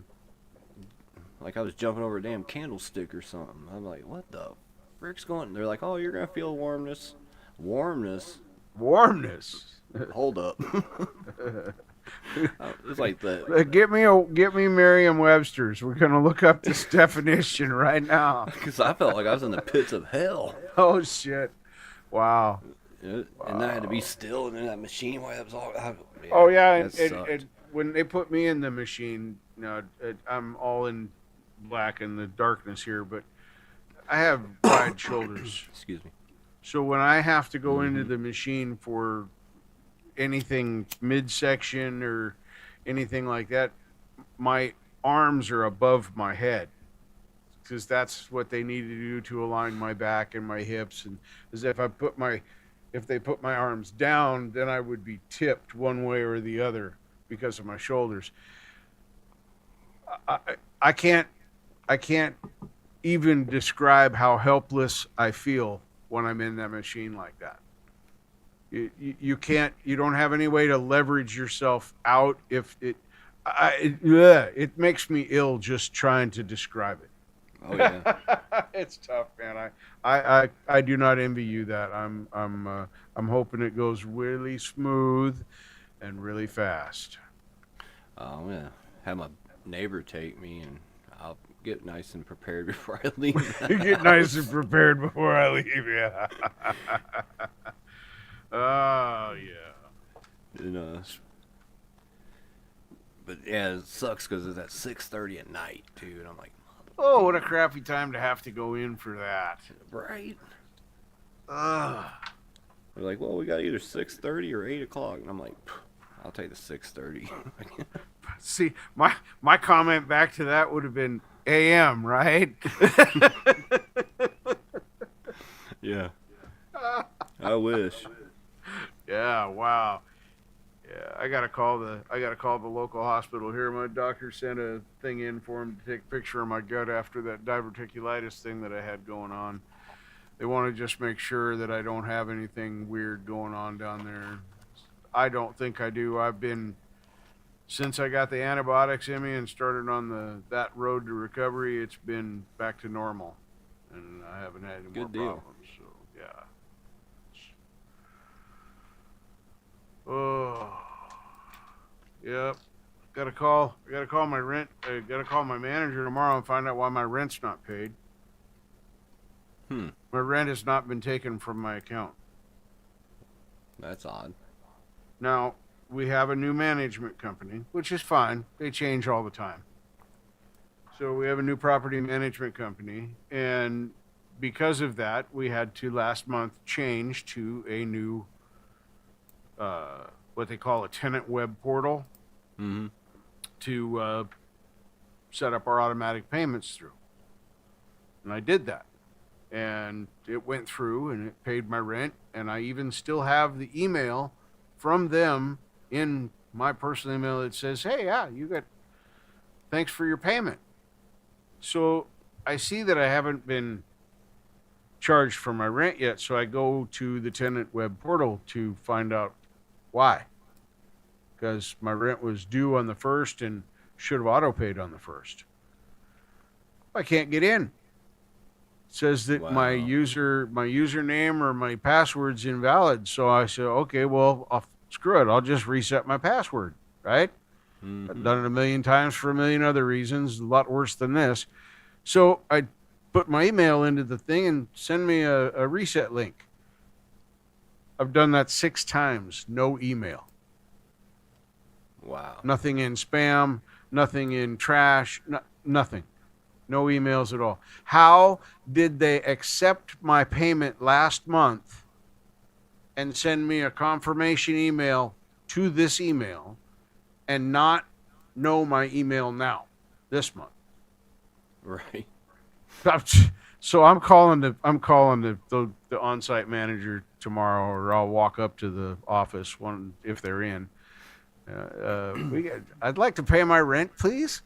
like I was jumping over a damn candlestick or something. I'm like, what the frick's going? They're like, oh, you're gonna feel warmness. Warmness. Hold up. It's like the Get me Merriam-Webster's. We're gonna look up this definition right now. because I felt like I was in the pits of hell. Oh shit! Wow. And I had to be still, and then that machine while it was all. Oh yeah, that sucked. and when they put me in the machine, I'm all in black in the darkness here, but I have wide shoulders. Excuse me. So when I have to go into the machine for anything midsection or anything like that, my arms are above my head because that's what they need to do to align my back and my hips. And as if they put my arms down, then I would be tipped one way or the other because of my shoulders. I can't even describe how helpless I feel when I'm in that machine like that. You don't have any way to leverage yourself out. It makes me ill just trying to describe it. Oh yeah. It's tough, man. I do not envy you that. I'm hoping it goes really smooth and really fast. I'm gonna have my neighbor take me, and I'll get nice and prepared before I leave. You get nice and prepared before I leave. Yeah. Oh yeah. And, but yeah, it sucks because it's at 6:30 at night too, and I'm like, Oh, what a crappy time to have to go in for that. right? Ugh. They're like, well, we got either 6:30 or 8 o'clock, and I'm like, I'll take the 6:30. See, my comment back to that would have been AM, right? Yeah. I wish. Yeah, wow. Yeah, I gotta call the local hospital here. My doctor sent a thing in for him to take a picture of my gut after that diverticulitis thing that I had going on. They want to just make sure that I don't have anything weird going on down there. I don't think I do. I've been, since I got the antibiotics in me and started on that road to recovery, it's been back to normal, and I haven't had any more Good deal. problems. So yeah. Oh, yep. I gotta call my rent. I gotta call my manager tomorrow and find out why my rent's not paid. My rent has not been taken from my account. That's odd. Now, we have a new management company, which is fine. They change all the time. So we have a new property management company, and because of that, we had to last month change to a new what they call a tenant web portal Mm-hmm. to set up our automatic payments through. And I did that. And it went through and it paid my rent. And I even still have the email from them in my personal email that says, hey, yeah, thanks for your payment. So I see that I haven't been charged for my rent yet. So I go to the tenant web portal to find out why. Because my rent was due on the 1st and should have auto paid on the 1st. I can't get in. It says that Wow. my username or my password's invalid. So I said, okay, well, screw it. I'll just reset my password, right? Mm-hmm. I've done it a million times for a million other reasons, a lot worse than this. So I put my email into the thing and send me a reset link. I've done that 6 times, no email. Wow. Nothing in spam, nothing in trash, nothing. No emails at all. How did they accept my payment last month and send me a confirmation email to this email and not know my email now, this month? Right. So I'm calling the on-site manager tomorrow, or I'll walk up to the office if they're in. I'd like to pay my rent, please.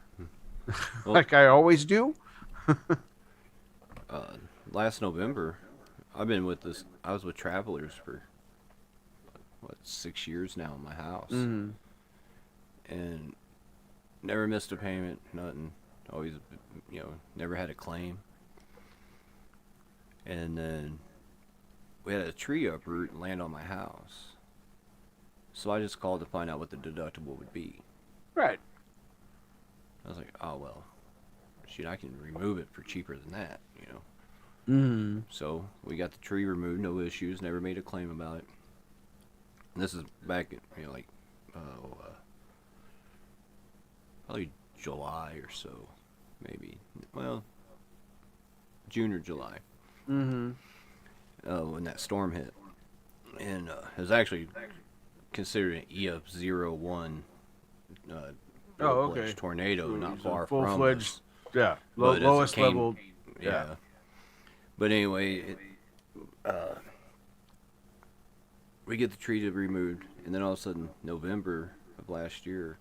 Well, like I always do. last November, I was with Travelers for 6 years now in my house, Mm-hmm. and never missed a payment, nothing. Always, never had a claim. And then we had a tree uproot and land on my house. So I just called to find out what the deductible would be. Right. I was like, oh well, shoot, I can remove it for cheaper than that, Mm-hmm. So we got the tree removed, no issues, never made a claim about it. And this is back in, probably July or so, maybe. Well, June or July, Mm-hmm. when that storm hit. And it was actually considered an EF01 Oh, okay. full-fledged tornado, So it not was a far from full-fledged- us. Yeah. But as it Lowest came- level. Yeah. But anyway, we get the tree removed, and then all of a sudden, November of last year,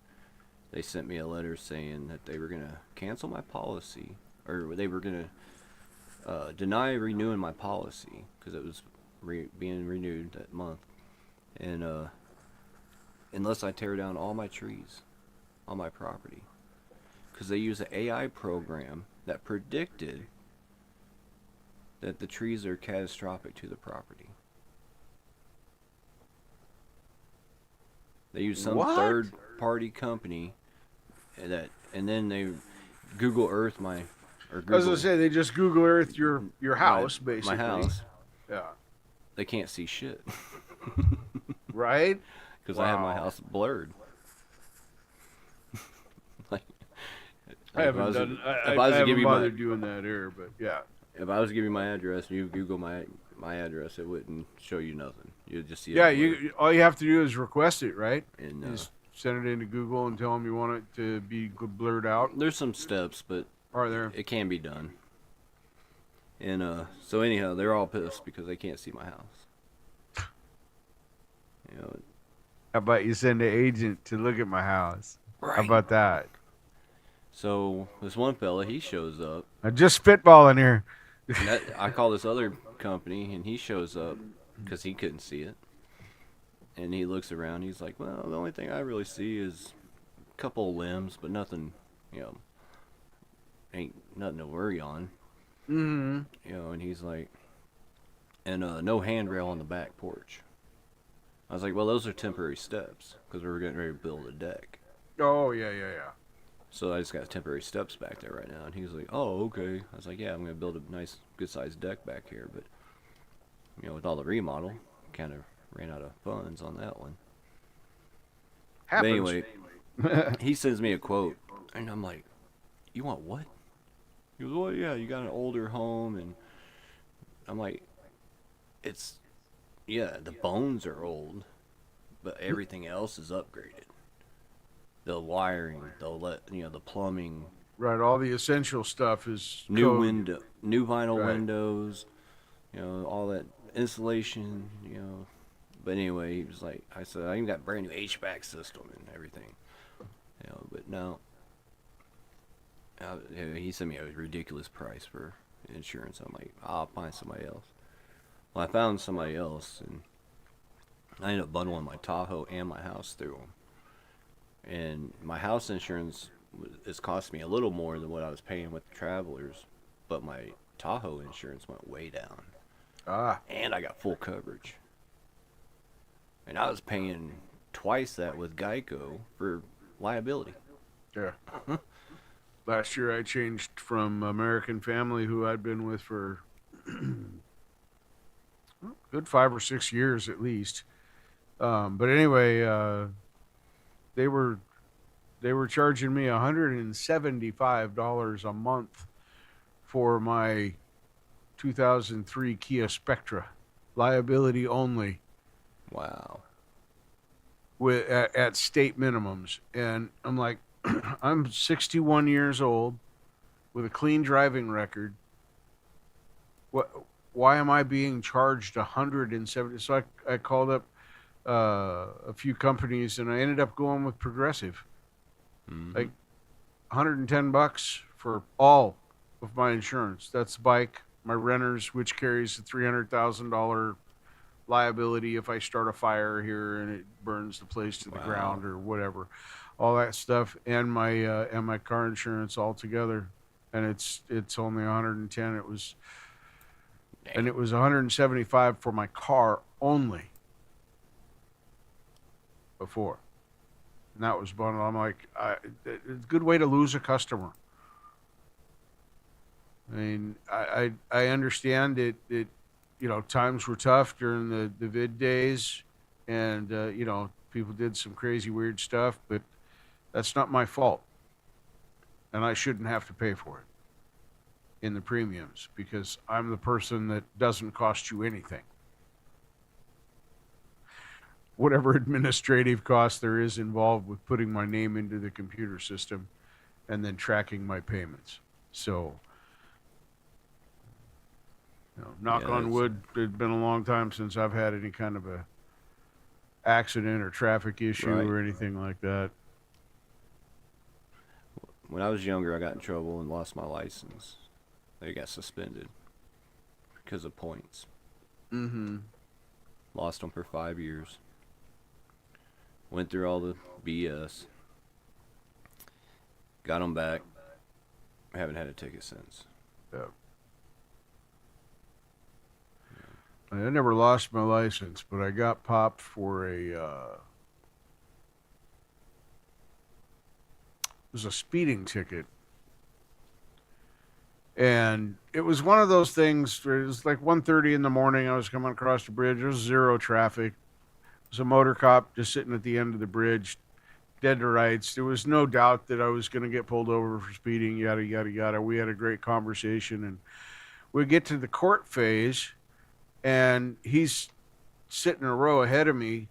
they sent me a letter saying that they were going to cancel my policy, or they were going to deny renewing my policy, because it was being renewed that month, and unless I tear down all my trees on my property. Because they use an AI program that predicted that the trees are catastrophic to the property. They use some What? third-party company and then they Google Earth I was gonna say they just Google Earth your house, basically. my house. Yeah. They can't see shit Right. because I have my Wow. house blurred. like, I haven't if done. I if I was to haven't give you bothered my, doing that here, but yeah. if I was to give you my address and you Google my address, it wouldn't show you nothing. You'd just see it Yeah. blurred. All you have to do is request it, right? And You just send it into Google and tell them you want it to be blurred out. there's some steps, but Are there? it can be done. And so anyhow, they're all pissed because they can't see my house. How about you send an agent to look at my house? Right. How about that? So this one fella, he shows up. I'm just spitballing here. And I call this other company, and he shows up because he couldn't see it. And he looks around. He's like, "Well, the only thing I really see is a couple of limbs, but nothing, ain't nothing to worry on." Mm-hmm. And he's like, and no handrail on the back porch. I was like, well, those are temporary steps because we were getting ready to build a deck. Oh yeah. So I just got temporary steps back there right now. And he was like, oh, okay. I was like, yeah, I'm going to build a nice, good-sized deck back here. But, with all the remodel, kind of ran out of funds on that one. Happens. But anyway, he sends me a quote. And I'm like, you want what? He goes, well, yeah, you got an older home. And I'm like, the bones are old, but everything else is upgraded. The wiring, the plumbing, Right. All the essential stuff is new code. new vinyl Right. windows, all that insulation, But anyway, he was like, I said, I even got brand new HVAC system and everything, But no, he sent me a ridiculous price for insurance. I'm like, I'll find somebody else. Well, I found somebody else, and I ended up bundling my Tahoe and my house through them. And my house insurance is cost me a little more than what I was paying with the Travelers, but my Tahoe insurance went way down. Ah. And I got full coverage. And I was paying twice that with Geico for liability. Yeah. Last year I changed from American Family, who I'd been with for good 5 or 6 years at least. But anyway, they were charging me $175 a month for my 2003 Kia Spectra, liability only, Wow. with at state minimums. And I'm like, I'm 61 years old with a clean driving record. Why am I being charged $170? So I called up a few companies, and I ended up going with Progressive. Mhm. Like $110 for all of my insurance. That's bike, my renters, which carries a $300,000 liability if I start a fire here and it burns the place to the Wow. ground or whatever, all that stuff, and my car insurance all together, and it's only 110. It was and it was 175 for my car only before, and that was bundled. I'm like, it's a good way to lose a customer. I mean, I understand it. Times were tough during the vid days, and people did some crazy weird stuff, but that's not my fault, and I shouldn't have to pay for it in the premiums because I'm the person that doesn't cost you anything. Whatever administrative cost there is involved with putting my name into the computer system and then tracking my payments. So, knock Yeah, on that's- wood, it's been a long time since I've had any kind of a accident or traffic issue Right. or anything like that. When I was younger, I got in trouble and lost my license. They got suspended because of points. Mm-hmm. Lost them for 5 years. Went through all the BS. Got them back. Haven't had a ticket since. I never lost my license, but I got popped for it was a speeding ticket. And it was one of those things where it was like 1:30 in the morning. I was coming across the bridge. There was zero traffic. There was a motor cop just sitting at the end of the bridge, dead to rights. There was no doubt that I was going to get pulled over for speeding, yada, yada, yada. We had a great conversation. And we get to the court phase, and he's sitting a row ahead of me,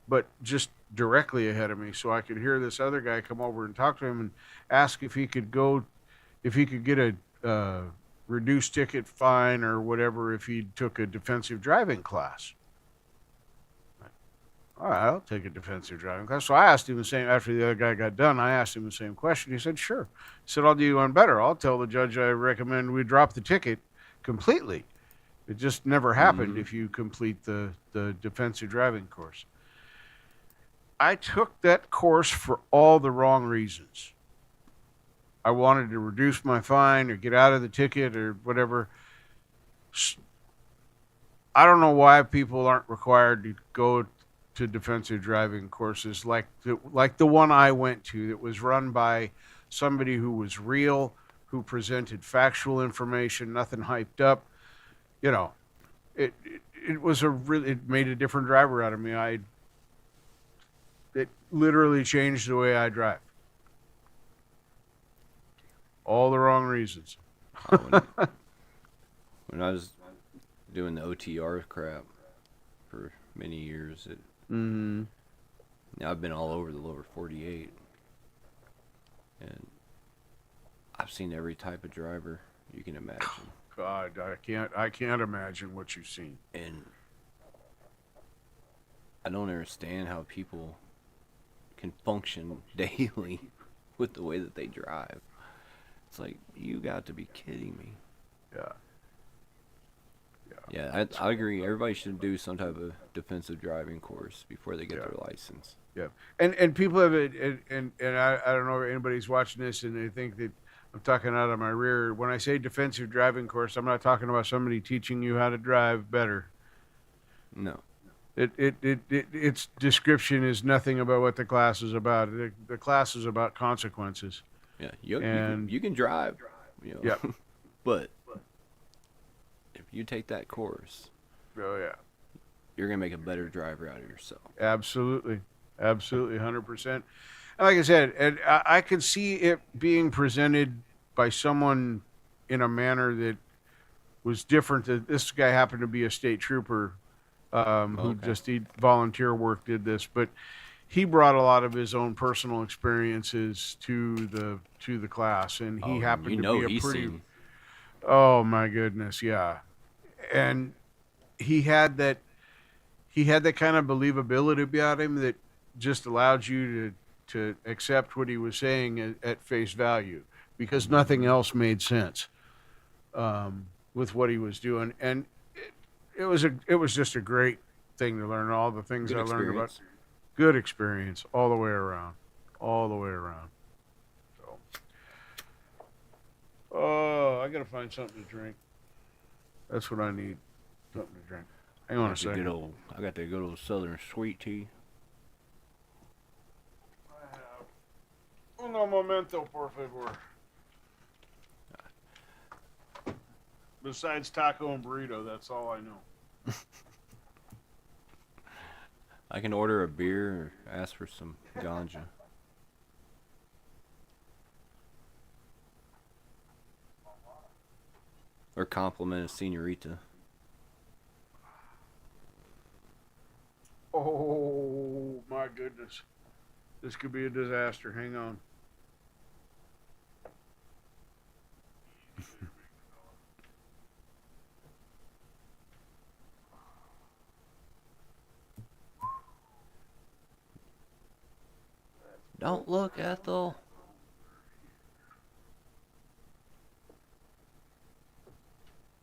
but just directly ahead of me. So I could hear this other guy come over and talk to him and ask if he could get a reduced ticket fine or whatever if he took a defensive driving class. All right, I'll take a defensive driving class. So I asked him the same, after the other guy got done, I asked him the same question. He said, sure. He said, I'll do you one better. I'll tell the judge I recommend we drop the ticket completely. It just never happened if you complete the defensive driving course. I took that course for all the wrong reasons. I wanted to reduce my fine or get out of the ticket or whatever. I don't know why people aren't required to go to defensive driving courses like the one I went to that was run by somebody who was real, who presented factual information, nothing hyped up. It was it made a different driver out of me. It literally changed the way I drive. All the wrong reasons. When I was doing the OTR crap for many years, I've been all over the lower 48, and I've seen every type of driver you can imagine. God, I can't imagine what you've seen. And I don't understand how people can function daily with the way that they drive. It's like, you got to be kidding me. Yeah, I agree. Everybody should do some type of defensive driving course before they get their license. Yeah, and people have it, and I don't know if anybody's watching this and they think that I'm talking out of my rear. When I say defensive driving course, I'm not talking about somebody teaching you how to drive better. No. Its description is nothing about what the class is about. The class is about consequences. Yeah, you can drive. Yeah. But if you take that course, Oh yeah. you're gonna make a better driver out of yourself. Absolutely, 100%. And like I said, and I could see it being presented by someone in a manner that was different. That this guy happened to be a state trooper who just did volunteer work, did this, but he brought a lot of his own personal experiences to the class, and he happened to be a pretty. Oh my goodness, yeah, and he had that kind of believability about him that just allowed you to accept what he was saying at face value, because nothing else made sense with what he was doing. And it was just a great thing to learn. All the things Good I learned about. experience. Good experience all the way around. All the way around. So, oh, I gotta find something to drink. That's what I need. Something to drink. Hang on a second. I got the good old Southern sweet tea. I have uno momento, por favor. Besides taco and burrito, that's all I know. I can order a beer or ask for some ganja. Or compliment a senorita. Oh my goodness. This could be a disaster. Hang on. Don't look, Ethel.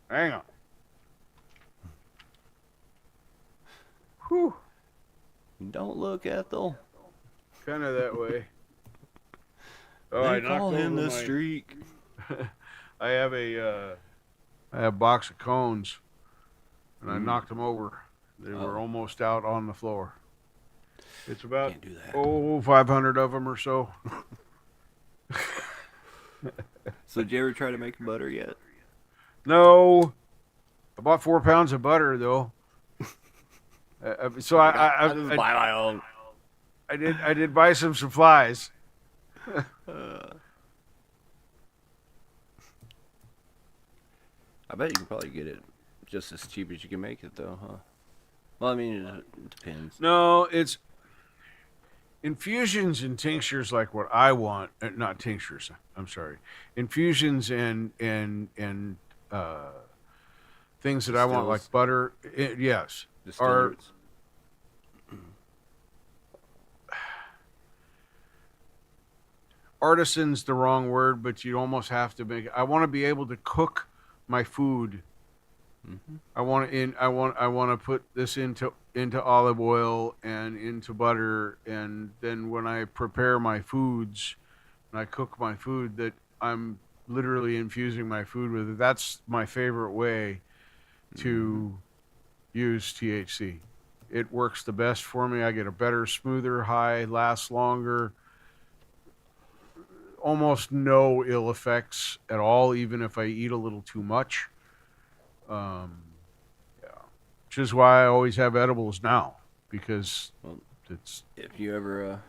Hang on. Whew. Don't look, Ethel. Kind of that way. Oh, They I call knocked him over the my- streak. I have a box of cones, and I Mm. knocked them over. They were Oh. almost out on the floor. It's about Can't do that. 500 of them or so. So did you ever try to make butter yet? No, I bought 4 pounds of butter though. So I just buy my own. I did buy some supplies. I bet you can probably get it just as cheap as you can make it, though, huh? Well, I mean, it depends. No, it's infusions and tinctures like what I want. Not tinctures. I'm sorry. Infusions and things that I want like Distills. butter. Yes. Distillers. Artisan's the wrong word, but you almost have to make. I want to be able to cook my food. Mhm. I want to put this into olive oil and into butter, and then when I prepare my foods, and I cook my food, that I'm literally infusing my food with it. That's my favorite way to use THC. It works the best for me. I get a better, smoother high, lasts longer. Almost no ill effects at all, even if I eat a little too much. Yeah, which is why I always have edibles now, because Well, it's If you ever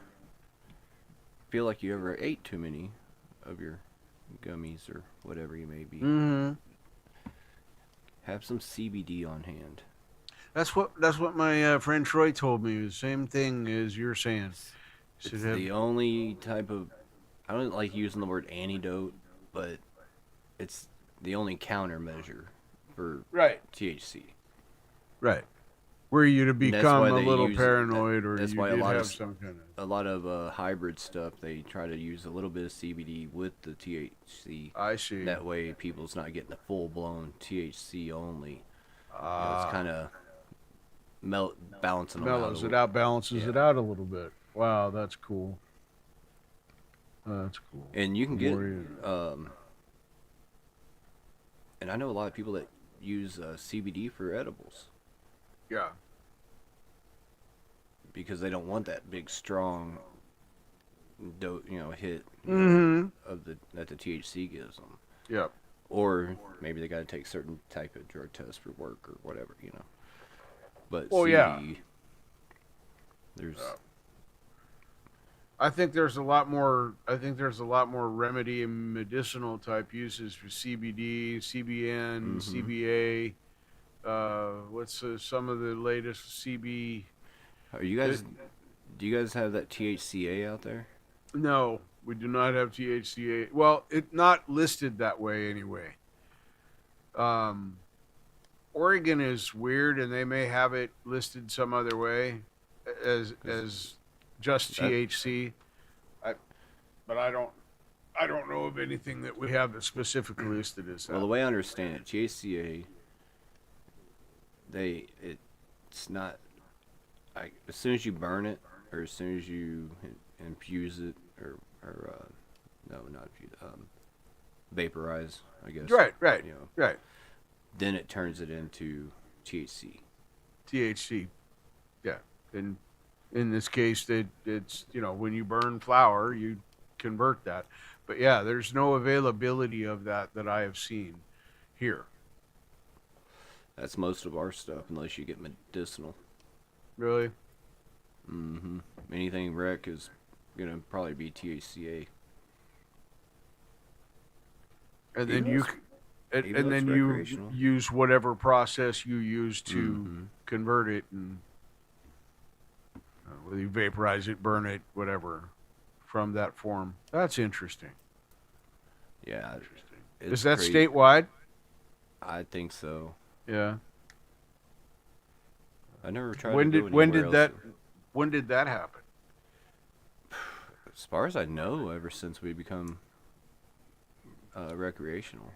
feel like you ever ate too many of your gummies or whatever you may be, have some CBD on hand. that's what my friend Troy told me. The same thing as you're saying. He It's said, have- the only type of, I don't like using the word antidote, but it's the only countermeasure for right, THC. right, where you to And that's become why a they little use it. paranoid, or That's you why a did lot have of some kind of. A lot of hybrid stuff, they try to use a little bit of CBD with the THC. I see. That way, people's not getting the full blown THC only. Ah, It's kind of balancing them mellows out. it out, balances Yeah. it out a little bit. Wow, that's cool. That's cool. And you can get, More and I know a lot of people that use CBD for edibles yeah. because they don't want that big, strong, hit Mm-hmm. of that the THC gives them. Yep. Or maybe they got to take certain type of drug test for work or whatever, But Well, yeah. CBD, there's Yeah. I think there's a lot more. I think there's a lot more remedy and medicinal type uses for CBD, CBN, Mhm. CBA. What's some of the latest CB? Are you guys? Do you guys have that THCA out there? No, we do not have THCA. Well, it's not listed that way anyway. Oregon is weird, and they may have it listed some other way, as just That- THC. But I don't know of anything that we have that specifically listed as that. Well, the way I understand it, THCA it's not. As soon as you burn it, or as soon as you infuse it, or no, not infuse, vaporize, I guess. Right. You know, Right. then it turns it into THC. THC. Yeah. And in this case, it's when you burn flour, you convert that. But yeah, there's no availability of that I have seen here. That's most of our stuff, unless you get medicinal. Really? Mm-hmm. Anything rec is gonna probably be THCA. And then Even you though c- even and though it's then you recreational. use whatever process you use to Mhm. convert it, and whether you vaporize it, burn it, whatever, from that form. That's interesting. Yeah, Is it's that crazy. statewide? I think so. Yeah. I never tried When to go did when anywhere did that else. when did that happen? As far as I know, ever since we become recreational.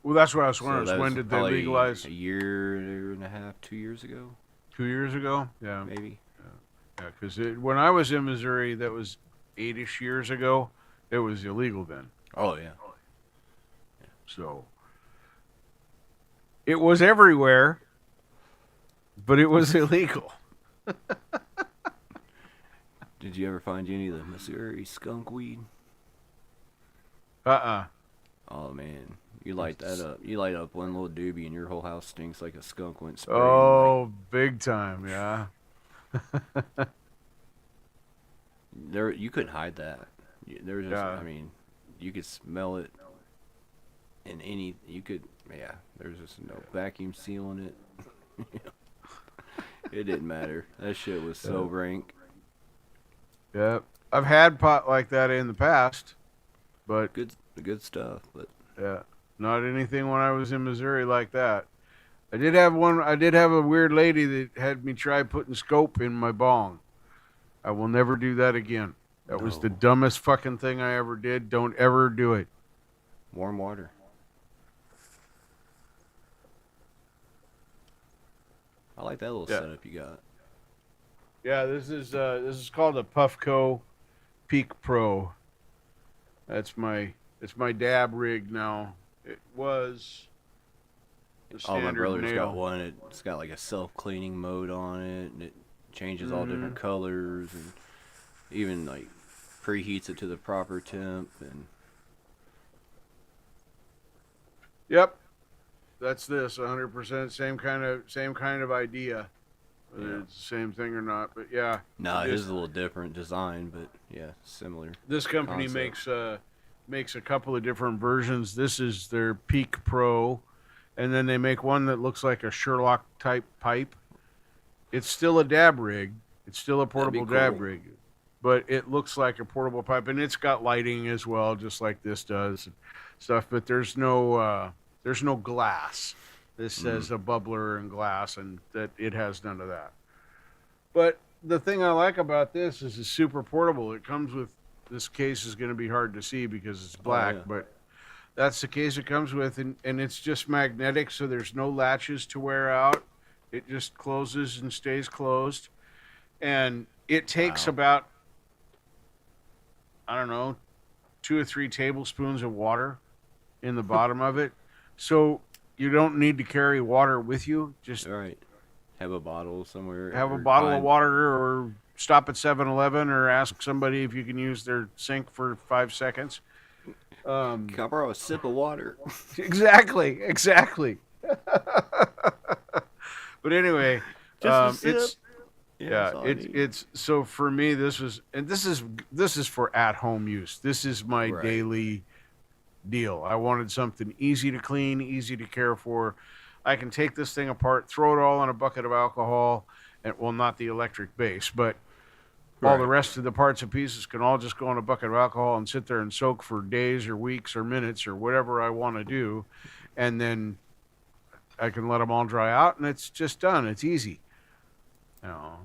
Well, that's what I was So wondering. that When was did they probably legalize? a year and a half, 2 years ago, 2 years ago? Yeah. maybe. Yeah, because when I was in Missouri, that was 8-ish years ago. It was illegal then. Oh yeah. So it was everywhere, but it was illegal. Did you ever find any of the Missouri skunk weed? Uh-uh. Oh man, you light that up. You light up one little doobie, and your whole house stinks like a skunk went spraying. Oh, big time, yeah. There, you couldn't hide that. There was just, Yeah. I mean, you could smell it. In any, you could, yeah. There's just no vacuum sealing it. It didn't matter. That shit was so rank. Yeah. I've had pot like that in the past, but Good stuff. But yeah, not anything when I was in Missouri like that. I did have a weird lady that had me try putting scope in my bong. I will never do that again. That was the No. dumbest fucking thing I ever did. Don't ever do it. warm water. I like that little Yeah. setup you got. Yeah, this is called a Puffco Peak Pro. It's my dab rig now. It was the Oh, my standard brother's nail. got one. It's got like a self-cleaning mode on it, and it changes all different colors, and even like preheats it to the proper temp. And Yep, that's this 100% same kind of idea. Whether Yeah. it's the same thing or not, but yeah. no, it This- is a little different design, but yeah, similar. This company concept. makes a couple of different versions. This is their Peak Pro, and then they make one that looks like a Sherlock type pipe. It's still a dab rig. It's still a portable dab cool. rig, but it looks like a portable pipe, and it's got lighting as well, just like this does and stuff. But there's no glass. This says a bubbler and glass, and that it has none of that. But the thing I like about this is it's super portable. It comes with this case is going to be hard to see because it's black, yeah. but that's the case it comes with, and it's just magnetic, so there's no latches to wear out. It just closes and stays closed, and it takes Wow. about, I don't know, 2 or 3 tablespoons of water in the bottom of it, so you don't need to carry water with you. Just All right, have a bottle somewhere. have a or bottle of find- water, or stop at 7-Eleven, or ask somebody if you can use their sink for 5 seconds. Can I borrow a sip of water? Exactly. But anyway, Just a it's sip. yeah, that's all I need. it's so for me this is for at home use. This is my Right. daily deal. I wanted something easy to clean, easy to care for. I can take this thing apart, throw it all in a bucket of alcohol, and well, not the electric base, but all the Right. rest of the parts and pieces can all just go in a bucket of alcohol and sit there and soak for days or weeks or minutes or whatever I want to do, and then I can let them all dry out, and it's just done. It's easy. You know,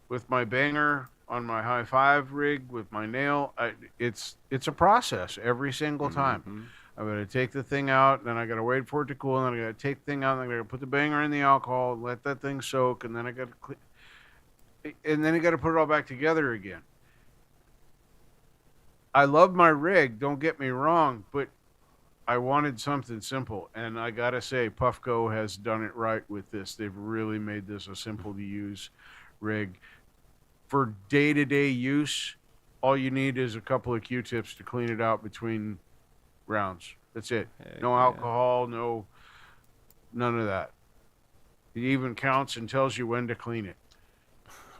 with my banger on my high five rig with my nail, it's a process every single time. I'm going to take the thing out, then I got to wait for it to cool, and then I got to take the thing out, and then I got to put the banger in the alcohol, let that thing soak, and then I got to and then you got to put it all back together again. I love my rig, don't get me wrong, but I wanted something simple, and I gotta say, Puffco has done it right with this. They've really made this a simple to use rig. For day-to-day use, all you need is a couple of Q-tips to clean it out between rounds. That's it. Heck No yeah. alcohol, none of that. It even counts and tells you when to clean it.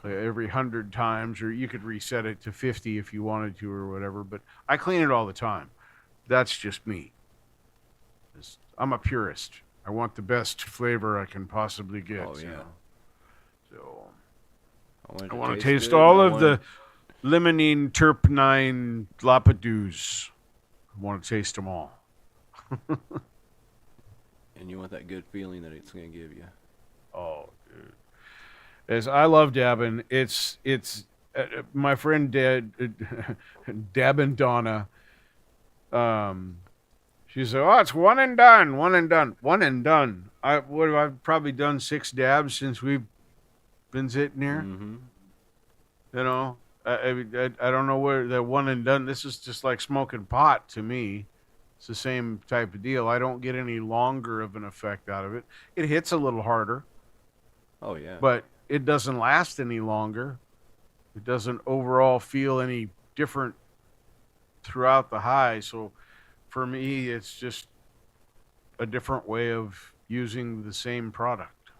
Every 100 times, or you could reset it to 50 if you wanted to or whatever, but I clean it all the time. That's just me. I'm a purist. I want the best flavor I can possibly get. Oh, yeah. So want it I want to taste taste good, all I of want the limonene terpenine lapadoos. I want to taste them all. And you want that good feeling that it's going to give you. Oh, dude. As I love dabbing, it's my friend Dab and Donna. She said, "Oh, it's one and done, one and done, one and done." I've probably done 6 dabs since we've been sitting here. Mm-hmm. You know, I don't know where the one and done. This is just like smoking pot to me. It's the same type of deal. I don't get any longer of an effect out of it. It hits a little harder, Oh, yeah. but it doesn't last any longer. It doesn't overall feel any different throughout the high. So for me, it's just a different way of using the same product.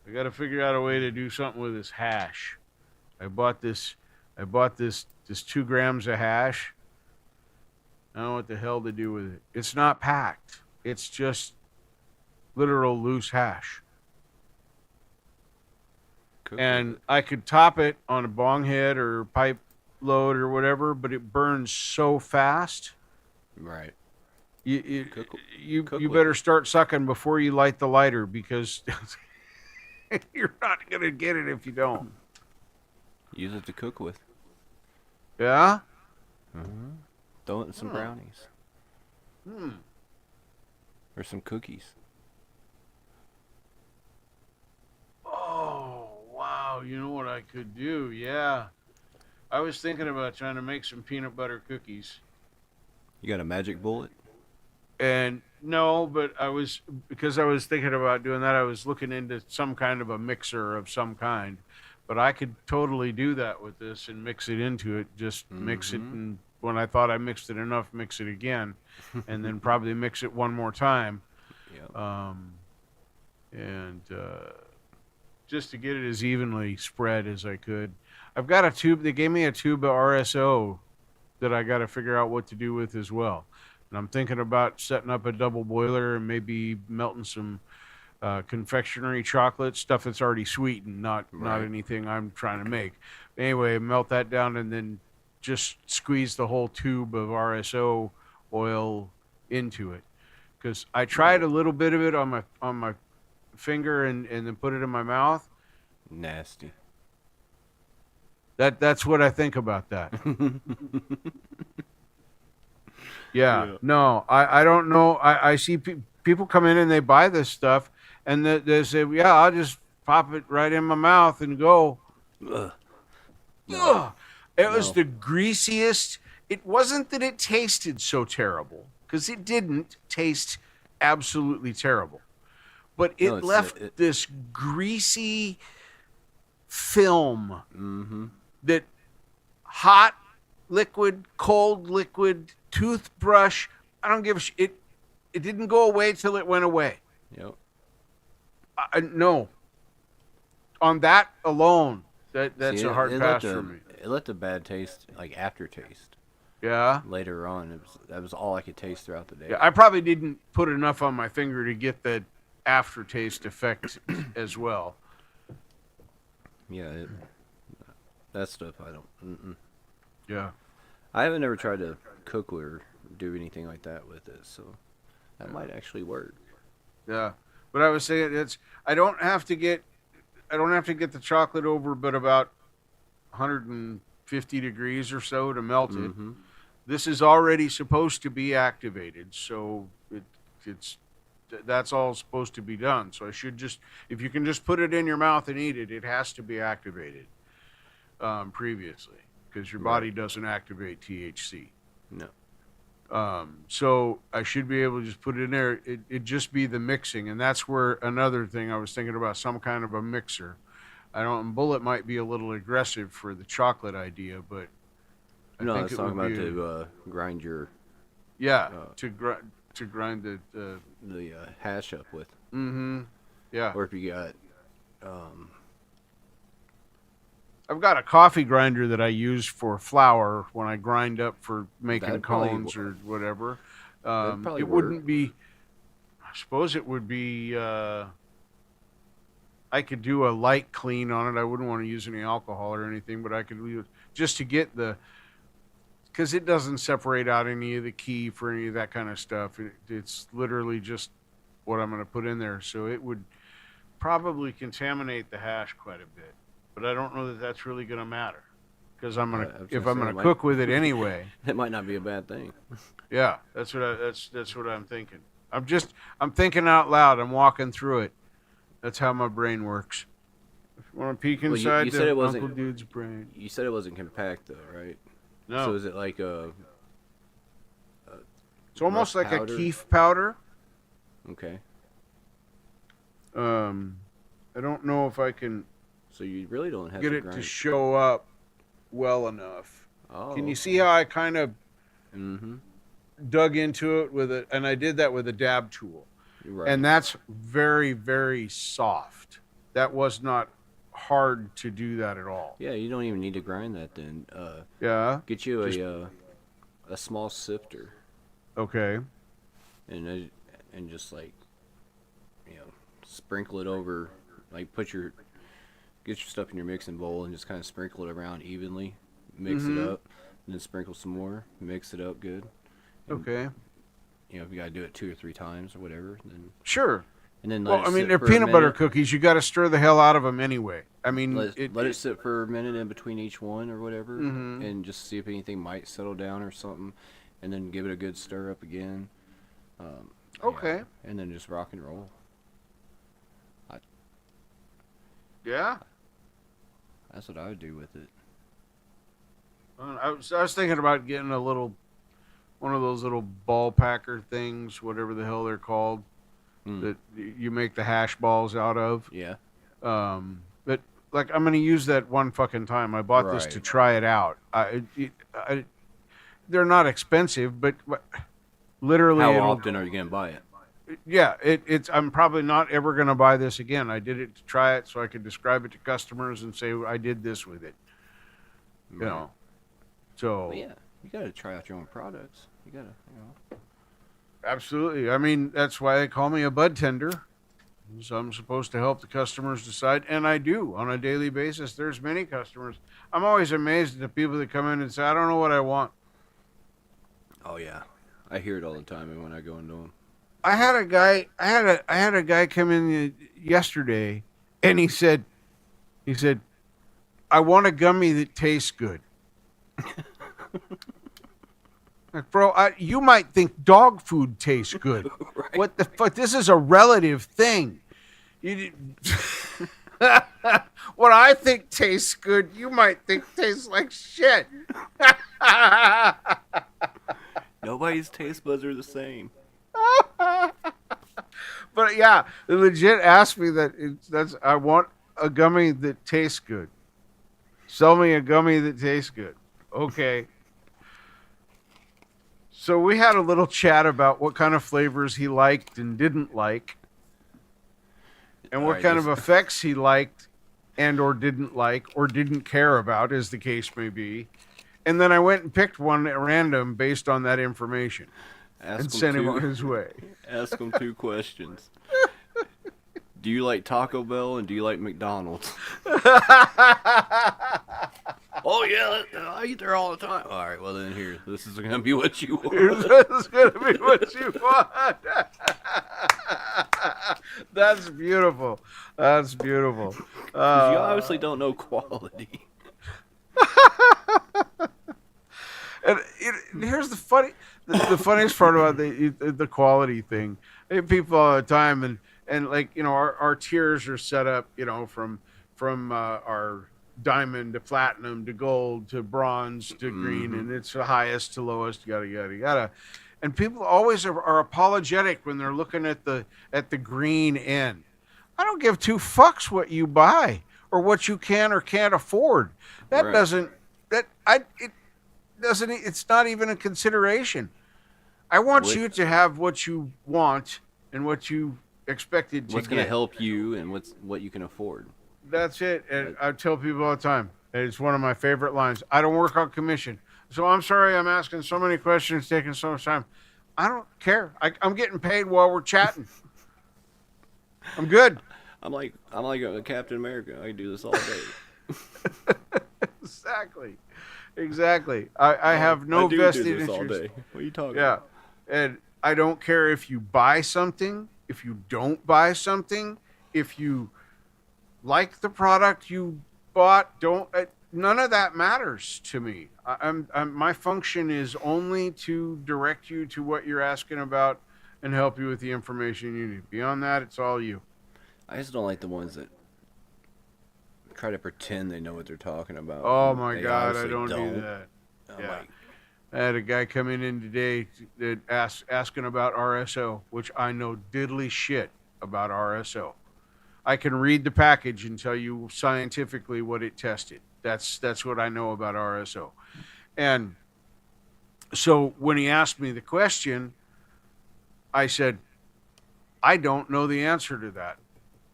I got to figure out a way to do something with this hash. I bought this 2 grams of hash. I don't know what the hell to do with it. It's not packed. It's just literal loose hash. Cook And with it. I could top it on a bong head or pipe load or whatever, but it burns so fast. Right. You Cook- you cook you with better it. start sucking before you light the lighter, because you're not gonna get it if you don't. Use it to cook with. Yeah. Mm-hmm. Throw it in some Huh. brownies. Hmm. Or some cookies. Oh wow! You know what I could do? Yeah. I was thinking about trying to make some peanut butter cookies. You got a magic bullet? And no, but because I was thinking about doing that, I was looking into some kind of a mixer of some kind. But I could totally do that with this and mix it into it. Just mix it, Mhm. and when I thought I mixed it enough, mix it again, and then probably mix it one more time. Yep. And just to get it as evenly spread as I could. I've got a tube. They gave me a tube of RSO that I got to figure out what to do with as well. And I'm thinking about setting up a double boiler and maybe melting some confectionery chocolate, stuff that's already sweetened, not Right. anything I'm trying to make. Anyway, melt that down and then just squeeze the whole tube of RSO oil into it. Because I tried a little bit of it on my finger and then put it in my mouth. Nasty. That's what I think about that. Yeah. Yeah. No, I don't know. I see people come in and they buy this stuff and they say, yeah, I'll just pop it right in my mouth and go. Ugh. Ugh. It was No. the greasiest. It wasn't that it tasted so terrible, because it didn't taste absolutely terrible. But it No, it's left this greasy film Mm-hmm. that hot liquid, cold liquid, toothbrush. I don't give a shit. It didn't go away till it went away. Yep. No. On that alone, that's See, a hard it pass left for a- me. It left a bad taste, like aftertaste. Yeah. Later on, that was all I could taste throughout the day. Yeah, I probably didn't put enough on my finger to get that aftertaste effect as well. Yeah, that stuff I don't. Mm-mm. Yeah. I haven't ever tried to cook or do anything like that with it, so that might actually work. Yeah. But I was saying I don't have to get the chocolate over but about 150 50 degrees or so to melt it. Mm-hmm. This is already supposed to be activated, so that's all supposed to be done. So I should just, if you can just put it in your mouth and eat it, it has to be activated previously, because your body doesn't activate THC. No. So I should be able to just put it in there. It'd just be the mixing, and that's where another thing I was thinking about, some kind of a mixer. Bullet might be a little aggressive for the chocolate idea, but No, I think was it talking would about be to grind your to grind the the hash up with, yeah. or if you got I've got a coffee grinder that I use for flour when I grind up for making That'd probably cones or whatever. That'd probably It wouldn't be. I suppose it would be. I could do a light clean on it. I wouldn't want to use any alcohol or anything, but I could use just to get the. Because it doesn't separate out any of the key for any of that kind of stuff. It's literally just what I'm going to put in there. So it would probably contaminate the hash quite a bit. But I don't know that that's really going to matter, because I'm going to if I'm going to cook with it anyway. It might not be a bad thing. Yeah, that's what I'm thinking. I'm thinking out loud. I'm walking through it. That's how my brain works. If you want to peek Well, inside you said the it wasn't- Uncle Dude's brain. You said it wasn't compact though, right? No, So is it like it's almost rough like powder? a keef powder. Okay? I don't know if I can So you really don't have get to it grind. to show up well enough. Oh. Can you see how I kind of Mm-hmm. dug into it with it? And I did that with a dab tool. Right. And that's very, very soft. That was not hard to do that at all. Yeah, you don't even need to grind that then. Yeah. Get you Just- a small sifter Okay. and just like, you know, sprinkle it over, like get your stuff in your mixing bowl and just kind of sprinkle it around evenly, mix it up, and then sprinkle some more, mix it up good. And, Okay. You know, if you gotta do it 2 or 3 times or whatever, then Sure. and then Well, let it I mean, sit they're for a peanut butter minute. cookies. You got to stir the hell out of them anyway. I mean, Let it sit for a minute in between each one or whatever, Mhm. and just see if anything might settle down or something, and then give it a good stir up again. Okay. And then just rock and roll. Yeah. That's what I would do with it. I was thinking about getting one of those little ball packer things, whatever the hell they're called, Mm. that you make the hash balls out of. Yeah. But like, I'm gonna use that one fucking time. I bought this to Right. try it out. They're not expensive, but literally, How it'll- often are you gonna buy it? yeah, it's. I'm probably not ever gonna buy this again. I did it to try it so I could describe it to customers and say I did this with it. You know, so Well, yeah, you gotta try out your own products. You gotta, you know. absolutely. I mean, that's why they call me a bud tender. So I'm supposed to help the customers decide, and I do on a daily basis. There's many customers. I'm always amazed at the people that come in and say, "I don't know what I want." Oh yeah, I hear it all the time when I go into them. I had a guy come in yesterday, and he said, "I want a gummy that tastes good." Like, bro, you might think dog food tastes good. Right. What the fuck? This is a relative thing. What I think tastes good, you might think tastes like shit. Nobody's taste buds are the same. But yeah, they legit asked me that. I want a gummy that tastes good. Sell me a gummy that tastes good. Okay. So we had a little chat about what kind of flavors he liked and didn't like, and what Alright, kind of effects he liked and or didn't care about, as the case may be. And then I went and picked one at random based on that information and sent him on his way. Ask them 2 questions. Do you like Taco Bell and do you like McDonald's? Oh yeah, I eat there all the time. All right, well then here, this is gonna be what you want. This is going to be what you want. That's beautiful. That's beautiful. You obviously don't know quality. And here's the funniest part about the quality thing. I have people all the time, and like our tiers are set up, from our diamond to platinum to gold to bronze to green, and it's the highest to lowest, yada yada yada. And people always are apologetic when they're looking at the green end. I don't give two fucks what you buy or what you can or can't afford. That Right. doesn't that I it doesn't it's not even a consideration. I want What- you to have what you want and what you expected to What's get. going to help you and what you can afford. That's it. And I tell people all the time, and it's one of my favorite lines. I don't work on commission. So I'm sorry I'm asking so many questions, taking so much time. I don't care. I'm getting paid while we're chatting. I'm good. I'm like a Captain America. I can do this all day. Exactly. I have no I do vested do this all interest. day. What are you talking Yeah. about? And I don't care if you buy something, if you don't buy something, if you like the product you bought, don't. None of that matters to me. I'm my function is only to direct you to what you're asking about and help you with the information you need. Beyond that, it's all you. I just don't like the ones that try to pretend they know what they're talking about. Oh and my they God, I obviously don't do that. I'm Yeah. like, I had a guy coming in today that asking about RSO, which I know diddly shit about RSO. I can read the package and tell you scientifically what it tested. That's what I know about RSO. And so when he asked me the question, I said, I don't know the answer to that.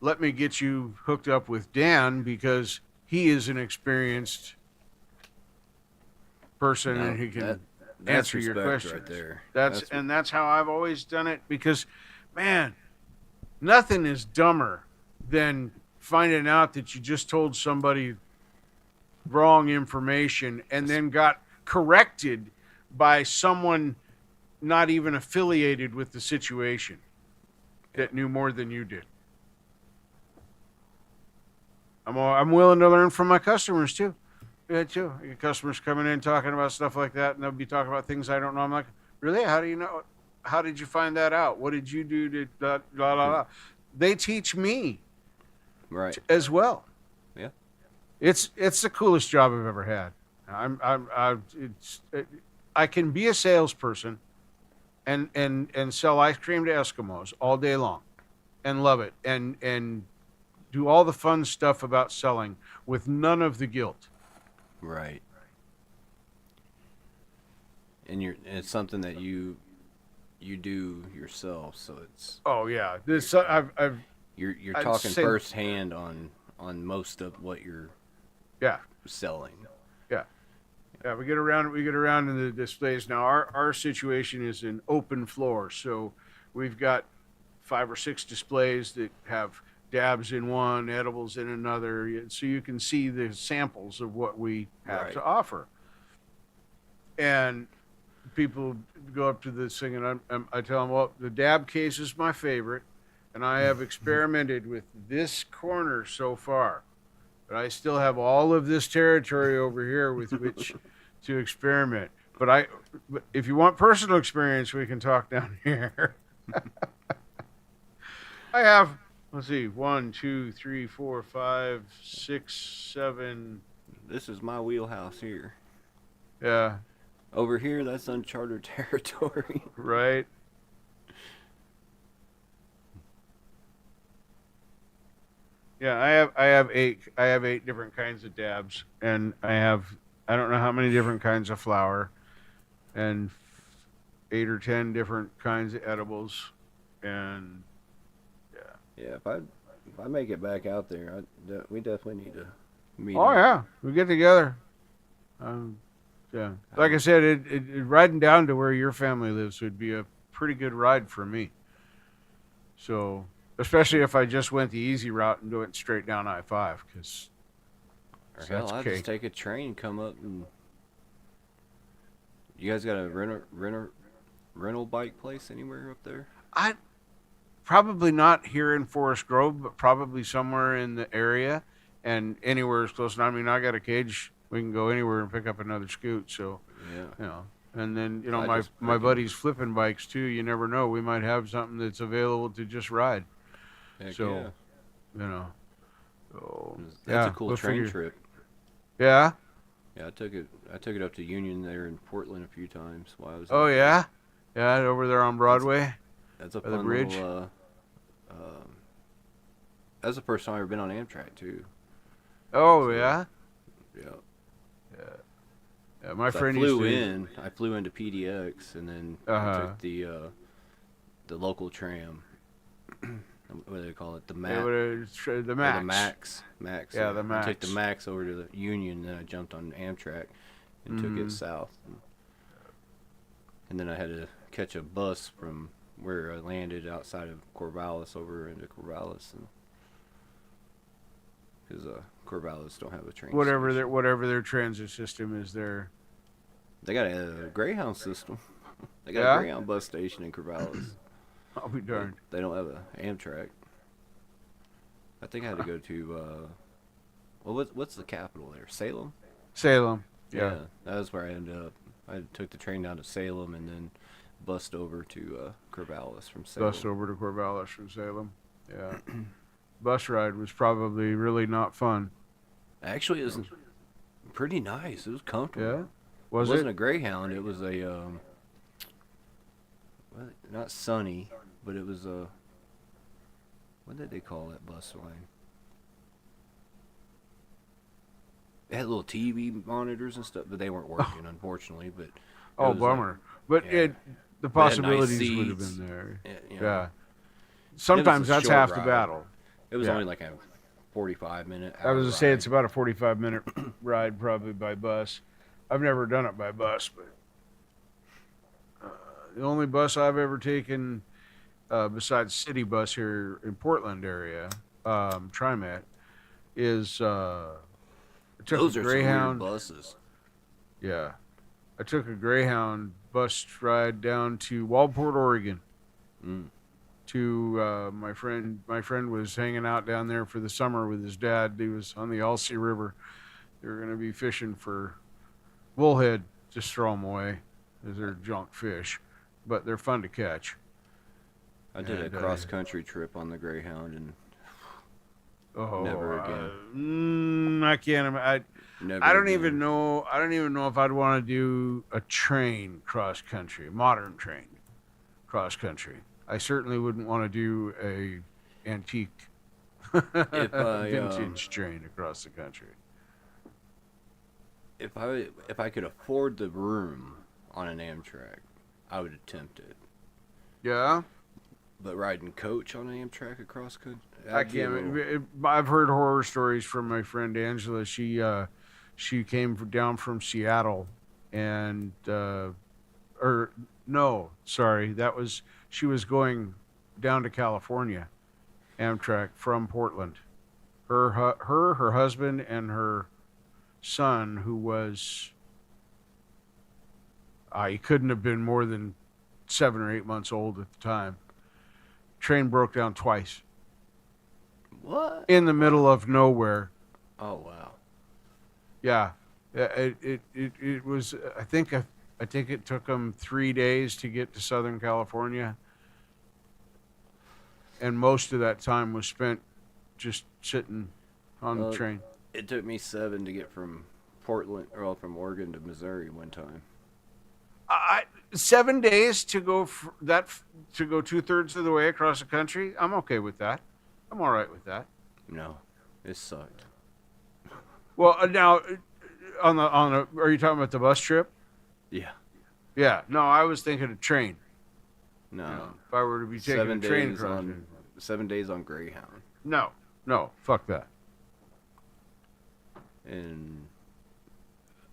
Let me get you hooked up with Dan because he is an experienced person no, and he can that's answer your respect questions. right there. That's how I've always done it because, man, nothing is dumber than finding out that you just told somebody wrong information and then got corrected by someone not even affiliated with the situation that knew more than you did. I'm willing to learn from my customers too. Yeah, too. I get customers coming in talking about stuff like that, and they'll be talking about things I don't know. I'm like, really? How do you know? How did you find that out? What did you do to blah blah blah? They teach me Right. as well. Yeah. It's the coolest job I've ever had. I can be a salesperson and sell ice cream to Eskimos all day long and love it and do all the fun stuff about selling with none of the guilt. Right. And it's something that you do yourself, so it's Oh yeah, this I've you're I'd talking say- firsthand on most of what you're yeah. selling. Yeah, we get around in the displays now. Our situation is an open floor, so we've got 5 or 6 displays that have dabs in one, edibles in another, so you can see the samples of what we have Right. to offer. And people go up to this thing, and I tell them, well, the dab case is my favorite, and I have experimented with this corner so far. But I still have all of this territory over here with which to experiment. But if you want personal experience, we can talk down here. I have, let's see, 1, 2, 3, 4, 5, 6, 7. This is my wheelhouse here. Yeah, Over here, that's uncharted territory. right. Yeah, I have 8 different kinds of dabs, and I don't know how many different kinds of flour, and 8 or 10 different kinds of edibles, and Yeah, if I make it back out there, we definitely need to meet. oh up. yeah, we get together. Yeah, like I said, it riding down to where your family lives would be a pretty good ride for me. So, especially if I just went the easy route and went straight down I-5, because Or so hell, that's I'll cake. just take a train, come up, and you guys got a rental bike place anywhere up there? I probably not here in Forest Grove, but probably somewhere in the area, and anywhere as close. I mean, I got a cage We can go anywhere and pick up another scoot. So, Yeah. you know, and then, you know, I my can- buddy's flipping bikes too. You never know. We might have something that's available to just ride. Heck So, yeah. you know, so, That's yeah, a cool we'll train figure- trip. Yeah. Yeah, I took it up to Union there in Portland a few times while I was. Oh out there. yeah. Yeah, over there on Broadway. That's a by the fun bridge? little. That's the first time I've ever been on Amtrak too. Oh So- yeah. Yeah. Yeah, my So friend I used flew to. in. I flew into PDX and then I Uh-huh. took the local tram. What do they call it? The They Max. would've the Or Max. The Max. Max. Yeah, the I took the Max. Max over to the Union, then I jumped on Amtrak and took Mhm. it south. And then I had to catch a bus from where I landed outside of Corvallis over into Corvallis, because Corvallis don't have a train. station. Whatever their transit system is there. They got a Greyhound system. They got Yeah? a Greyhound bus station in Corvallis. I'll be darned. They don't have a Amtrak. I think I had to go to well, what's the capital there? Salem. Salem. Yeah. That was where I ended up. I took the train down to Salem and then bussed over to Corvallis from Salem. Bus over to Corvallis from Salem. Yeah. Bus ride was probably really not fun. Actually, it was pretty nice. It was comfortable. Yeah. It Was wasn't it? a Greyhound. It was a not Sunny, but it was a. What did they call that bus line? It had little TV monitors and stuff, but they weren't working, unfortunately. But it Oh, was bummer. But yeah. the They had nice possibilities would have seats. been there. you know, Yeah. Sometimes a that's short half the ride. battle. It was Yeah. only like a 45-minute. I was gonna say it's about a 45-minute ride, probably by bus. I've never done it by bus, but the only bus I've ever taken, besides city bus here in Portland area, TriMet, is I took Those a are Greyhound. some weird buses. Yeah, I took a Greyhound bus ride down to Waldport, Oregon. Mm. To my friend. My friend was hanging out down there for the summer with his dad. He was on the Alsea River. They were going to be fishing for bullhead. Just throw them away, as they're junk fish, but they're fun to catch. I did a And, cross-country trip on the Greyhound, and Oh, Never again. I can't. never. I don't again. even know. I don't even know if I'd want to do a train cross country, modern train cross country. I certainly wouldn't want to do a antique, vintage train across the country. If I could afford the room on an Amtrak, I would attempt it. Yeah, But riding coach on an Amtrak across country, I can't. I've heard horror stories from my friend Angela. She came down from Seattle, and or no, sorry, she was going down to California, Amtrak from Portland. Her husband, and her son, who was he couldn't have been more than 7 or 8 months old at the time. Train broke down twice What? in the middle of nowhere. Oh wow. Yeah, it was. I think it took them 3 days to get to Southern California, and most of that time was spent just sitting on the train. It took me 7 to get from from Oregon to Missouri one time. 7 days to go to go 2/3 of the way across the country. I'm okay with that. I'm all right with that. No, it sucked. Well, now are you talking about the bus trip? Yeah. Yeah. No, I was thinking of train. No. You know, if I were to be taking 7 a train days across. on 7 days on Greyhound, No, fuck that. and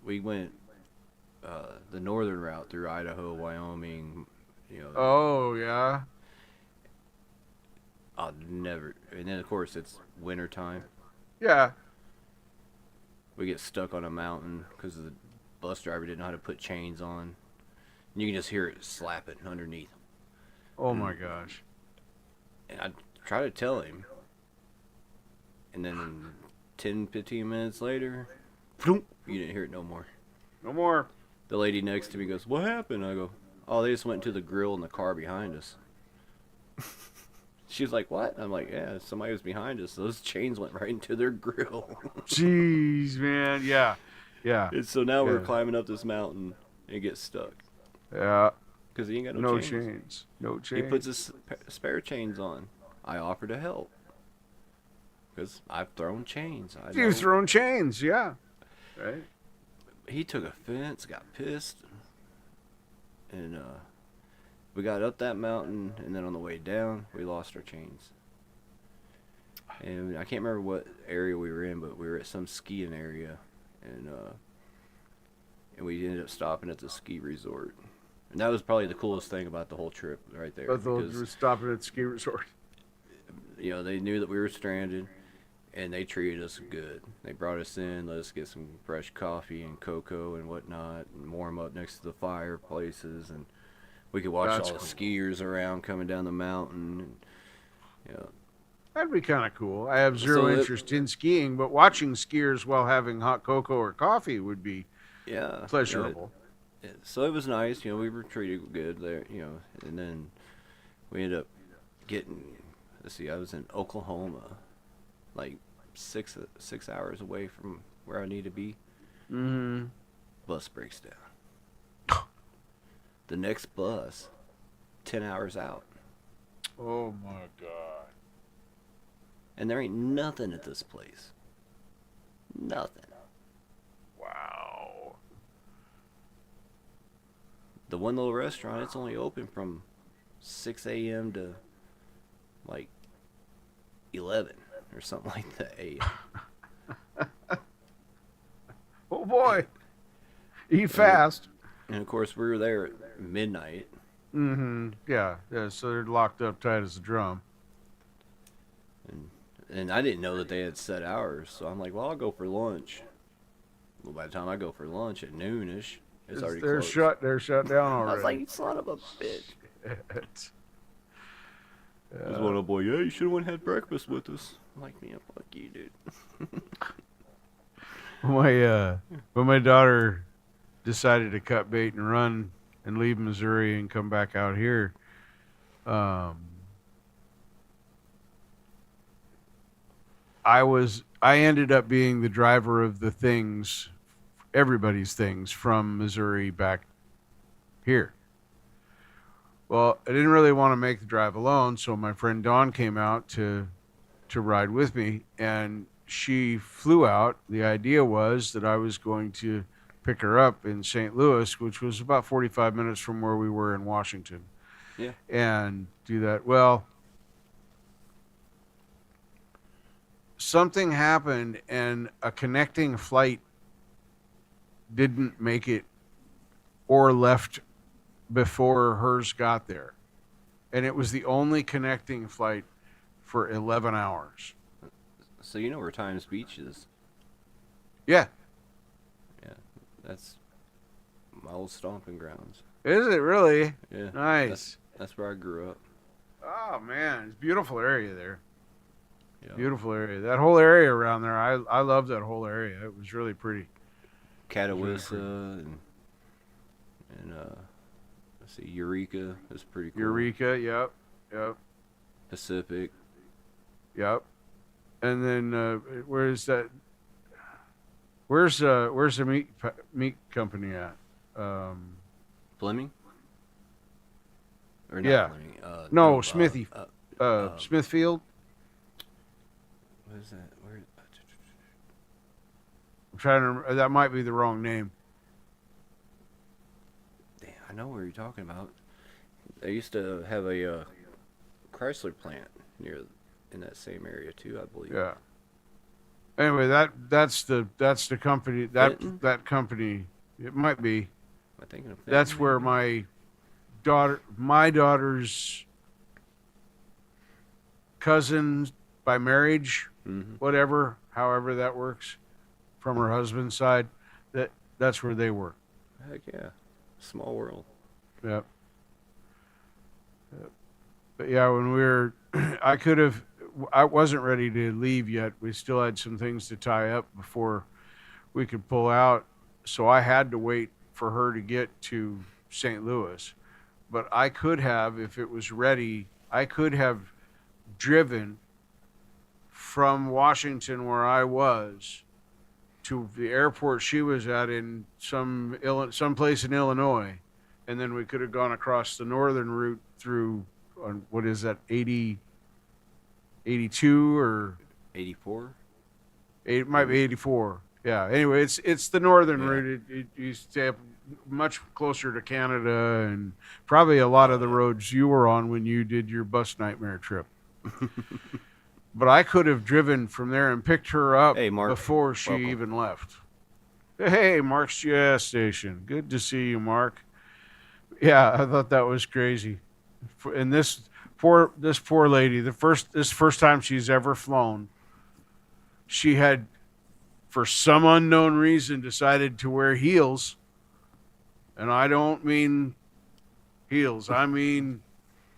we went the northern route through Idaho, Wyoming. You know, Oh yeah. I'll never. And then of course it's winter time. Yeah. We get stuck on a mountain because the bus driver didn't know how to put chains on. And you can just hear it slapping underneath. Oh my gosh. And I try to tell him. And then 10, 15 minutes later, You didn't hear it no more. No more. The lady next to me goes, "What happened?" I go, "Oh, they just went to the grill in the car behind us." She was like, "What?" I'm like, "Yeah, somebody was behind us. Those chains went right into their grill." Jeez, man. Yeah. Yeah. And so now we're Yeah. climbing up this mountain and get stuck Yeah. because he ain't got No chains. chains. No He chains. puts his spare chains on. I offer to help because I've thrown chains. I know. You've thrown chains. Yeah. Right. He took offense, got pissed, and we got up that mountain, and then on the way down, we lost our chains. And I can't remember what area we were in, but we were at some skiing area, and we ended up stopping at the ski resort. And that was probably the coolest thing about the whole trip, right there. But those because, were stopping at the ski resort. you know, they knew that we were stranded, and they treated us good. They brought us in, let us get some fresh coffee and cocoa and whatnot, and warm up next to the fireplaces, and we could watch That's all the cool. skiers around coming down the mountain. And, you know, That'd be kind of cool. I have zero So it- interest in skiing, but watching skiers while having hot cocoa or coffee would be yeah, pleasurable. So it was nice. You know, we were treated good there. You know, and then we ended up getting. Let's see, I was in Oklahoma, like 6 hours away from where I need to be. Mm-hmm. Bus breaks down. The next bus, 10 hours out. Oh my God. And there ain't nothing at this place. Nothing. Wow. The one little restaurant, it's only open from 6 a.m. to like 11 or something like that a.m. Oh boy. Eat fast. And of course, we were there at midnight. Mm-hmm. Yeah. Yeah. So they're locked up tight as a drum. And I didn't know that they had set hours. So I'm like, well, I'll go for lunch. Well, by the time I go for lunch at noonish, it's already They're closed. shut. They're shut down I already. was like, son of a bitch. Shit. There's one old boy, yeah, you should have went and had breakfast with us. I'm like, man, fuck you, dude. When my daughter decided to cut bait and run and leave Missouri and come back out here, I ended up being the driver of the things, everybody's things from Missouri back here. Well, I didn't really want to make the drive alone, so my friend Dawn came out to ride with me, and she flew out. The idea was that I was going to pick her up in St. Louis, which was about 45 minutes from where we were in Washington. Yeah. And do that. Well, something happened, and a connecting flight didn't make it or left before hers got there. And it was the only connecting flight for 11 hours. So you know where Times Beach is? Yeah. That's my old stomping grounds. Is it really? Yeah. Nice. That's where I grew up. Oh, man. It's a beautiful area there. Yeah. Beautiful area. That whole area around there, I love that whole area. It was really pretty. Catawissa and let's see, Eureka is pretty cool. Eureka, yep. Pacific. Yep. And then where's that? Where's the meat company at? Fleming? Or not Yeah. Fleming. No, Smithy. um, Smithfield. what is that? Where? I'm trying to remember. That might be the wrong name. Damn, I know where you're talking about. They used to have a Chrysler plant in that same area too, I believe. Yeah. Anyway, that's the company Fenton? that company. It might be. Am I thinking of That's Fenton, where maybe? my daughter's cousin by marriage, Mhm. whatever, however that works, from her husband's side, that's where they were. Heck yeah. Small world. Yep. But yeah, when we were, I wasn't ready to leave yet. We still had some things to tie up before we could pull out. So I had to wait for her to get to St. Louis. But I could have, if it was ready, I could have driven from Washington, where I was, to the airport she was at in some place in Illinois, and then we could have gone across the northern route through what is that, 80, 82 or 84. it might be 84. Yeah. Anyway, it's the northern Yeah. route. You stay up much closer to Canada, and probably a lot of the roads you were on when you did your bus nightmare trip. But I could have driven from there and picked her up Hey, Mark. before she Welcome. even left. Hey, Mark's gas station. Good to see you, Mark. Yeah, I thought that was crazy. And this poor lady, this first time she's ever flown, she had, for some unknown reason, decided to wear heels. And I don't mean heels, I mean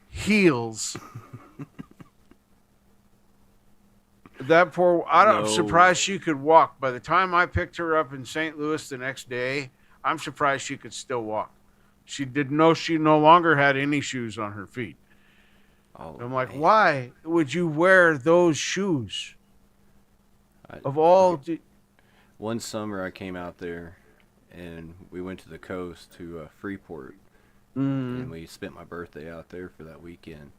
heels. That poor, I'm No. surprised she could walk. By the time I picked her up in St. Louis the next day, I'm surprised she could still walk. She didn't know she no longer had any shoes on her feet. Oh, I'm like, man. why would you wear those shoes? I- Of all, One summer I came out there, and we went to the coast to Freeport, and we spent my birthday out there for that weekend.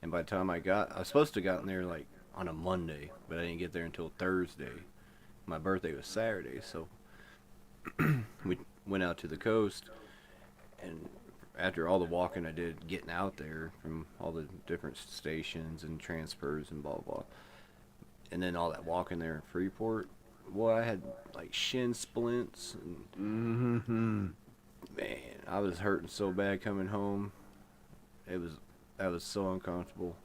And by the time I was supposed to have gotten there like on a Monday, but I didn't get there until Thursday. My birthday was Saturday, so we went out to the coast, and after all the walking I did getting out there from all the different stations and transfers and blah blah, and then all that walking there in Freeport, boy, I had like shin splints, and man, I was hurting so bad coming home. That was so uncomfortable.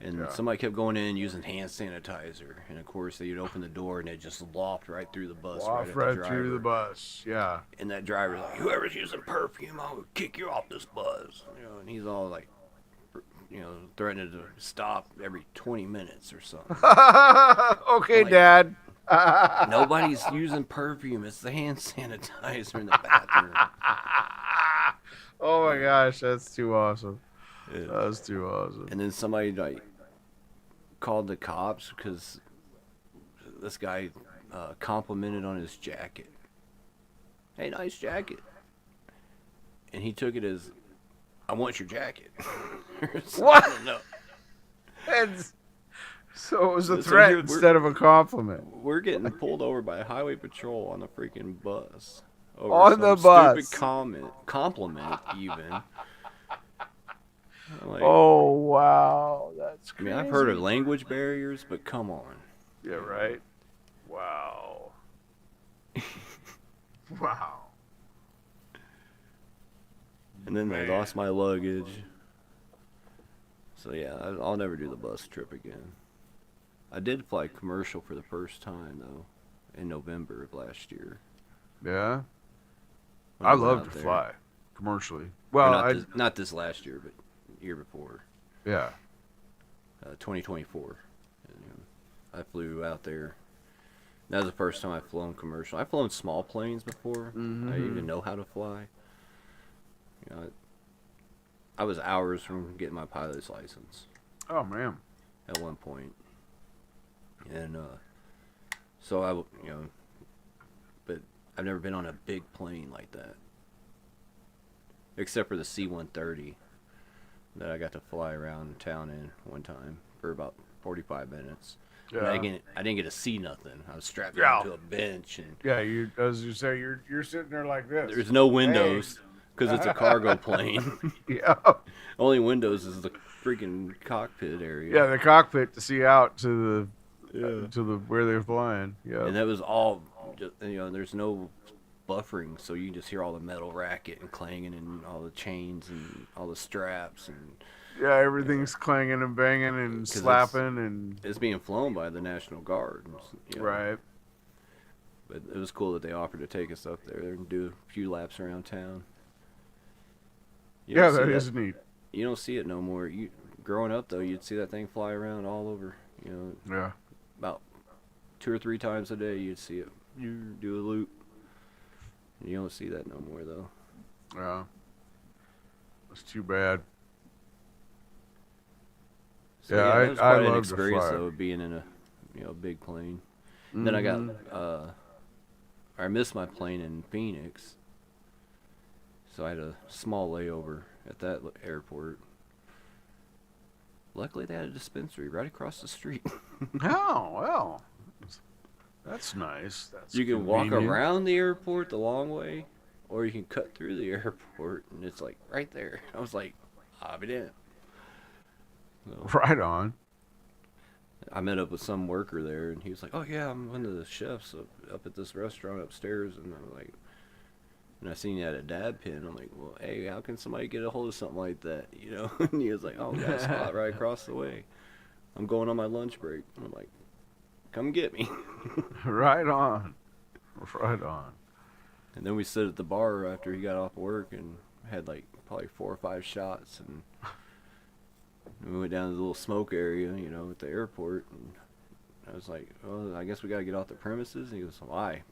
And Yeah. somebody kept going in using hand sanitizer, and of course they'd open the door and it just lopped right through the bus, off at right the through the driver. bus. Yeah. And that driver's like, "Whoever's using perfume, I'll kick you off this bus." You know, and he's all like, threatening to stop every 20 minutes or something. Okay, Like- Dad. Nobody's using perfume. It's the hand sanitizer in the bathroom. Oh my gosh, that's too awesome. Yeah. That's too awesome. And then somebody like called the cops because this guy complimented on his jacket. Hey, nice jacket. And he took it as, "I want your jacket." What? I don't know. And so it was a So threat here we're- instead of a compliment. We're getting pulled over by highway patrol on the freaking bus. Over On some the bus. Stupid compliment, even. Like, Oh wow, that's I crazy. mean, I've heard of language barriers, but come on. Yeah, right. Wow. Wow. And then Man. I lost my luggage. So yeah, I'll never do the bus trip again. I did fly commercial for the first time though, in November of last year. Yeah, when I went love out to there. fly commercially. Or Well, not this last year, but year before, yeah. 2024. And, I flew out there. That was the first time I've flown commercial. I've flown small planes before. I didn't even know how to fly. I was hours from getting my pilot's license Oh man. at one point. And so but I've never been on a big plane like that. Except for the C-130 that I got to fly around town in one time for about 45 minutes. And Yeah. I didn't get to see nothing. I was strapped Yeah. down to a bench, and Yeah, you as you say, you're sitting there like this. there's no windows because it's a cargo plane. Yeah. Only windows is the freaking cockpit area. Yeah, the cockpit to see out to the Yeah. to the where they're flying. Yeah. And that was all, there's no buffering, so you can just hear all the metal racket and clanging and all the chains and all the straps, and Yeah, everything's clanging and banging and 'Cause slapping and it's being flown by the National Guard. right. But it was cool that they offered to take us up there and do a few laps around town. You Yeah, don't see that is neat. You don't see it no more. Growing up though, you'd see that thing fly around all over. Yeah. About 2 or 3 times a day you'd see it. You do a loop. You don't see that no more though. Yeah. That's too bad. So, Yeah, it was I quite an love to experience fly. though, being in a big plane. And then I got I missed my plane in Phoenix, so I had a small layover at that airport. Luckily, they had a dispensary right across the street. Oh, well. That's nice. That's You can walk convenient. around the airport the long way, or you can cut through the airport, and it's like right there. I was like, I'll be damned. So Right on. I met up with some worker there, and he was like, "Oh yeah, I'm one of the chefs up at this restaurant upstairs." And I'm like, and I seen you at a dab pin. I'm like, "Well, hey, how can somebody get a hold of something like that?" You know? And he was like, "Oh, got a spot right across the way. I'm going on my lunch break." And I'm like, "Come get me." Right on. Right on. And then we stood at the bar after he got off work and had like probably 4 or 5 shots, and we went down to the little smoke area, at the airport. And I was like, "Well, I guess we gotta get off the premises." And he goes, "Why?"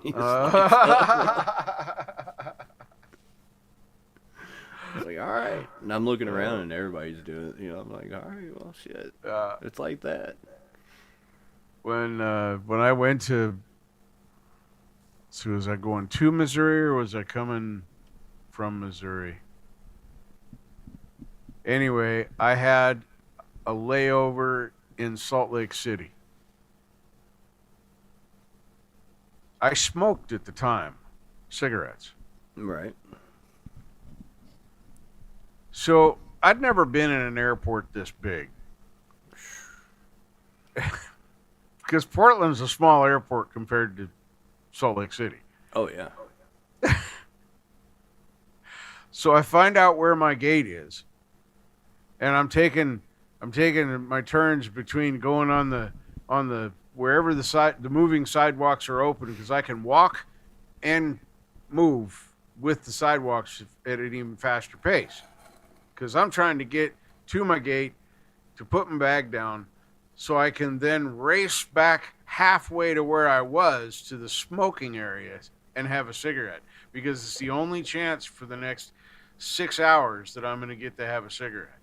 He was like, I was like, "All right." And I'm looking around and everybody's doing it. I'm like, "All right, well, shit, it's like that." When I went to, so was I going to Missouri or was I coming from Missouri? Anyway, I had a layover in Salt Lake City. I smoked at the time, cigarettes. Right. So I'd never been in an airport this big. Because Portland's a small airport compared to Salt Lake City. Oh yeah. So I find out where my gate is, and I'm taking my turns between going on the wherever the moving sidewalks are open, because I can walk and move with the sidewalks at an even faster pace. Because I'm trying to get to my gate to put my bag down, so I can then race back halfway to where I was to the smoking areas and have a cigarette, because it's the only chance for the next 6 hours that I'm going to get to have a cigarette.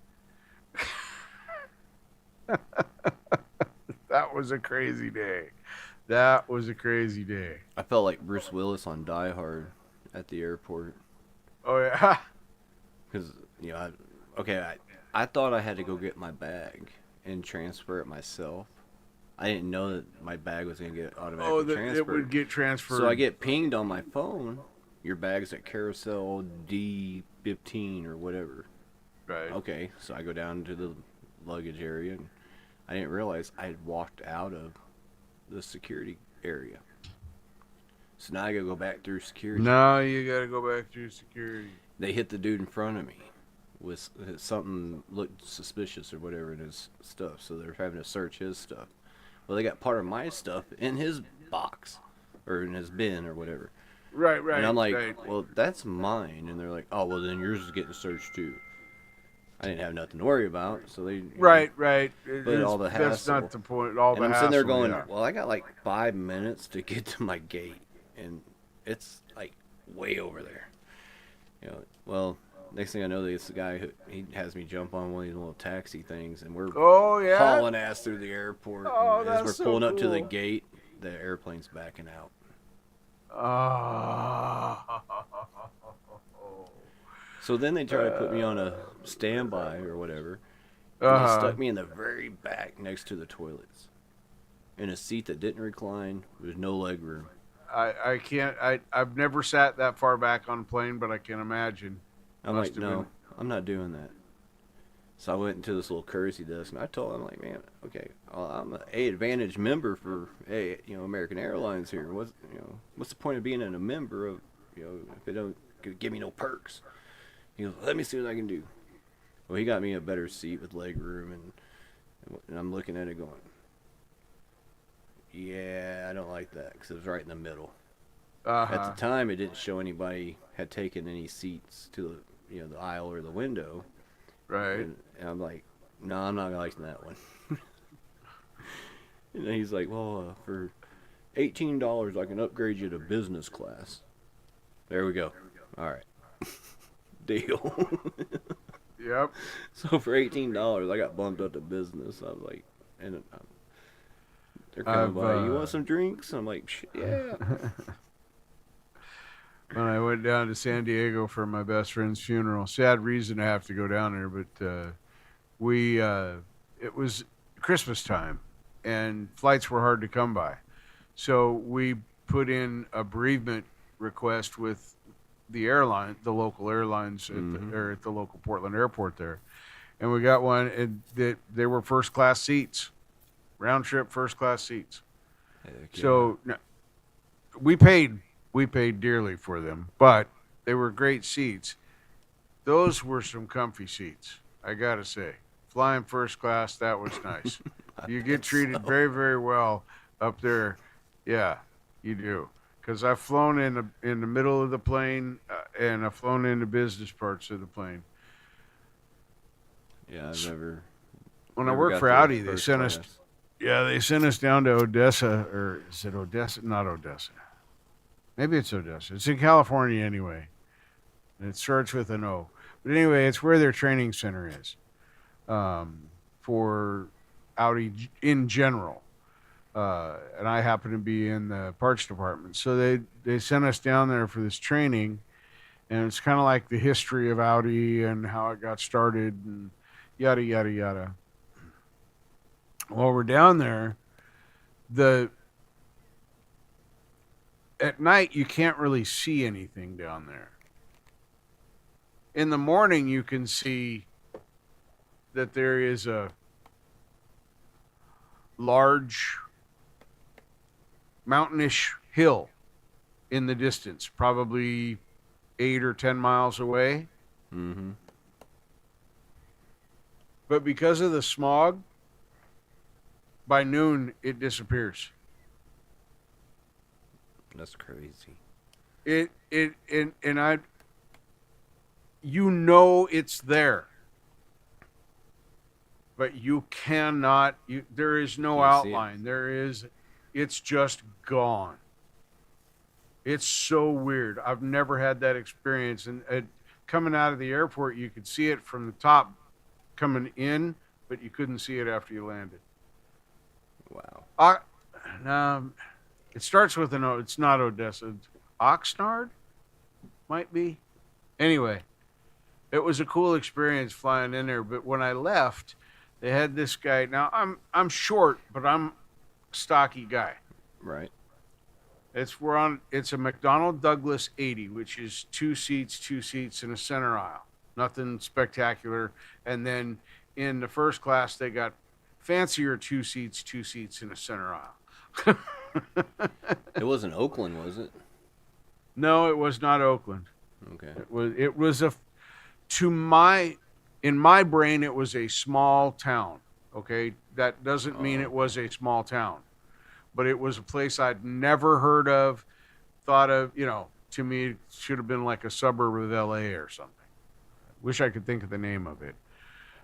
That was a crazy day. That was a crazy day. I felt like Bruce Willis on Die Hard at the airport. Oh yeah. Because, I thought I had to go get my bag and transfer it myself. I didn't know that my bag was going to get automatically transferred. It would get transferred. So I get pinged on my phone. Your bag's at carousel D15 or whatever. Right. Okay, so I go down to the luggage area, and I didn't realize I had walked out of the security area. So now I gotta go back through security. Now you got to go back through security. They hit the dude in front of me with something looked suspicious or whatever in his stuff, so they're having to search his stuff. Well, they got part of my stuff in his box or in his bin or whatever. Right. And I'm like, right. "Well, that's mine." And they're like, "Oh, well, then yours is getting searched too." I didn't have nothing to worry about, so they Right. But all the That's hassle. not the point. All And the I'm sitting there hassle, going, yeah. "Well, I got like 5 minutes to get to my gate, and it's like way over there." Well, next thing I know, this guy he has me jump on one of these little taxi things, and we're Oh yeah. hauling ass through the airport. Oh, and as we're that's so pulling up to the cool. gate, the airplane's backing out. So then they tried to put me on a standby or whatever. And they stuck me in the very back next to the toilets, in a seat that didn't recline. With no leg room. I can't. I've never sat that far back on a plane, but I can imagine. I'm Must like, have "No, been- I'm not doing that." So I went into this little courtesy desk, and I told them, like, "Man, okay, well, I'm an AAdvantage member for American Airlines here. What's the point of being a member of if they don't give me no perks?" He goes, "Let me see what I can do." Well, he got me a better seat with leg room, and I'm looking at it going, "Yeah, I don't like that," because it was right in the middle. At the time, it didn't show anybody had taken any seats to the aisle or the window. Right. And I'm like, "No, I'm not liking that one." And he's like, well, for $18, I can upgrade you to business class. There we go. All right. Deal. Yep. So for $18, I got bumped up to business. I was like, and they're coming by. You want some drinks? I'm like, yeah. When I went down to San Diego for my best friend's funeral, sad reason to have to go down there, but it was Christmas time, and flights were hard to come by, so we put in a bereavement request with the airline, the local airlines at the local Portland airport there, and we got one, and they were first class seats, round trip first class seats. Heck yeah. So we paid dearly for them, but they were great seats. Those were some comfy seats, I gotta say. Flying first class, that was nice. You get treated very, very well up there. Yeah, you do. Because I've flown in the middle of the plane, and I've flown in the business parts of the plane. Yeah, I've never. When I never worked got for the Audi, they first sent us. class. Yeah, they sent us down to Odessa, or is it Odessa? Not Odessa. Maybe it's Odessa. It's in California anyway. And it starts with an O. But anyway, it's where their training center is for Audi in general. And I happen to be in the parts department. So they sent us down there for this training. And it's kind of like the history of Audi and how it got started and yada, yada, yada. While we're down there, at night you can't really see anything down there. In the morning you can see that there is a large mountainish hill in the distance, probably 8 or 10 miles away. Mm-hmm. But because of the smog, by noon it disappears. That's crazy. You know it's there, but you cannot. There is no Can't see it. outline. It's just gone. It's so weird. I've never had that experience. And coming out of the airport, you could see it from the top coming in, but you couldn't see it after you landed. Wow. It starts with an O. It's not Odessa. Oxnard? Might be. Anyway, it was a cool experience flying in there. But when I left, they had this guy. Now, I'm short, but I'm a stocky guy. Right. It's a McDonnell Douglas 80, which is two seats in a center aisle. Nothing spectacular. And then in the first class, they got fancier two seats in a center aisle. It wasn't Oakland, was it? No, it was not Oakland. Okay. It was in my brain, it was a small town. Okay. That doesn't mean it was a small town, but it was a place I'd never heard of, thought of, to me, it should have been like a suburb of LA or something. Wish I could think of the name of it.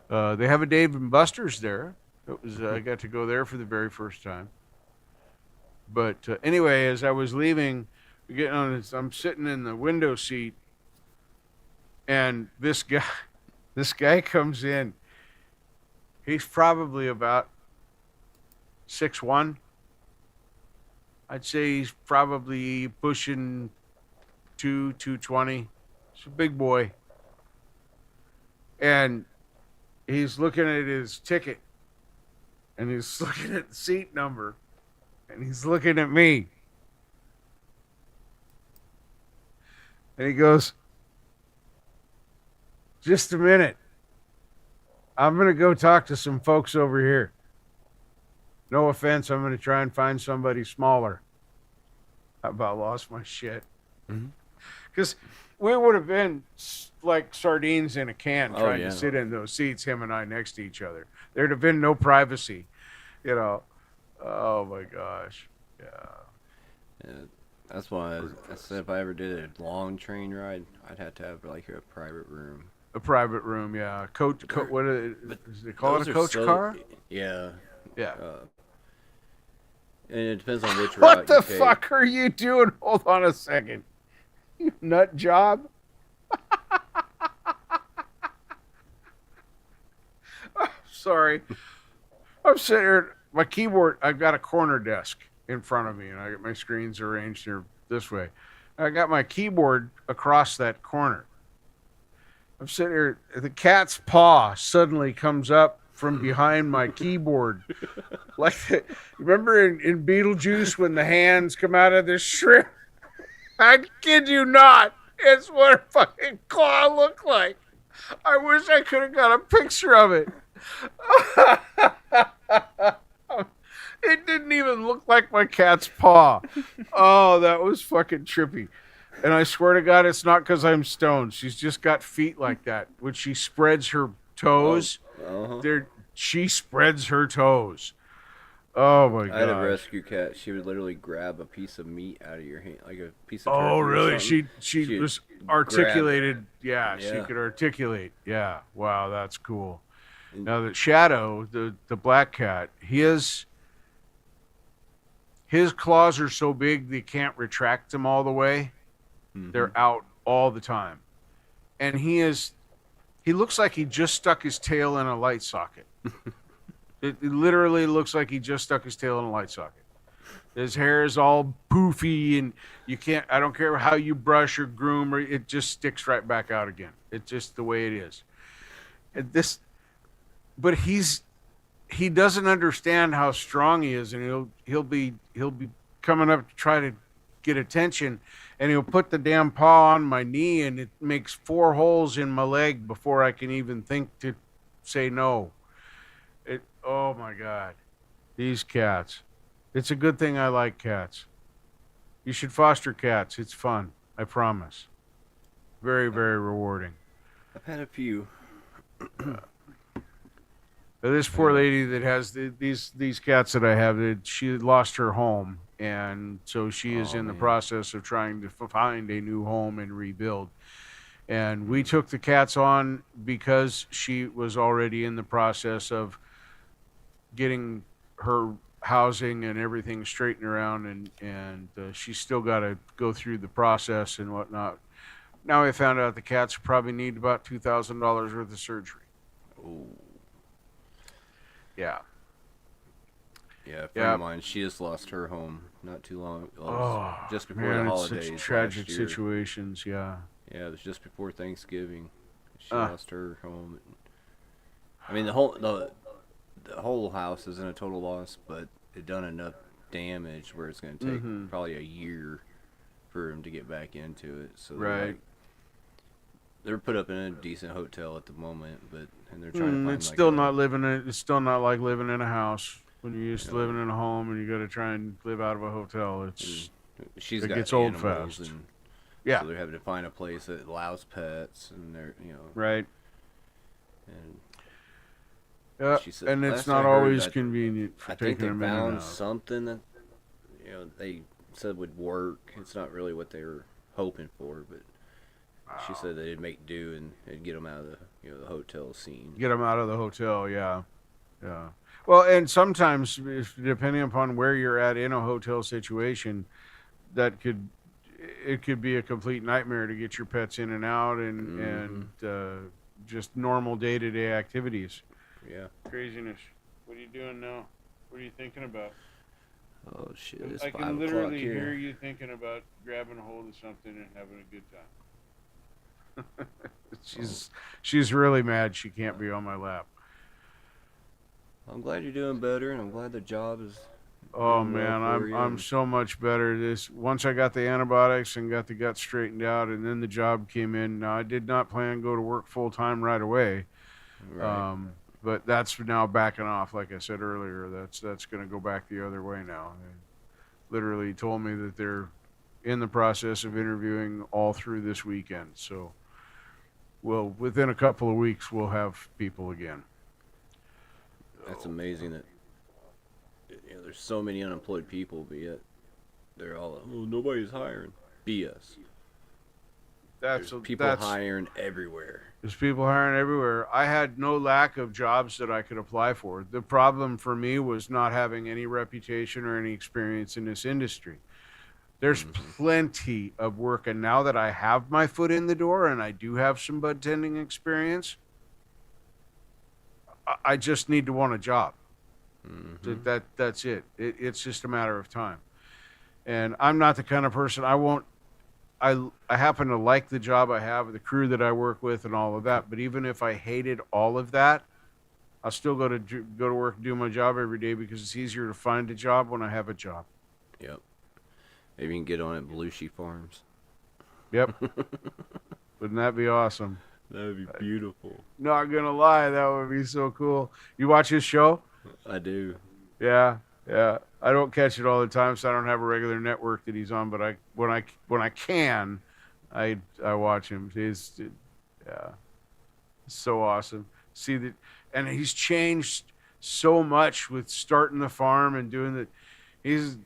They have a Dave and Buster's there. I got to go there for the very first time. But anyway, as I was leaving, I'm sitting in the window seat, and this guy comes in. He's probably about 6'1". I'd say he's probably pushing 220. He's a big boy. And he's looking at his ticket, and he's looking at the seat number, and he's looking at me. And he goes, "Just a minute. I'm going to go talk to some folks over here. No offense, I'm going to try and find somebody smaller." I about lost my shit. Because we would have been like sardines in a can trying to sit in those seats, him and I next to each other. There'd have been no privacy, Oh my gosh. Yeah. That's why I said if I ever did a long train ride, I'd have to have like a private room. A private room, yeah. What is they call it? A coach car? Yeah. Yeah. And it depends on which route What the you take. fuck are you doing? Hold on a second. You nut job. Sorry. I'm sitting here. My keyboard, I've got a corner desk in front of me, and I got my screens arranged here this way. I got my keyboard across that corner. I'm sitting here. The cat's paw suddenly comes up from behind my keyboard. Remember in Beetlejuice when the hands come out of the shrimp? I kid you not. It's what a fucking claw looked like. I wish I could have got a picture of it. It didn't even look like my cat's paw. Oh, that was fucking trippy. And I swear to God, it's not because I'm stoned. She's just got feet like that. When she spreads her toes, she spreads her toes. Oh my God! I had a rescue cat. She would literally grab a piece of meat out of your hand, like a piece of. Oh, turkey or really? something. She was articulated. Yeah, she could articulate. Yeah. Wow, that's cool. Now that Shadow, the black cat, his claws are so big they can't retract them all the way. They're out all the time, and he looks like he just stuck his tail in a light socket. It literally looks like he just stuck his tail in a light socket. His hair is all poofy, and I don't care how you brush or groom, or it just sticks right back out again. It's just the way it is. But he doesn't understand how strong he is, and he'll be coming up to try to get attention, and he'll put the damn paw on my knee, and it makes 4 holes in my leg before I can even think to say no. Oh my God, these cats. It's a good thing I like cats. You should foster cats. It's fun. I promise. Very, very rewarding. I've had a few. This poor lady that has these cats that I have, she lost her home, and so she is in the process of trying to find a new home and rebuild. And we took the cats on because she was already in the process of getting her housing and everything straightened around, and she's still got to go through the process and whatnot. Now I found out the cats probably need about $2,000 worth of surgery. Oh. Yeah. Yeah, a friend of mine, she just lost her home not too long. Just before Man, the it's holidays. such tragic last year. situations. Yeah. Yeah, it was just before Thanksgiving. She lost her home. I mean, the whole house isn't a total loss, but it done enough damage where it's going to take probably a year for him to get back into it. So they're put up in a decent hotel at the moment, and they're trying to find. It's still not living. It's still not like living in a house when you're used to living in a home, and you got to try and live out of a hotel. It gets old fast. So they're having to find a place that allows pets, and they're right. And Yeah, said, and it's last not I heard always that convenient for I think taking they them in and found out. something that they said would work. It's not really what they were hoping for, but she said they'd make do and get them out of the hotel scene. Get them out of the hotel, yeah. Well, and sometimes, depending upon where you're at in a hotel situation, it could be a complete nightmare to get your pets in and out and just normal day-to-day activities. Yeah. Craziness. What are you doing now? What are you thinking about? Oh shit! It's I 5 can o'clock literally here. hear you thinking about grabbing a hold of something and having a good time. She's really mad she can't be on my lap. I'm glad you're doing better, and I'm glad the job is. Oh doing well man, for you. I'm so much better. Once I got the antibiotics and got the gut straightened out, and then the job came in. Now I did not plan to go to work full time right away. Right. But that's now backing off. Like I said earlier, that's going to go back the other way now. They literally told me that they're in the process of interviewing all through this weekend. So, within a couple of weeks, we'll have people again. That's amazing that there's so many unemployed people, but yet they're all nobody's hiring. BS. That's There's people that's hiring everywhere. there's people hiring everywhere. I had no lack of jobs that I could apply for. The problem for me was not having any reputation or any experience in this industry. There's plenty of work, and now that I have my foot in the door and I do have some bud tending experience, I just need to want a job. That's it. It's just a matter of time. And I'm not the kind of person I won't. I happen to like the job I have, the crew that I work with, and all of that. But even if I hated all of that, I'll still go to work and do my job every day because it's easier to find a job when I have a job. Yep. Maybe you can get on at Belushi Farms. Yep. Wouldn't that be awesome? That would be beautiful. Not gonna lie, that would be so cool. You watch his show? I do. Yeah, yeah. I don't catch it all the time, so I don't have a regular network that he's on. But when I can, I watch him. He's so awesome. See that, and he's changed so much with starting the farm and doing the.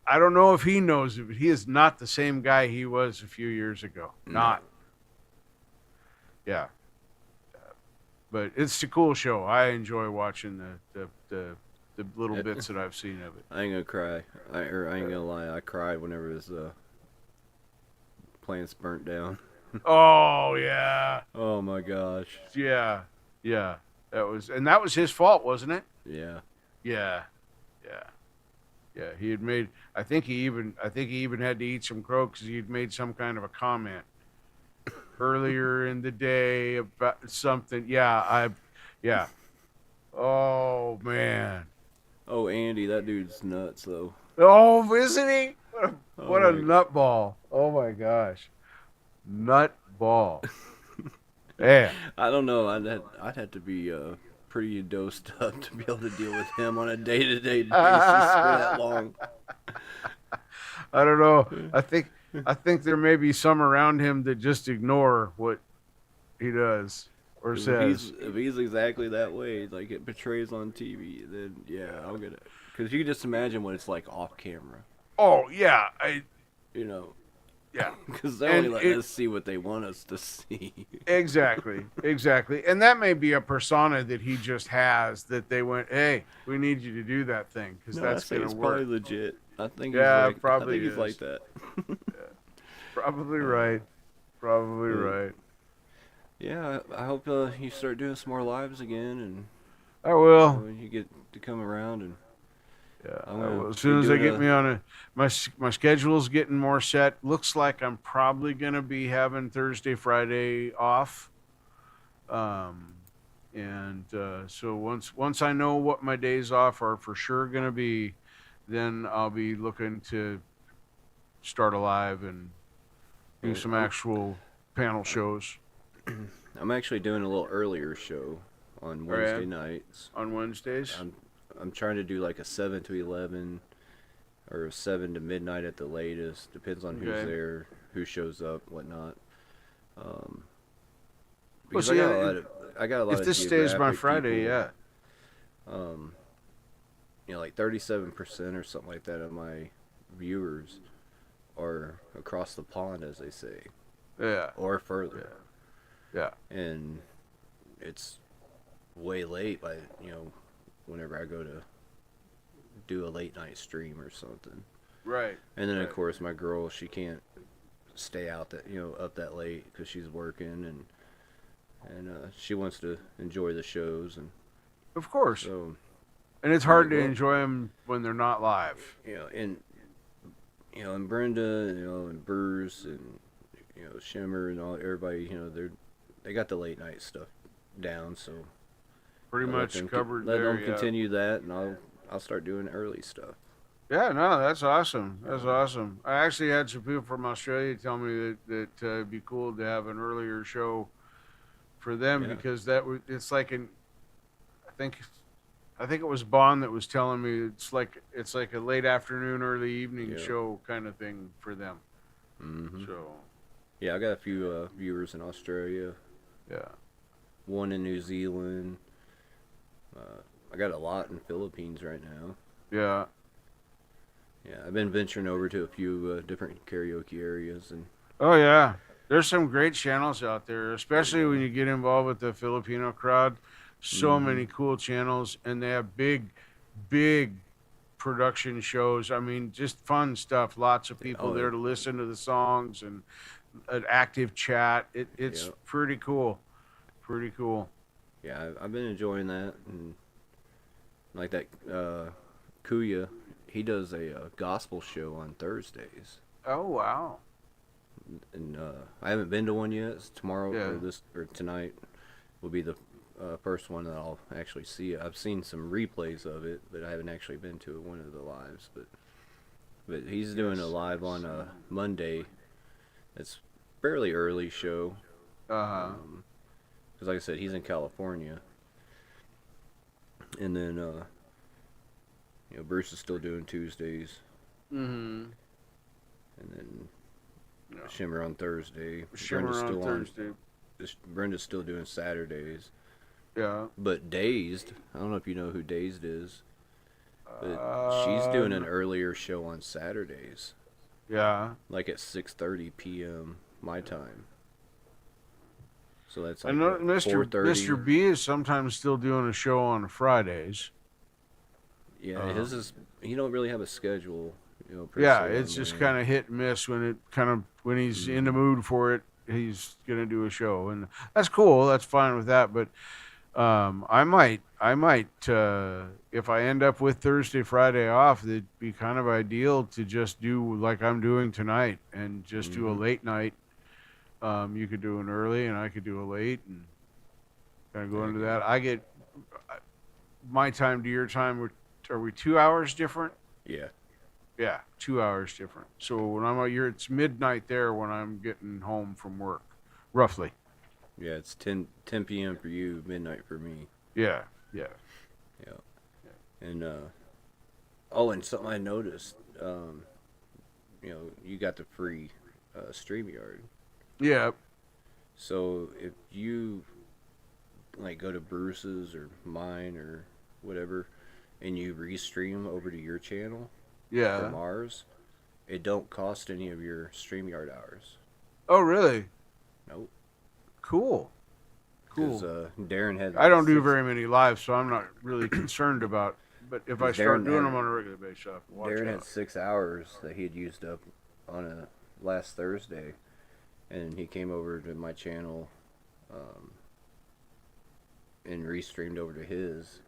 I don't know if he knows it, but he is not the same guy he was a few years ago. Not. Yeah. But it's a cool show. I enjoy watching the little bits that I've seen of it. I ain't gonna cry. I ain't gonna lie. I cried whenever his plants burnt down. Oh yeah, Oh my gosh. yeah. That was his fault, wasn't it? Yeah. Yeah. He had made. I think he even had to eat some crow because he had made some kind of a comment earlier in the day about something. Yeah. Oh man. Oh, Andy, that dude's nuts though. Oh, isn't he? What a Oh, my- nutball. Oh my gosh. Nutball. Man. I don't know. I'd have to be pretty dosed up to be able to deal with him on a day-to-day basis for that long. I don't know. I think there may be some around him that just ignore what he does or says. If he's exactly that way, like it portrays on TV, then yeah, I'll get it. Because you can just imagine what it's like off camera. Oh yeah, You know, yeah. because they're only And letting it- us see what they want us to see. Exactly. And that may be a persona that he just has that they went, hey, we need you to do that thing because No, that's I think going it's to probably work. legit. I think Yeah, he's like, probably I think he's is. like that. Probably right. Probably right. Yeah, I hope you start doing some more lives again, and I will. you get to come around and. Yeah, I'm I gonna will. As be soon as I doing get a- me on my schedule's getting more set. Looks like I'm probably gonna be having Thursday, Friday off. So once I know what my days off are for sure gonna be, then I'll be looking to start a live and do Yeah, some I'm- actual panel shows I'm actually doing a little earlier show on Oh, yeah? Wednesday nights. on Wednesdays. I'm trying to do like a 7 to 11 or a 7 to midnight at the latest. Depends on Okay. who's there, who shows up, whatnot. Well, Because see, I got a lot if of this stays by geographic Friday, people, yeah. Like 37% or something like that of my viewers are across the pond, as they say, Yeah. or further. Yeah. And it's way late by whenever I go to do a late night stream or something. Right. And then Right. of course my girl, she can't stay out that up that late because she's working and she wants to enjoy the shows, and Of course. so And it's hard to Well- enjoy them when they're not live. and Brenda, and Bruce, and Shimmer, and all everybody, they got the late night stuff down, so Pretty I'll let much them covered let there. them continue that, and I'll start doing early stuff. Yeah, no, that's awesome. That's awesome. I actually had some people from Australia tell me that it'd be cool to have an earlier show for them Yeah. because it's like I think it was Bond that was telling me it's like a late afternoon, early evening Yeah. show kind of thing for them. Hmm So Yeah, I got a few viewers in Australia, yeah, one in New Zealand. I got a lot in Philippines right now. yeah, Yeah, I've been venturing over to a few different karaoke areas, and oh yeah, There's some great channels out there, especially when you get involved with the Filipino crowd. So many cool channels, and they have big production shows. I mean, just fun stuff. Lots of people Oh, there to listen to the songs and an active chat. It's Yep. pretty cool. Pretty cool. Yeah, I've been enjoying that, and like that Kuya, he does a gospel show on Thursdays, Oh wow. and I haven't been to one yet. It's tomorrow Yeah. or tonight will be the first one that I'll actually see. I've seen some replays of it, but I haven't actually been to one of the lives. But he's doing a live on a Monday. It's fairly early show. Uh-huh. Because like I said, he's in California, and then Bruce is still doing Tuesdays, Mm-hmm. and then Yeah. Shimmer on Thursday. Shimmer Brenda's on still Thursday. Brenda's still doing Saturdays, Yeah. but Dazed. I don't know if you know who Dazed is, but she's doing an earlier show on Saturdays, Yeah. like at 6:30 p.m. my time. So that's I like know what, Mr. 4:30. Mr. B is sometimes still doing a show on Fridays. Yeah, his is. He don't really have a schedule. Per Yeah, se it's on just when- kind of hit and miss when he's in the mood for it. He's gonna do a show, and that's cool. That's fine with that. But I might, if I end up with Thursday, Friday off, it'd be kind of ideal to just do like I'm doing tonight and just do a late night. You could do an early, and I could do a late, and kind of go into that. I get my time to your time. Are we 2 hours different? Yeah. Yeah, 2 hours different. So when I'm out here, it's midnight there when I'm getting home from work, roughly. Yeah, it's 10 p.m. for you, midnight for me. Yeah, yeah. And and something I noticed, you got the free StreamYard. Yeah, So if you like go to Bruce's or mine or whatever, and you restream over to your channel yeah. from ours, it don't cost any of your StreamYard hours. Oh, really? Nope. Cool. Because Cool. Darren had. I don't do six- very many lives, so I'm not really concerned about. But if I start Darren doing had- them on a regular basis, I have to watch Darren had out. 6 hours that he had used up on a last Thursday, and he came over to my channel, and restreamed over to his,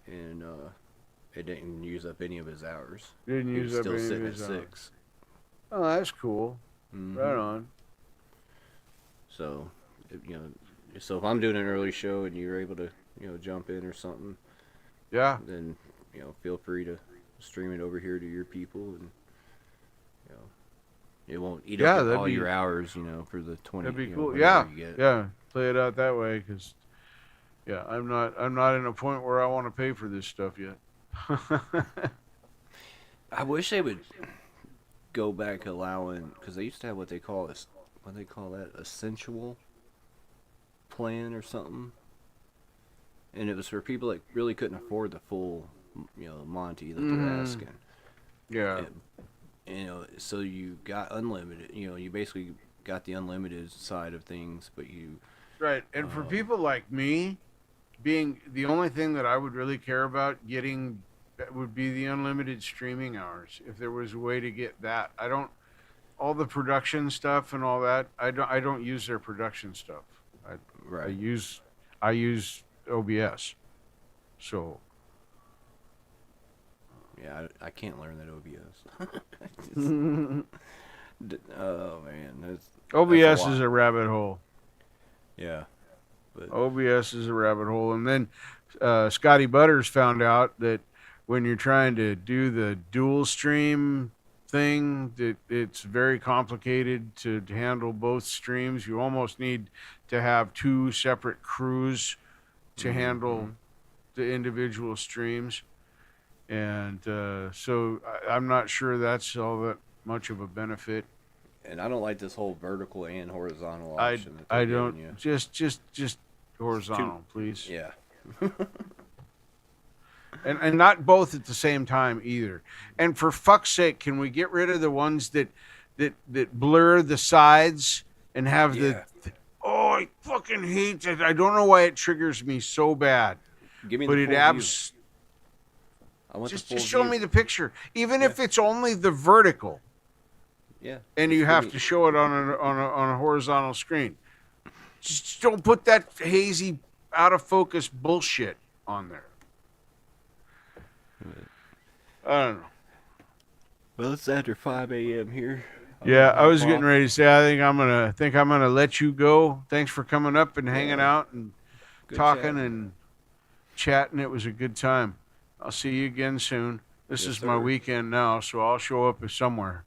and it didn't use up any of his hours. Didn't He was use up still any of sitting at his hours. 6. Oh, that's cool. Mhm. Right on. So, so if I'm doing an early show and you're able to, jump in or something, Yeah. then feel free to stream it over here to your people, and it won't eat Yeah, up that'd all be- your hours, for the 20. That'd be cool. whatever Yeah, you get. yeah. Play it out that way, because yeah, I'm not in a point where I want to pay for this stuff yet. I wish they would go back allowing, because they used to have what they call that, a sensual plan or something, and it was for people that really couldn't afford the full, Monty that they're Mhm. asking. Yeah. So you got unlimited. You basically got the unlimited side of things, but you. Right. And for people like me, being the only thing that I would really care about getting would be the unlimited streaming hours. If there was a way to get that, I don't. All the production stuff and all that, I don't use their production stuff. I Right. use OBS. So Yeah, I can't learn that OBS. Oh man, that's OBS lot. is a rabbit hole. yeah. But OBS is a rabbit hole. And then Scotty Butters found out that when you're trying to do the dual stream thing, that it's very complicated to handle both streams. You almost need to have two separate crews to handle the individual streams. And so I'm not sure that's all that much of a benefit. And I don't like this whole vertical and horizontal I option. that they're I giving don't you. just horizontal, please. Yeah. And not both at the same time either. And for fuck's sake, can we get rid of the ones that blur the sides and have Yeah. oh, I fucking hate it. I don't know why it triggers me so bad, Give me but the it full view. abs. I want Just the full show view. me the picture, even if it's only the vertical, Yeah. and just you give have me- to show it on a horizontal screen. Just don't put that hazy, out of focus bullshit on there. I don't know. Well, it's after 5 a.m. here. Yeah, I was getting ready to say I think I'm gonna let you go. Thanks for coming up and hanging Yeah. out and Good talking chatting. and chatting. It was a good time. I'll see you again soon. This Yes, is my sir. weekend now, so I'll show up somewhere.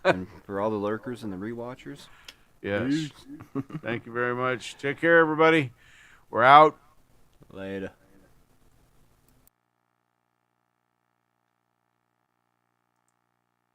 And for all the lurkers and the rewatchers, Yes. Thank you very much. Take care, everybody. We're out. later.